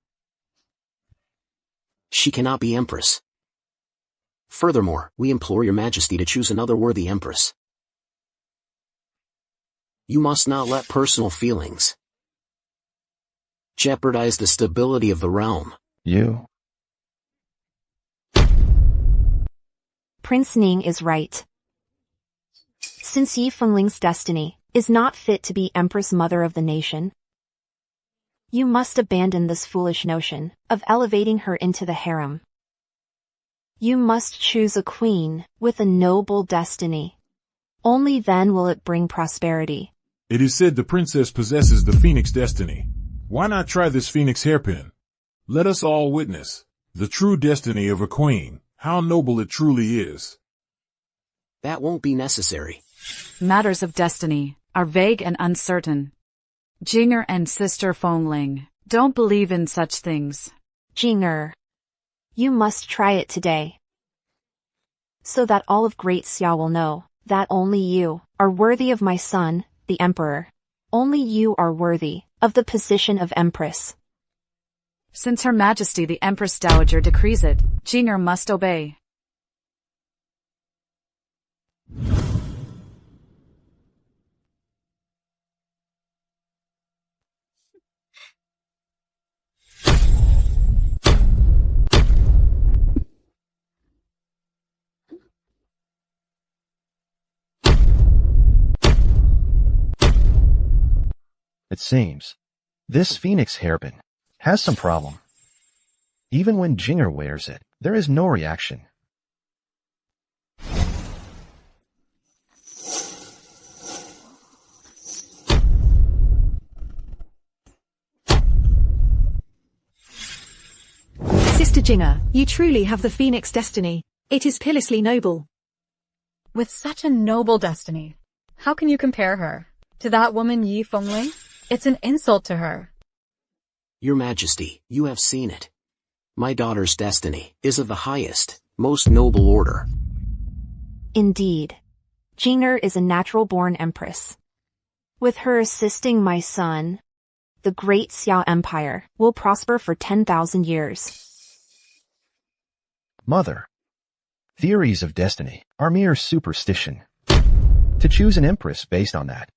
G: She cannot be Empress. Furthermore, we implore your Majesty to choose another worthy Empress. You must not let personal feelings jeopardize the stability of the realm.
J: You.
D: Prince Ning is right. Since Yi Fengling's destiny is not fit to be Empress Mother of the nation, you must abandon this foolish notion of elevating her into the harem. You must choose a queen with a noble destiny. Only then will it bring prosperity.
H: It is said the princess possesses the phoenix destiny. Why not try this phoenix hairpin? Let us all witness the true destiny of a queen, how noble it truly is.
G: That won't be necessary.
A: Matters of destiny are vague and uncertain. Jinger and Sister Fengling don't believe in such things.
D: Jinger, you must try it today, so that all of Great Xia will know that only you are worthy of my son, the Emperor. Only you are worthy of the position of Empress.
A: Since Her Majesty the Empress Dowager decrees it, Jinger must obey.
J: It seems this phoenix hairpin has some problem. Even when Jinger wears it, there is no reaction.
I: Sister Jinger, you truly have the phoenix destiny. It is pitilessly noble.
K: With such a noble destiny, how can you compare her to that woman Yi Fengling? It's an insult to her.
G: Your Majesty, you have seen it. My daughter's destiny is of the highest, most noble order.
D: Indeed. Jinger is a natural-born empress. With her assisting my son, the great Xia Empire will prosper for 10,000 years.
J: Mother, theories of destiny are mere superstition. To choose an empress based on that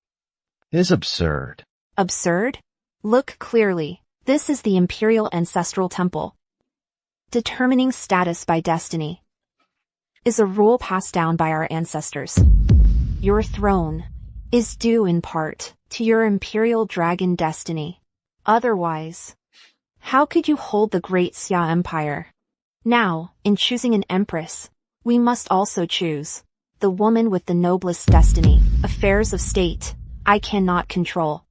J: is absurd.
D: Absurd? Look clearly. This is the Imperial Ancestral Temple. Determining status by destiny is a rule passed down by our ancestors. Your throne is due in part to your Imperial Dragon destiny. Otherwise, how could you hold the great Xia Empire? Now, in choosing an empress, we must also choose the woman with the noblest destiny. Affairs of state, I cannot control.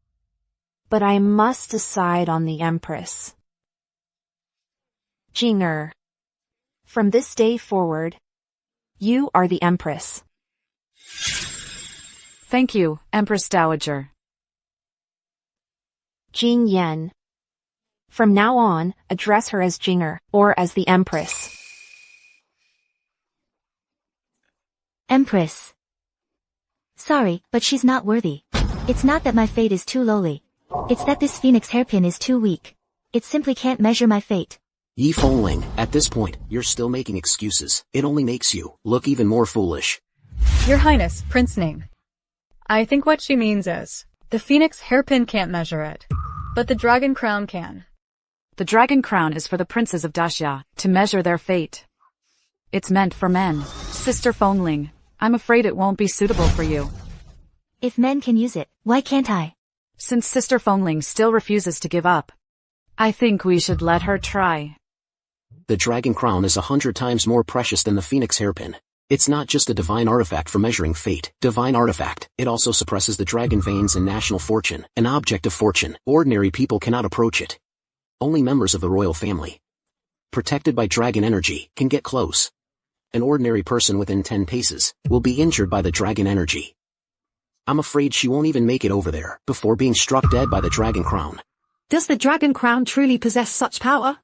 D: But I must decide on the Empress. Jinger. From this day forward, you are the Empress.
A: Thank you, Empress Dowager.
D: Jing Yan. From now on, address her as Jinger, or as the Empress.
C: Empress. Sorry, but she's not worthy. It's not that my fate is too lowly. It's that this phoenix hairpin is too weak. It simply can't measure my fate.
G: Yi Fengling, at this point, you're still making excuses. It only makes you look even more foolish.
K: Your Highness, Prince Ning. I think what she means is, the phoenix hairpin can't measure it, but the dragon crown can.
A: The dragon crown is for the princes of Daxia to measure their fate. It's meant for men. Sister Fongling, I'm afraid it won't be suitable for you.
C: If men can use it, why can't I?
A: Since Sister Fongling still refuses to give up, I think we should let her try.
G: The dragon crown is 100 times more precious than the phoenix hairpin. It's not just a divine artifact for measuring fate. Divine artifact. It also suppresses the dragon veins and national fortune. An object of fortune. Ordinary people cannot approach it. Only members of the royal family, protected by dragon energy, can get close. An ordinary person within 10 paces will be injured by the dragon energy. I'm afraid she won't even make it over there before being struck dead by the dragon crown.
I: Does the dragon crown truly possess such power?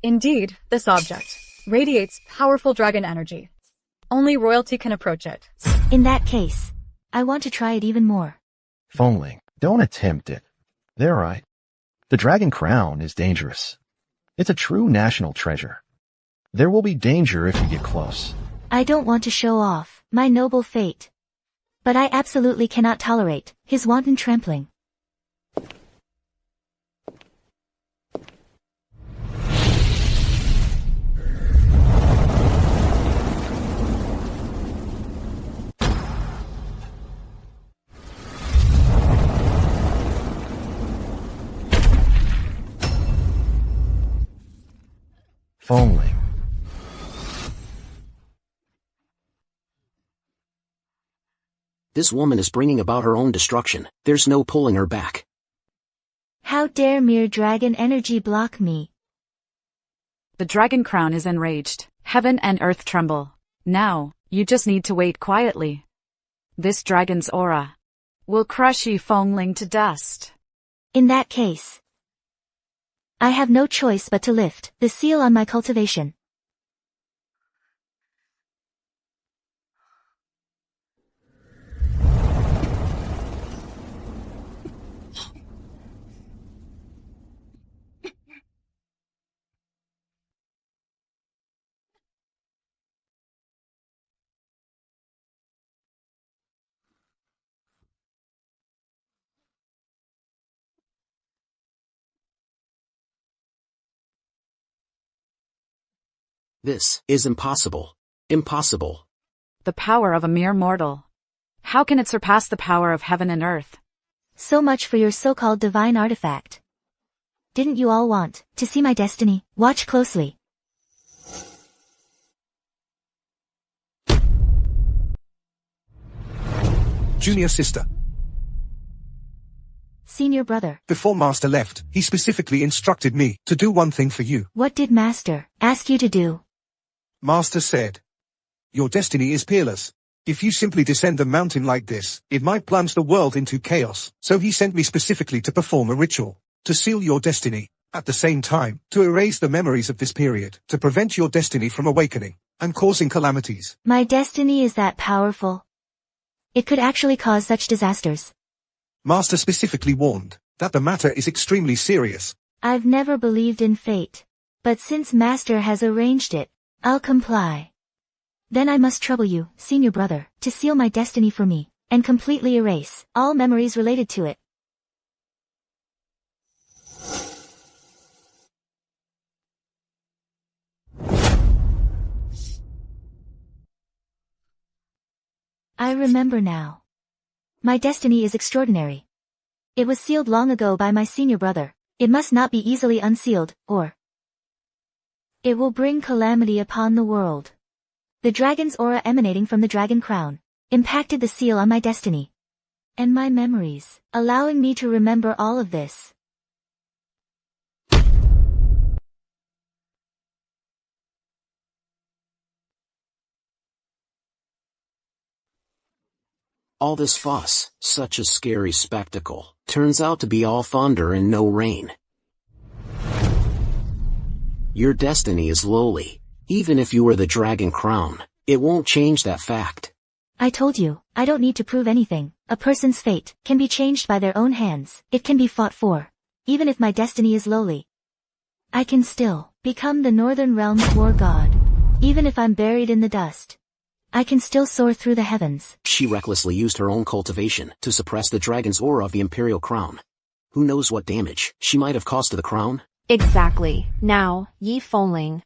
K: Indeed, this object radiates powerful dragon energy. Only royalty can approach it.
C: In that case, I want to try it even more.
J: Fongling, don't attempt it. They're right. The dragon crown is dangerous. It's a true national treasure. There will be danger if you get close.
C: I don't want to show off my noble fate. But I absolutely cannot tolerate his wanton trampling.
J: Fongling.
G: This woman is bringing about her own destruction. There's no pulling her back.
C: How dare mere dragon energy block me?
A: The dragon crown is enraged. Heaven and earth tremble. Now, you just need to wait quietly. This dragon's aura will crush Yi Fongling to dust.
C: In that case, I have no choice but to lift the seal on my cultivation.
G: This is impossible. Impossible.
A: The power of a mere mortal. How can it surpass the power of heaven and earth?
C: So much for your so-called divine artifact. Didn't you all want to see my destiny? Watch closely.
E: Junior sister.
C: Senior brother.
E: Before Master left, he specifically instructed me to do one thing for you.
C: What did Master ask you to do?
E: Master said, your destiny is peerless. If you simply descend the mountain like this, it might plunge the world into chaos. So he sent me specifically to perform a ritual, to seal your destiny. At the same time, to erase the memories of this period, to prevent your destiny from awakening, and causing calamities.
C: My destiny is that powerful. It could actually cause such disasters.
E: Master specifically warned that the matter is extremely serious.
C: I've never believed in fate. But since Master has arranged it, I'll comply. Then I must trouble you, senior brother, to seal my destiny for me, and completely erase all memories related to it. I remember now. My destiny is extraordinary. It was sealed long ago by my senior brother. It must not be easily unsealed, or it will bring calamity upon the world. The dragon's aura emanating from the dragon crown impacted the seal on my destiny and my memories, allowing me to remember all of this.
G: All this fuss, such a scary spectacle, turns out to be all thunder and no rain. Your destiny is lowly. Even if you were the dragon crown, it won't change that fact.
C: I told you, I don't need to prove anything. A person's fate can be changed by their own hands. It can be fought for. Even if my destiny is lowly, I can still become the Northern Realm's war god. Even if I'm buried in the dust, I can still soar through the heavens.
G: She recklessly used her own cultivation to suppress the dragon's aura of the imperial crown. Who knows what damage she might have caused to the crown?
D: Exactly. Now, Yi Fengling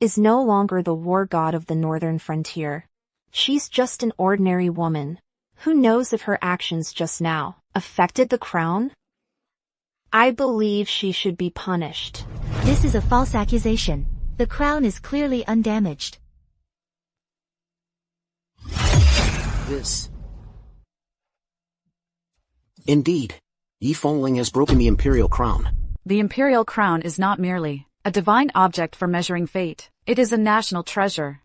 D: is no longer the war god of the northern frontier. She's just an ordinary woman. Who knows if her actions just now affected the crown? I believe she should be punished.
C: This is a false accusation. The crown is clearly undamaged.
G: This. Indeed. Yi Fengling has broken the imperial crown.
A: The imperial crown is not merely a divine object for measuring fate. It is a national treasure.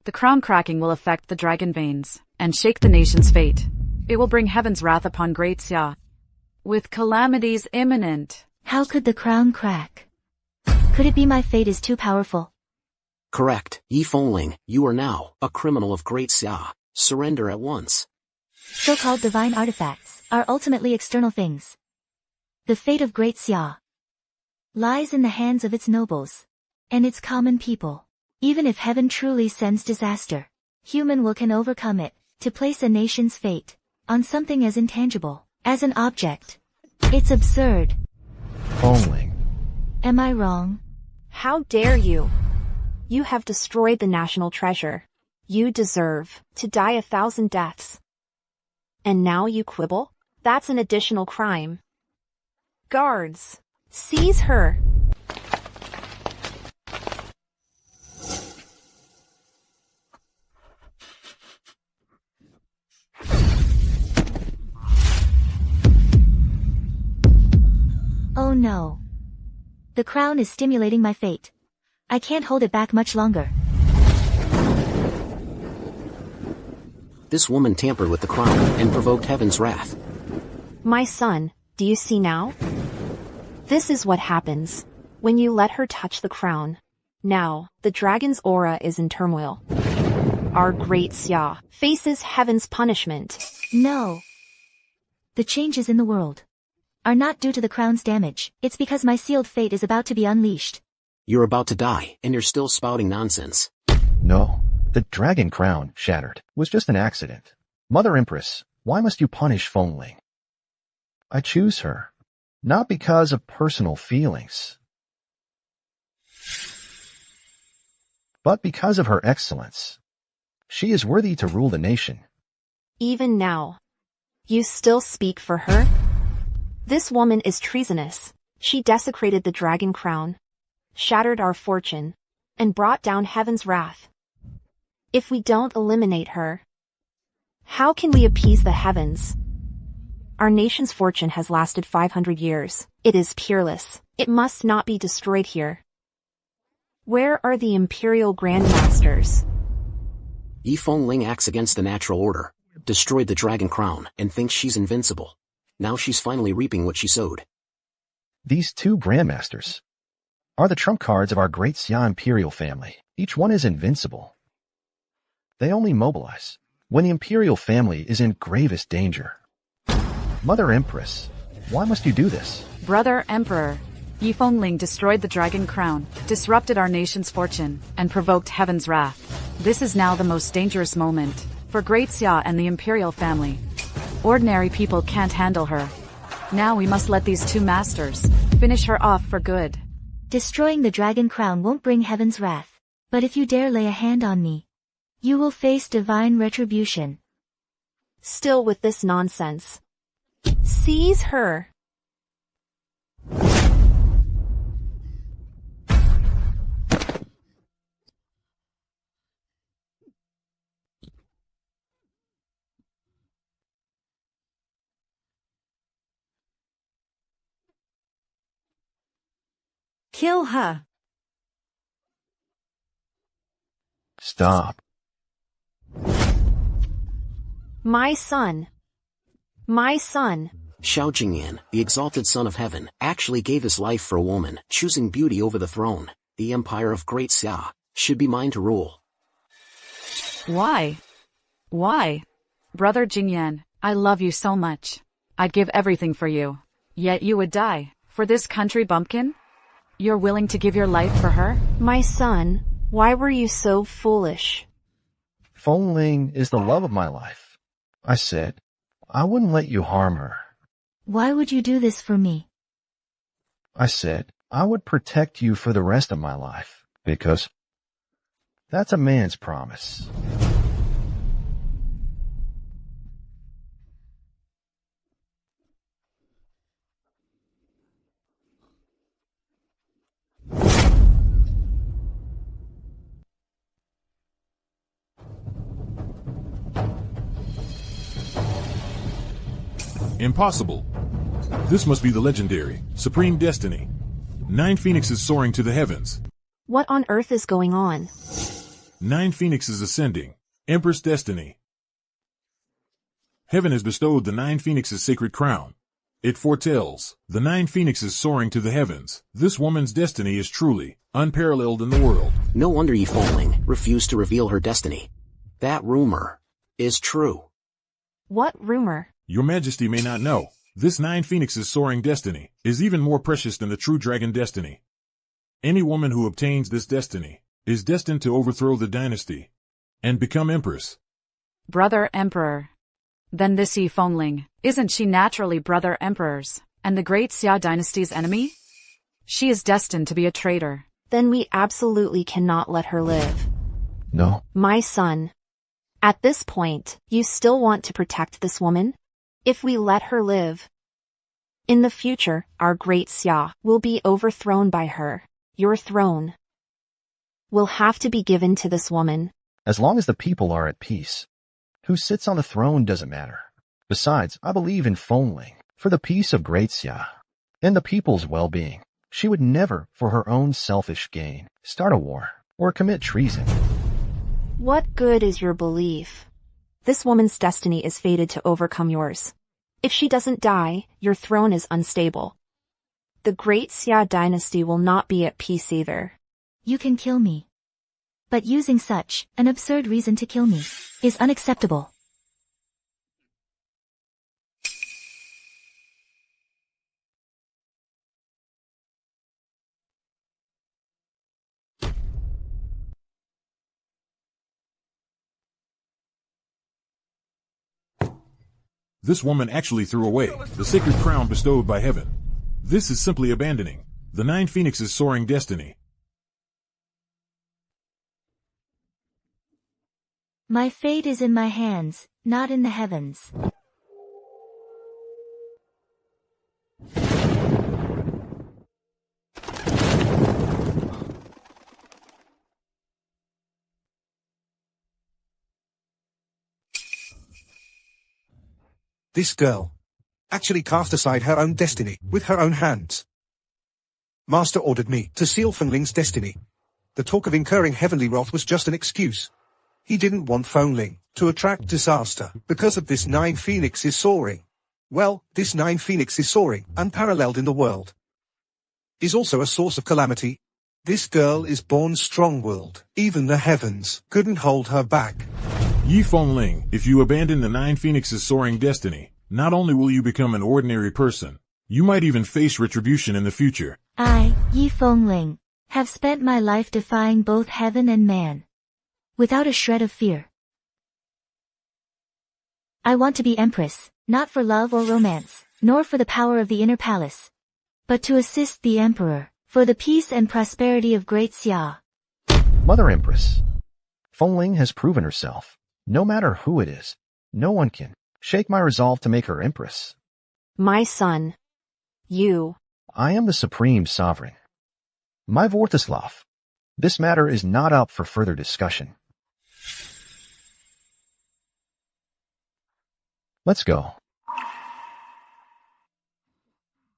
A: The crown cracking will affect the dragon veins and shake the nation's fate. It will bring heaven's wrath upon Great Xia. With calamities imminent.
C: How could the crown crack? Could it be my fate is too powerful?
G: Correct. Yi Fengling, you are now a criminal of Great Xia. Surrender at once.
C: So-called divine artifacts are ultimately external things. The fate of Great Xia lies in the hands of its nobles and its common people. Even if heaven truly sends disaster, human will can overcome it to place a nation's fate on something as intangible as an object. It's absurd.
J: Fengling.
C: Am I wrong?
D: How dare you? You have destroyed the national treasure. You deserve to die 1,000 deaths. And now you quibble? That's an additional crime. Guards, seize her.
C: Oh no. The crown is stimulating my fate. I can't hold it back much longer.
G: This woman tampered with the crown and provoked heaven's wrath.
D: My son, do you see now? This is what happens when you let her touch the crown. Now, the dragon's aura is in turmoil. Our Great Xia faces heaven's punishment.
C: No. The changes in the world are not due to the crown's damage. It's because my sealed fate is about to be unleashed.
G: You're about to die, and you're still spouting nonsense.
J: No. The dragon crown, shattered, was just an accident. Mother Empress, why must you punish Fengling? I choose her, not because of personal feelings, but because of her excellence. She is worthy to rule the nation.
D: Even now, you still speak for her? This woman is treasonous. She desecrated the dragon crown, shattered our fortune, and brought down heaven's wrath. If we don't eliminate her, how can we appease the heavens? Our nation's fortune has lasted 500 years. It is peerless. It must not be destroyed here. Where are the imperial grandmasters?
G: Yi Fengling acts against the natural order, destroyed the dragon crown, and thinks she's invincible. Now she's finally reaping what she sowed.
J: These two grandmasters are the trump cards of our Great Xia imperial family. Each one is invincible. They only mobilize when the imperial family is in gravest danger. Mother Empress, why must you do this?
A: Brother Emperor, Yi Fengling destroyed the dragon crown, disrupted our nation's fortune, and provoked heaven's wrath. This is now the most dangerous moment for Great Xia and the imperial family. Ordinary people can't handle her. Now we must let these two masters finish her off for good.
C: Destroying the dragon crown won't bring heaven's wrath, but if you dare lay a hand on me, you will face divine retribution.
D: Still with this nonsense. Seize her.
I: Kill her.
J: Stop.
D: My son. My son.
G: Xiao Jingyan, the exalted son of heaven, actually gave his life for a woman, choosing beauty over the throne. The empire of Great Xia should be mine to rule.
A: Why? Why? Brother Jingyan, I love you so much. I'd give everything for you. Yet you would die for this country bumpkin? You're willing to give your life for her?
D: My son, why were you so foolish?
J: Fengling is the love of my life. I said, I wouldn't let you harm her.
C: Why would you do this for me?
J: I said, I would protect you for the rest of my life, because that's a man's promise.
H: Impossible. This must be the legendary, supreme destiny. 9 phoenixes soaring to the heavens.
D: What on earth is going on?
H: 9 phoenixes ascending. Empress destiny. Heaven has bestowed the 9 phoenixes sacred crown. It foretells the 9 phoenixes soaring to the heavens. This woman's destiny is truly unparalleled in the world.
G: No wonder Yi Fengling refused to reveal her destiny. That rumor is true.
D: What rumor?
H: Your Majesty may not know, this 9 phoenixes soaring destiny is even more precious than the true dragon destiny. Any woman who obtains this destiny is destined to overthrow the dynasty and become empress.
A: Brother Emperor. Then this Yi Fengling, isn't she naturally Brother Emperor's and the great Xia dynasty's enemy? She is destined to be a traitor.
D: Then we absolutely cannot let her live.
J: No.
D: My son. At this point, you still want to protect this woman? If we let her live, in the future, our great Xia will be overthrown by her. Your throne will have to be given to this woman.
J: As long as the people are at peace, who sits on the throne doesn't matter. Besides, I believe in Fengling for the peace of great Xia and the people's well-being. She would never, for her own selfish gain, start a war or commit treason.
D: What good is your belief? This woman's destiny is fated to overcome yours. If she doesn't die, your throne is unstable. The great Xia dynasty will not be at peace either.
C: You can kill me. But using such an absurd reason to kill me is unacceptable.
H: This woman actually threw away the sacred crown bestowed by heaven. This is simply abandoning the 9 phoenixes soaring destiny.
C: My fate is in my hands, not in the heavens.
E: This girl actually cast aside her own destiny with her own hands. Master ordered me to seal Fengling's destiny. The talk of incurring heavenly wrath was just an excuse. He didn't want Fengling to attract disaster because of this 9 phoenixes soaring. Well, this 9 phoenixes soaring, unparalleled in the world, is also a source of calamity. This girl is born strong-willed. Even the heavens couldn't hold her back.
H: Yi Fengling, if you abandon the 9 phoenixes soaring destiny, not only will you become an ordinary person, you might even face retribution in the future.
C: I, Yi Fengling, have spent my life defying both heaven and man, without a shred of fear. I want to be empress, not for love or romance, nor for the power of the inner palace, but to assist the emperor, for the peace and prosperity of great Xia.
J: Mother Empress, Fengling has proven herself. No matter who it is, no one can shake my resolve to make her empress.
D: My son. You.
J: I am the supreme sovereign. My Vortislav. This matter is not up for further discussion. Let's go.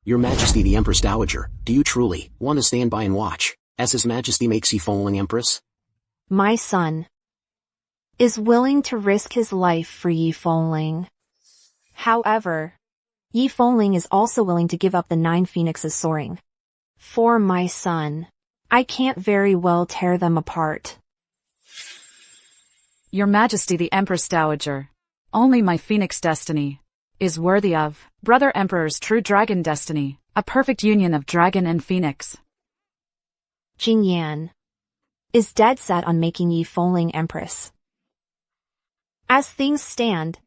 G: Your Majesty the Empress Dowager, do you truly want to stand by and watch as His Majesty makes Yi Fengling empress?
D: My son is willing to risk his life for Yi Fengling. However, Yi Fengling is also willing to give up the 9 phoenixes soaring. For my son, I can't very well tear them apart.
A: Your Majesty the Empress Dowager, only my phoenix destiny is worthy of Brother Emperor's true dragon destiny, a perfect union of dragon and phoenix.
D: Jing Yan is dead set on making Yi Fengling empress. As things stand,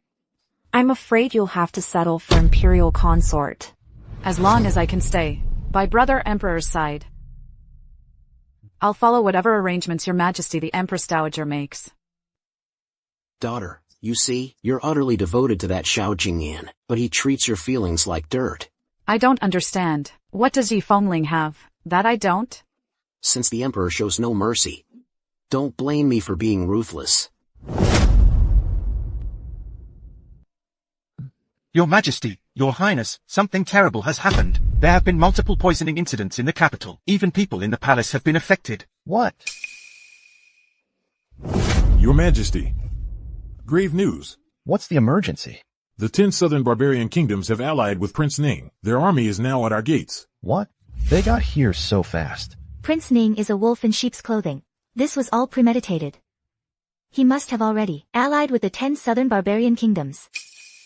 D: I'm afraid you'll have to settle for imperial consort.
A: As long as I can stay by brother Emperor's side, I'll follow whatever arrangements your majesty the Empress Dowager makes.
G: Daughter, you see, you're utterly devoted to that Xiao Jingyan, but he treats your feelings like dirt.
A: I don't understand. What does Yi Fengling have, that I don't?
G: Since the Emperor shows no mercy, don't blame me for being ruthless.
L: Your Majesty, Your Highness, something terrible has happened. There have been multiple poisoning incidents in the capital. Even people in the palace have been affected.
J: What?
H: Your Majesty. Grave news.
J: What's the emergency?
H: The 10 southern barbarian kingdoms have allied with Prince Ning. Their army is now at our gates.
J: What? They got here so fast.
C: Prince Ning is a wolf in sheep's clothing. This was all premeditated. He must have already allied with the 10 southern barbarian kingdoms.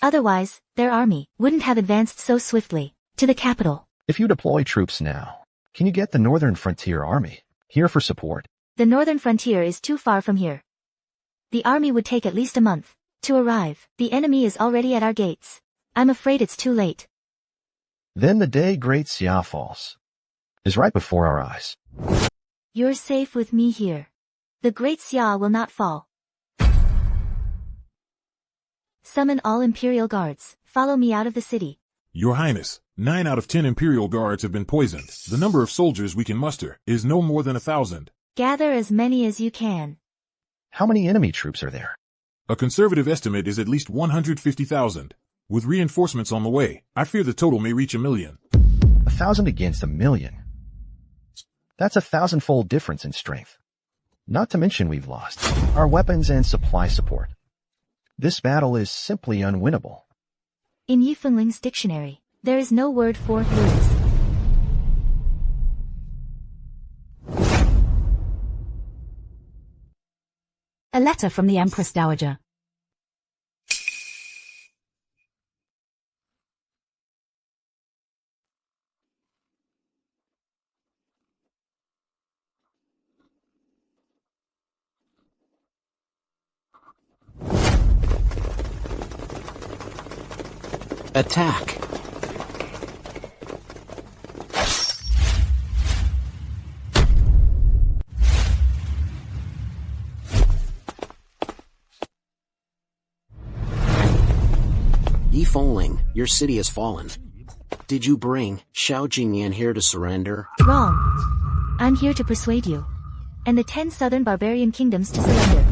C: Otherwise, their army wouldn't have advanced so swiftly to the capital.
J: If you deploy troops now, can you get the Northern Frontier Army here for support?
C: The northern frontier is too far from here. The army would take at least a month to arrive. The enemy is already at our gates. I'm afraid it's too late.
J: Then the day Great Xia falls is right before our eyes.
C: You're safe with me here. The Great Xia will not fall. Summon all Imperial Guards. Follow me out of the city.
H: Your Highness, 9 out of 10 Imperial Guards have been poisoned. The number of soldiers we can muster is no more than 1,000.
C: Gather as many as you can.
J: How many enemy troops are there?
H: A conservative estimate is at least 150,000. With reinforcements on the way, I fear the total may reach 1 million.
J: 1,000 against 1 million. That's a 1,000-fold difference in strength. Not to mention we've lost our weapons and supply support. This battle is simply unwinnable.
C: In Yi Fengling's dictionary, there is no word for lose.
F: A letter from the Empress Dowager.
G: Attack! Yi Fengling, your city has fallen. Did you bring Xiao Jingyan here to surrender?
C: Wrong. I'm here to persuade you and the 10 southern barbarian kingdoms to surrender.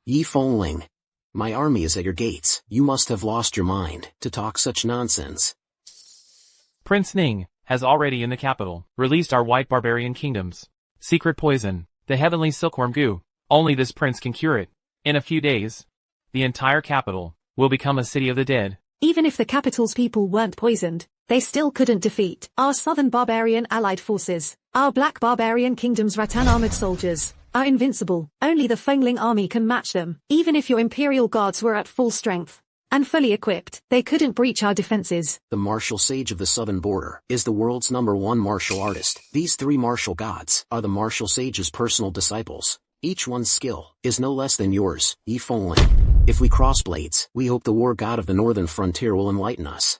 G: Yi Fengling, my army is at your gates. You must have lost your mind to talk such nonsense.
B: Prince Ning has already in the capital released our white barbarian kingdoms. Secret poison, the heavenly silkworm goo. Only this prince can cure it. In a few days, the entire capital will become a city of the dead.
I: Even if the capital's people weren't poisoned, they still couldn't defeat our southern barbarian allied forces. Our black barbarian kingdom's rattan armored soldiers are invincible. Only the Fengling army can match them. Even if your imperial guards were at full strength and fully equipped, they couldn't breach our defenses.
G: The martial sage of the southern border is the world's #1 martial artist. These 3 martial gods are the martial sage's personal disciples. Each one's skill is no less than yours, Yi Fengling. If we cross blades, we hope the war god of the northern frontier will enlighten us.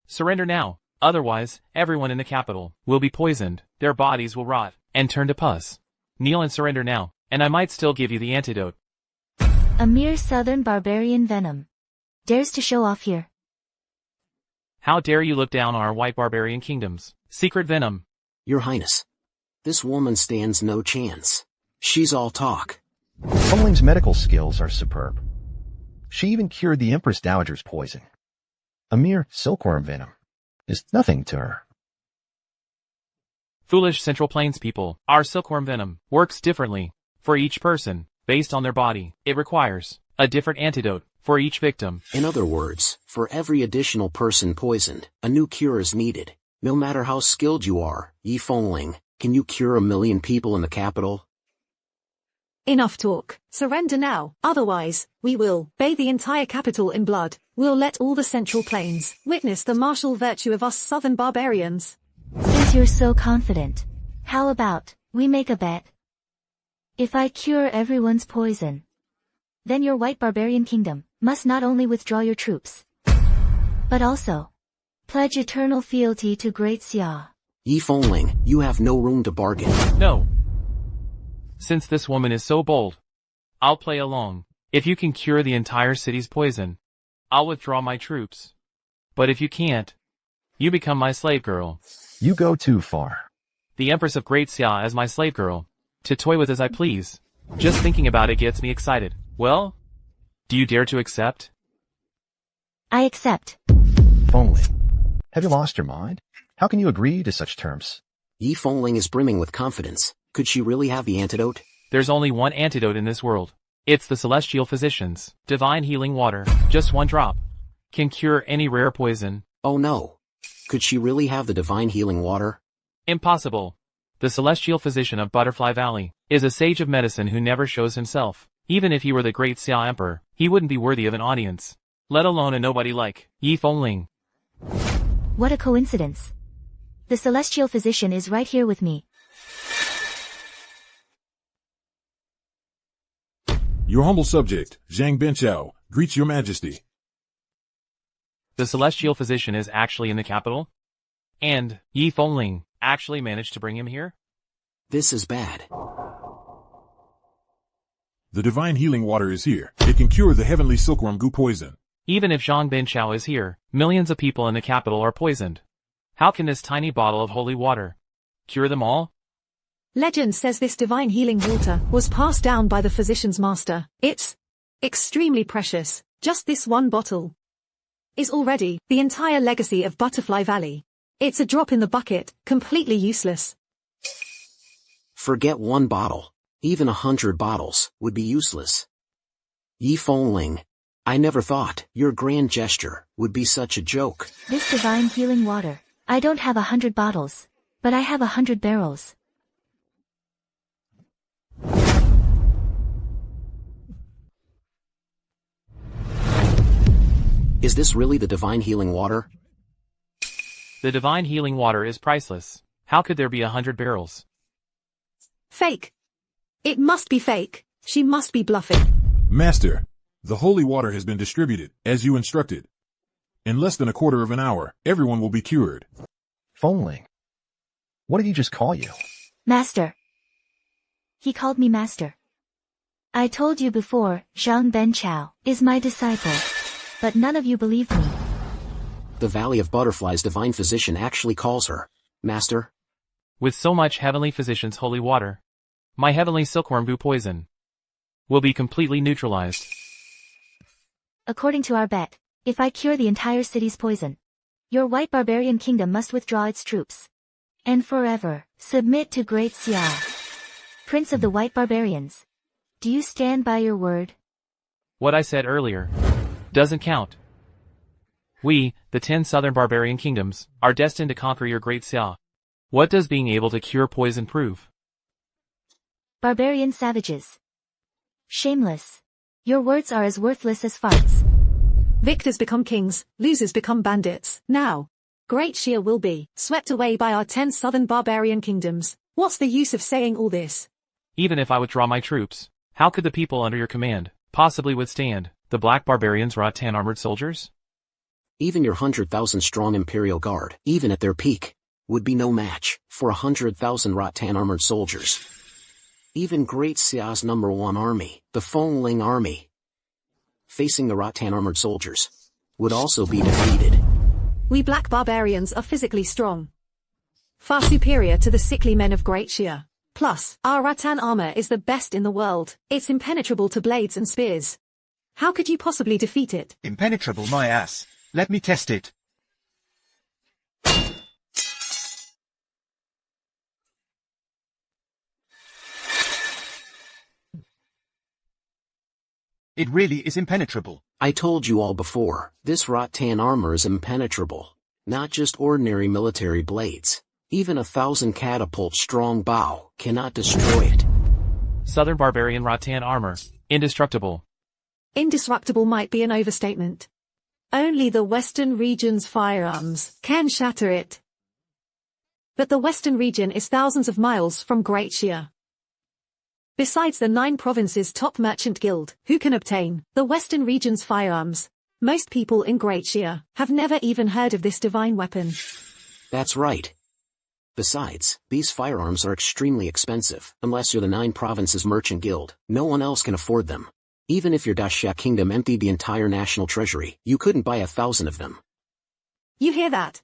B: Surrender now, otherwise, everyone in the capital will be poisoned, their bodies will rot, and turn to pus. Kneel and surrender now, and I might still give you the antidote.
C: A mere southern barbarian venom dares to show off here.
B: How dare you look down on our white barbarian kingdoms? Secret venom.
G: Your Highness, this woman stands no chance. She's all talk.
J: Fengling's medical skills are superb. She even cured the Empress Dowager's poison. A mere silkworm venom is nothing to her.
B: Foolish Central Plains people, our silkworm venom works differently for each person, based on their body. It requires a different antidote for each victim.
G: In other words, for every additional person poisoned, a new cure is needed. No matter how skilled you are, Yi Fengling, can you cure 1 million people in the capital?
I: Enough talk. Surrender now, otherwise, we will bathe the entire capital in blood. We'll let all the Central Plains witness the martial virtue of us southern barbarians.
C: Since you're so confident, how about we make a bet? If I cure everyone's poison, Then your white barbarian kingdom must not only withdraw your troops, but also pledge eternal fealty to Great Xia.
G: Yi Fengling, you have no room to bargain.
B: No. Since this woman is so bold, I'll play along. If you can cure the entire city's poison, I'll withdraw my troops. But if you can't, you become my slave girl.
J: You go too far.
B: The Empress of Great Xia as my slave girl, to toy with as I please. Just thinking about it gets me excited. Well, do you dare to accept?
C: I accept.
J: Fengling, have you lost your mind? How can you agree to such terms?
G: Yi Fengling is brimming with confidence. Could she really have the antidote?
B: There's only one antidote in this world. It's the Celestial Physician's divine healing water. Just one drop can cure any rare poison.
G: Oh no. Could she really have the divine healing water?
B: Impossible. The Celestial Physician of Butterfly Valley is a sage of medicine who never shows himself. Even if he were the Great Xia Emperor, he wouldn't be worthy of an audience, let alone a nobody like Yi Fengling.
C: What a coincidence. The celestial physician is right here with me.
H: Your humble subject, Zhang Benchao, greets your majesty.
B: The Celestial Physician is actually in the capital? And Yi Fengling actually managed to bring him here?
G: This is bad.
H: The divine healing water is here. It can cure the heavenly silkworm goo poison.
B: Even if Zhang Benchao is here, millions of people in the capital are poisoned. How can this tiny bottle of holy water cure them all?
I: Legend says this divine healing water was passed down by the physician's master. It's extremely precious. Just this one bottle is already the entire legacy of Butterfly Valley. It's a drop in the bucket, completely useless.
G: Forget one bottle. Even 100 bottles would be useless. Yi Fengling, I never thought your grand gesture would be such a joke.
C: This divine healing water. I don't have 100 bottles, but I have 100 barrels.
G: Is this really the divine healing water?
B: The divine healing water is priceless. How could there be 100 barrels?
I: Fake. It must be fake. She must be bluffing.
H: Master, the holy water has been distributed, as you instructed. In less than a quarter of an hour, everyone will be cured.
J: Fengling, what did he just call you?
C: Master. He called me master. I told you before, Zhang Benchao is my disciple. But none of you believed me.
G: The Valley of Butterflies divine physician actually calls her Master.
B: With so much heavenly physician's holy water, my heavenly silkworm goo poison will be completely neutralized.
C: According to our bet, if I cure the entire city's poison, your white barbarian kingdom must withdraw its troops and forever submit to Great Xia. Prince of the White Barbarians, do you stand by your word?
B: What I said earlier doesn't count. We, the 10 southern barbarian kingdoms, are destined to conquer your Great Xia. What does being able to cure poison prove?
C: Barbarian savages. Shameless. Your words are as worthless as farts.
I: Victors become kings, losers become bandits. Now, Great Xia will be swept away by our 10 southern barbarian kingdoms. What's the use of saying all this?
B: Even if I withdraw my troops, how could the people under your command possibly withstand the black barbarians' rattan armored soldiers?
G: Even your 100,000 strong Imperial Guard, even at their peak, would be no match for 100,000 rattan armored soldiers. Even Great Xia's #1 army, the Fengling army, facing the rattan armored soldiers, would also be defeated.
I: We black barbarians are physically strong, far superior to the sickly men of Great Xia. Plus, our rattan armor is the best in the world. It's impenetrable to blades and spears. How could you possibly defeat it?
L: Impenetrable my ass. Let me test it. It really is impenetrable.
G: I told you all before, this rattan armor is impenetrable. Not just ordinary military blades. Even 1,000 catapult strong bow cannot destroy it.
B: Southern barbarian rattan armor, indestructible.
I: Indestructible might be an overstatement. Only the Western region's firearms can shatter it. But the Western region is thousands of miles from Great Xia. Besides the 9 provinces' top merchant guild, who can obtain the western region's firearms. Most people in Great Xia have never even heard of this divine weapon.
G: That's right. Besides, these firearms are extremely expensive. Unless you're the 9 provinces merchant guild, no one else can afford them. Even if your Daxia kingdom emptied the entire national treasury, you couldn't buy 1,000 of them.
I: You hear that?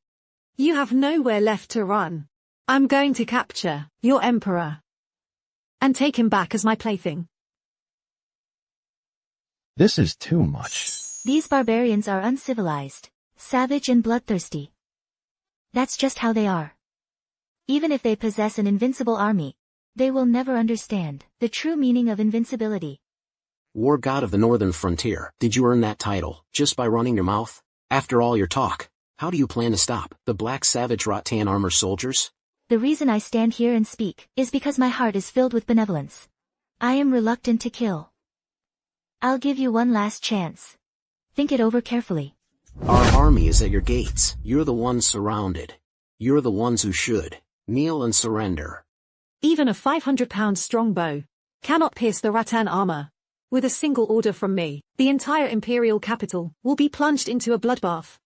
I: You have nowhere left to run. I'm going to capture your emperor and take him back as my plaything.
J: This is too much.
C: These barbarians are uncivilized, savage and bloodthirsty. That's just how they are. Even if they possess an invincible army, they will never understand the true meaning of invincibility.
G: War god of the northern frontier, did you earn that title just by running your mouth? After all your talk, how do you plan to stop the black savage rattan armor soldiers?
C: The reason I stand here and speak is because my heart is filled with benevolence. I am reluctant to kill. I'll give you one last chance. Think it over carefully.
G: Our army is at your gates. You're the ones surrounded. You're the ones who should kneel and surrender.
I: Even a 500-pound strong bow cannot pierce the rattan armor. With a single order from me, the entire imperial capital will be plunged into a bloodbath.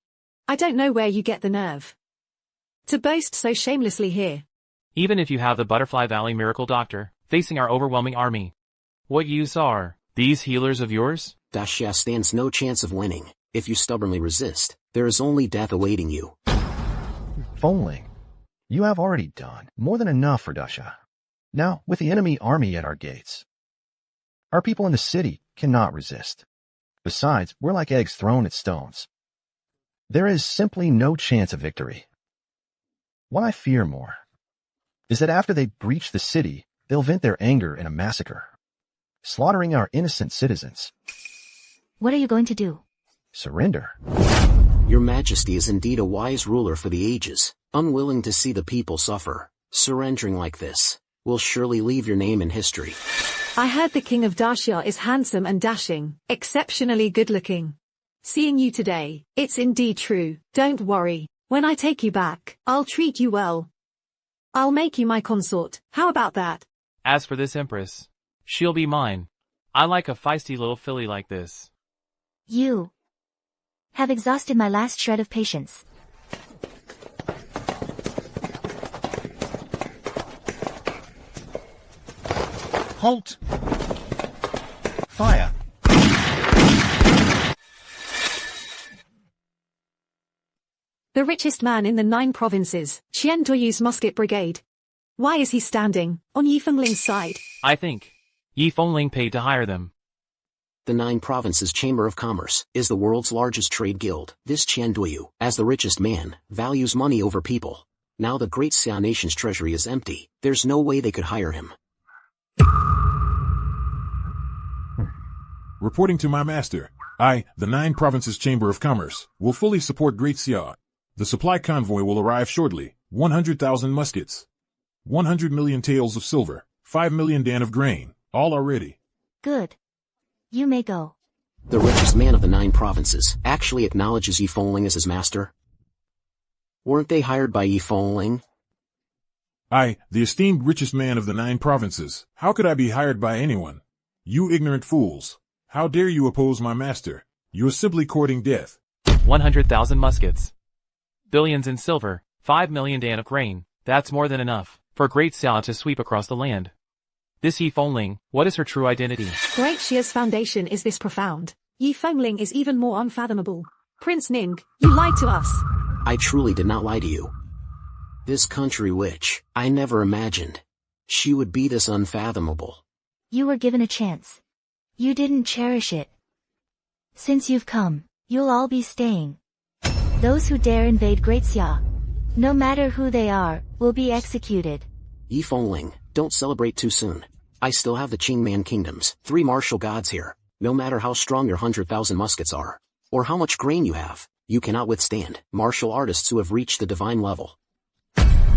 I: I don't know where you get the nerve to boast so shamelessly here.
B: Even if you have the Butterfly Valley Miracle Doctor facing our overwhelming army, what use are these healers of yours?
G: Daxia stands no chance of winning. If you stubbornly resist, there is only death awaiting you.
J: Fongling, you have already done more than enough for Daxia. Now, with the enemy army at our gates, our people in the city cannot resist. Besides, we're like eggs thrown at stones. There is simply no chance of victory. What I fear more is that after they breach the city, they'll vent their anger in a massacre, slaughtering our innocent citizens.
C: What are you going to do?
J: Surrender.
G: Your Majesty is indeed a wise ruler for the ages, unwilling to see the people suffer. Surrendering like this will surely leave your name in history.
I: I heard the King of Daxia is handsome and dashing, exceptionally good-looking. Seeing you today, it's indeed true. Don't worry. When I take you back, I'll treat you well. I'll make you my consort. How about that?
B: As for this Empress, she'll be mine. I like a feisty little filly like this.
C: You have exhausted my last shred of patience.
L: Halt! Fire!
I: The richest man in the 9 provinces, Qian Doyu's musket brigade. Why is he standing on Yi Fengling's side?
B: I think Yi Fengling paid to hire them.
G: The 9 provinces Chamber of Commerce is the world's largest trade guild. This Qian Doyu, as the richest man, values money over people. Now the Great Xia nation's treasury is empty. There's no way they could hire him.
H: Reporting to my master, I, the 9 provinces Chamber of Commerce, will fully support Great Xia. The supply convoy will arrive shortly. 100,000 muskets, 100 million taels of silver, 5 million dan of grain, all are ready.
C: Good. You may go.
G: The richest man of the 9 provinces actually acknowledges Yi Fengling as his master. Weren't they hired by Yi Fengling?
H: I, the esteemed richest man of the 9 provinces, how could I be hired by anyone? You ignorant fools. How dare you oppose my master? You are simply courting death.
B: 100,000 muskets. Billions in silver, 5 million dan of grain, that's more than enough for Great Xia to sweep across the land. This Yi Fengling, what is her true identity?
I: Great Xia's foundation is this profound. Yi Fengling is even more unfathomable. Prince Ning, you lied to us.
G: I truly did not lie to you. This country which I never imagined she would be this unfathomable.
C: You were given a chance. You didn't cherish it. Since you've come, you'll all be staying. Those who dare invade Great Xia, no matter who they are, will be executed.
G: Yi Fengling, don't celebrate too soon. I still have the Qingman kingdoms, 3 martial gods here. No matter how strong your 100,000 muskets are, or how much grain you have, you cannot withstand martial artists who have reached the divine level.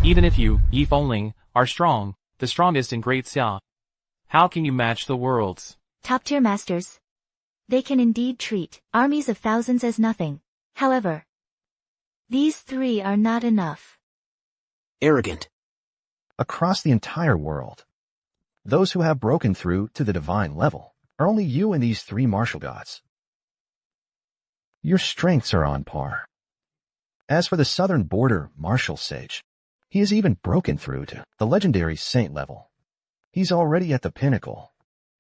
B: Even if you, Yi Fengling, are strong, the strongest in Great Xia, how can you match the world's
C: top-tier masters? They can indeed treat armies of thousands as nothing. However, these 3 are not enough.
G: Arrogant.
J: Across the entire world, Those who have broken through to the divine level are only you and these three martial gods. Your strengths are on par. As for the southern border martial sage, he has even broken through to the legendary saint level. He's already at the pinnacle,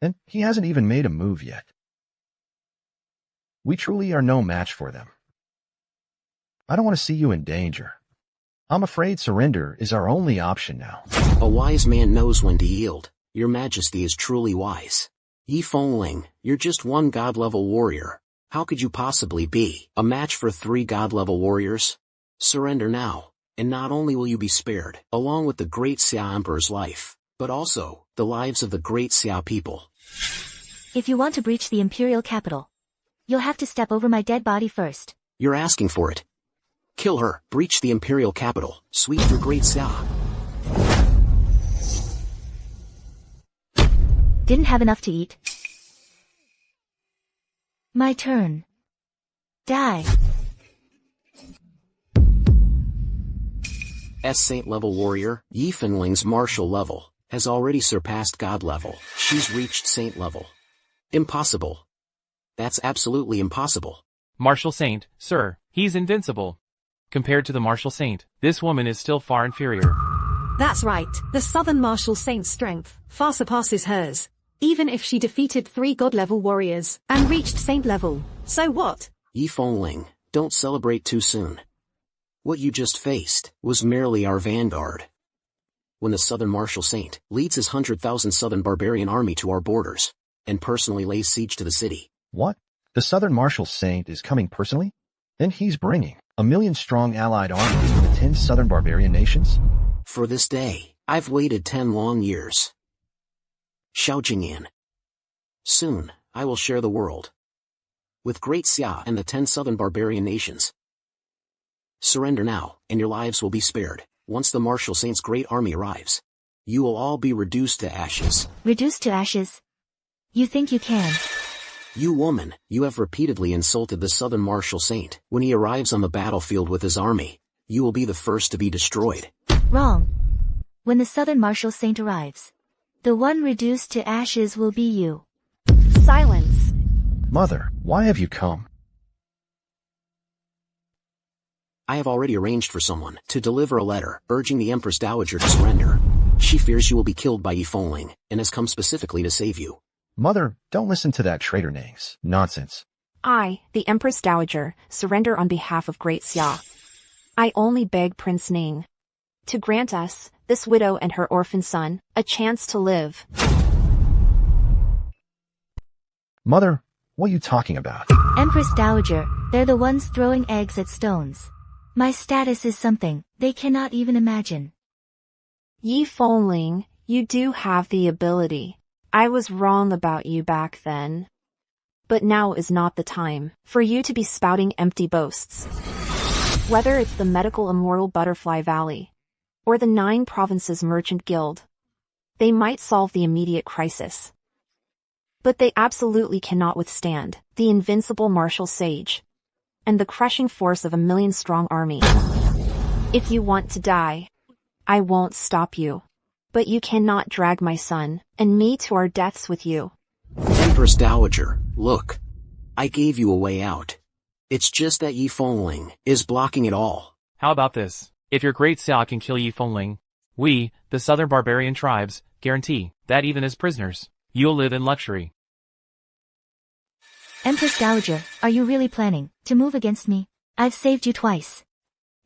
J: and he hasn't even made a move yet. We truly are no match for them. I don't want to see you in danger. I'm afraid surrender is our only option now.
G: A wise man knows when to yield. Your majesty is truly wise. Yi Fengling, you're just one god-level warrior. How could you possibly be a match for 3 god-level warriors? Surrender now, and not only will you be spared, along with the great Xia Emperor's life, but also the lives of the great Xia people.
C: If you want to breach the imperial capital, you'll have to step over my dead body first.
G: You're asking for it. Kill her, breach the imperial capital, sweep through great Xia.
C: Didn't have enough to eat. My turn. Die.
G: S Saint-level warrior, Yi Fengling's martial level, has already surpassed God level. She's reached Saint level. Impossible. That's absolutely impossible.
B: Martial Saint, sir, he's invincible. Compared to the Martial Saint, this woman is still far inferior.
I: That's right. The Southern Martial Saint's strength far surpasses hers. Even if she defeated 3 god-level warriors and reached saint level, so what?
G: Yi Fengling, don't celebrate too soon. What you just faced was merely our vanguard. When the Southern Martial Saint leads his 100,000 Southern barbarian army to our borders and personally lays siege to the city.
J: What? The Southern Martial Saint is coming personally? Then he's bringing a 1,000,000-strong allied army from the 10 Southern barbarian nations?
G: For this day, I've waited 10 long years. Xiao Jingyan. Soon, I will share the world with Great Xia and the 10 Southern barbarian nations. Surrender now, and your lives will be spared. Once the Martial Saint's great army arrives, you will all be reduced to ashes.
C: Reduced to ashes? You think you can?
G: You woman, you have repeatedly insulted the Southern Martial Saint. When he arrives on the battlefield with his army, you will be the first to be destroyed.
C: Wrong. When the Southern Martial Saint arrives, the one reduced to ashes will be you.
D: Silence.
J: Mother, why have you come?
G: I have already arranged for someone to deliver a letter urging the Empress Dowager to surrender. She fears you will be killed by Yi Fengling and has come specifically to save you.
J: Mother, don't listen to that traitor Ning's nonsense.
D: I, the Empress Dowager, surrender on behalf of Great Xia. I only beg Prince Ning to grant us, this widow and her orphan son, a chance to live.
J: Mother, what are you talking about?
C: Empress Dowager, they're the ones throwing eggs at stones. My status is something they cannot even imagine.
D: Yi Fengling, you do have the ability. I was wrong about you back then. But now is not the time for you to be spouting empty boasts. Whether it's the medical immortal Butterfly Valley, or the 9 Provinces Merchant Guild, they might solve the immediate crisis. But they absolutely cannot withstand the invincible martial sage and the crushing force of a 1,000,000-strong army. If you want to die, I won't stop you. But you cannot drag my son and me to our deaths with you.
G: Empress Dowager, look. I gave you a way out. It's just that Yi Fengling is blocking it all.
B: How about this? If your Great Xia can kill Yi Fengling, we, the Southern barbarian tribes, guarantee that even as prisoners, you'll live in luxury.
C: Empress Dowager, are you really planning to move against me? I've saved you twice.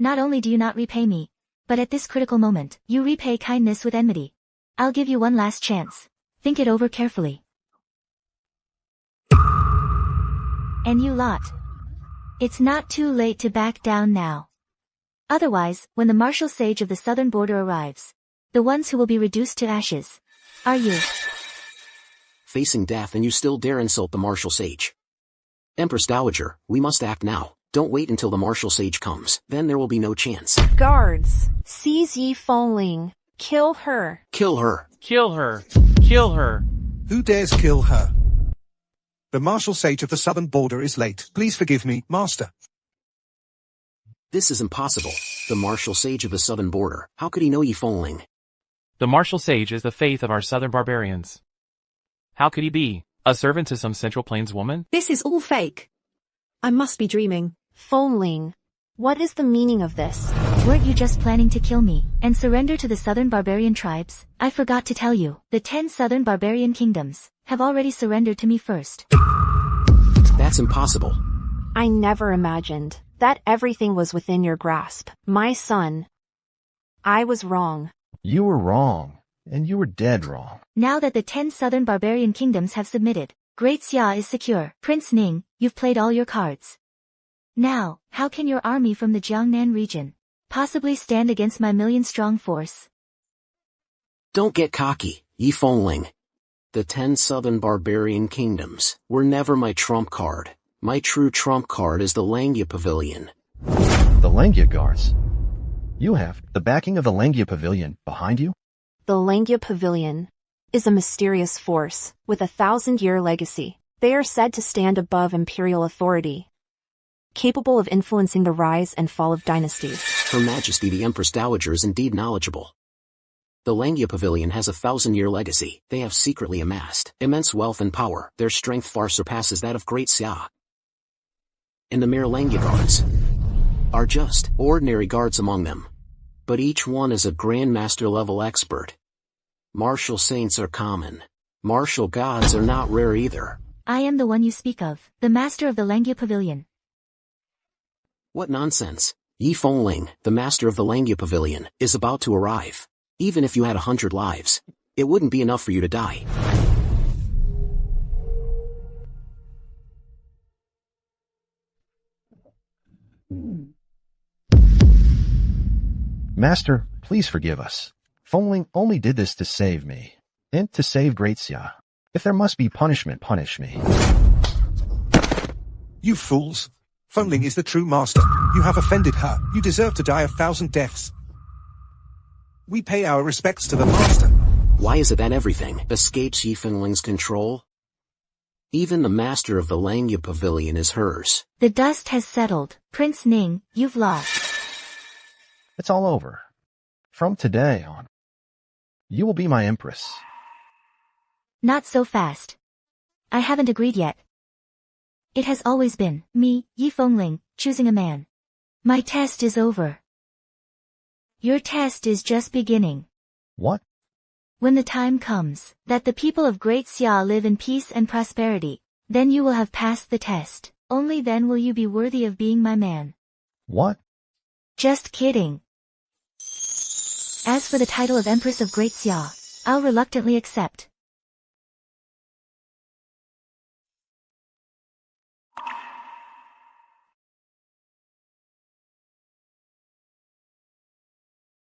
C: Not only do you not repay me, but at this critical moment, you repay kindness with enmity. I'll give you one last chance. Think it over carefully. And you lot. It's not too late to back down now. Otherwise, when the martial sage of the southern border arrives, the ones who will be reduced to ashes are you.
G: Facing death and you still dare insult the martial sage. Empress Dowager, we must act now. Don't wait until the martial sage comes, then there will be no chance.
D: Guards, seize Yi Fengling. Kill her.
G: Kill her.
B: Kill her. Kill her.
E: Who dares kill her? The martial sage of the southern border is late. Please forgive me, master.
G: This is impossible. The martial sage of the southern border. How could he know Yi Fengling?
B: The martial sage is the faith of our southern barbarians. How could he be a servant to some Central Plains woman?
I: This is all fake. I must be dreaming.
D: Fengling, what is the meaning of this?
C: Weren't you just planning to kill me and surrender to the southern barbarian tribes? I forgot to tell you, the 10 southern barbarian kingdoms have already surrendered to me first.
G: That's impossible.
D: I never imagined that everything was within your grasp. My son. I was wrong.
J: You were wrong, and you were dead wrong.
C: Now that the 10 southern barbarian kingdoms have submitted, Great Xia is secure. Prince Ning, you've played all your cards. Now, how can your army from the Jiangnan region possibly stand against my million-strong force?
G: Don't get cocky, Yi Fengling. The 10 southern barbarian kingdoms were never my trump card. My true trump card is the Langya Pavilion.
J: The Langya guards. You have the backing of the Langya Pavilion behind you?
D: The Langya Pavilion is a mysterious force with a 1,000-year legacy. They are said to stand above imperial authority, capable of influencing the rise and fall of dynasties.
G: Her Majesty the Empress Dowager is indeed knowledgeable. The Langya Pavilion has a 1,000-year legacy. They have secretly amassed immense wealth and power. Their strength far surpasses that of Great Xia. And the mere Langya guards are just ordinary guards among them. But each one is a Grandmaster level expert. Martial saints are common. Martial gods are not rare either.
C: I am the one you speak of, the master of the Langya Pavilion.
G: What nonsense. Yi Fengling, the master of the Langya Pavilion, is about to arrive. Even if you had 100 lives, it wouldn't be enough for you to die.
J: Master, please forgive us. Fengling only did this to save me, and to save Great Xia. If there must be punishment, punish me.
E: You fools! Fengling is the true master. You have offended her. You deserve to die 1,000 deaths. We pay our respects to the master.
G: Why is it that everything escapes Yi Fengling's control? Even the master of the Langya Pavilion is hers.
C: The dust has settled. Prince Ning, you've lost.
J: It's all over. From today on, you will be my empress.
C: Not so fast. I haven't agreed yet. It has always been me, Yi Fengling, choosing a man. My test is over. Your test is just beginning.
J: What?
C: When the time comes that the people of Great Xia live in peace and prosperity, then you will have passed the test. Only then will you be worthy of being my man.
J: What?
C: Just kidding. As for the title of Empress of Great Xia, I'll reluctantly accept.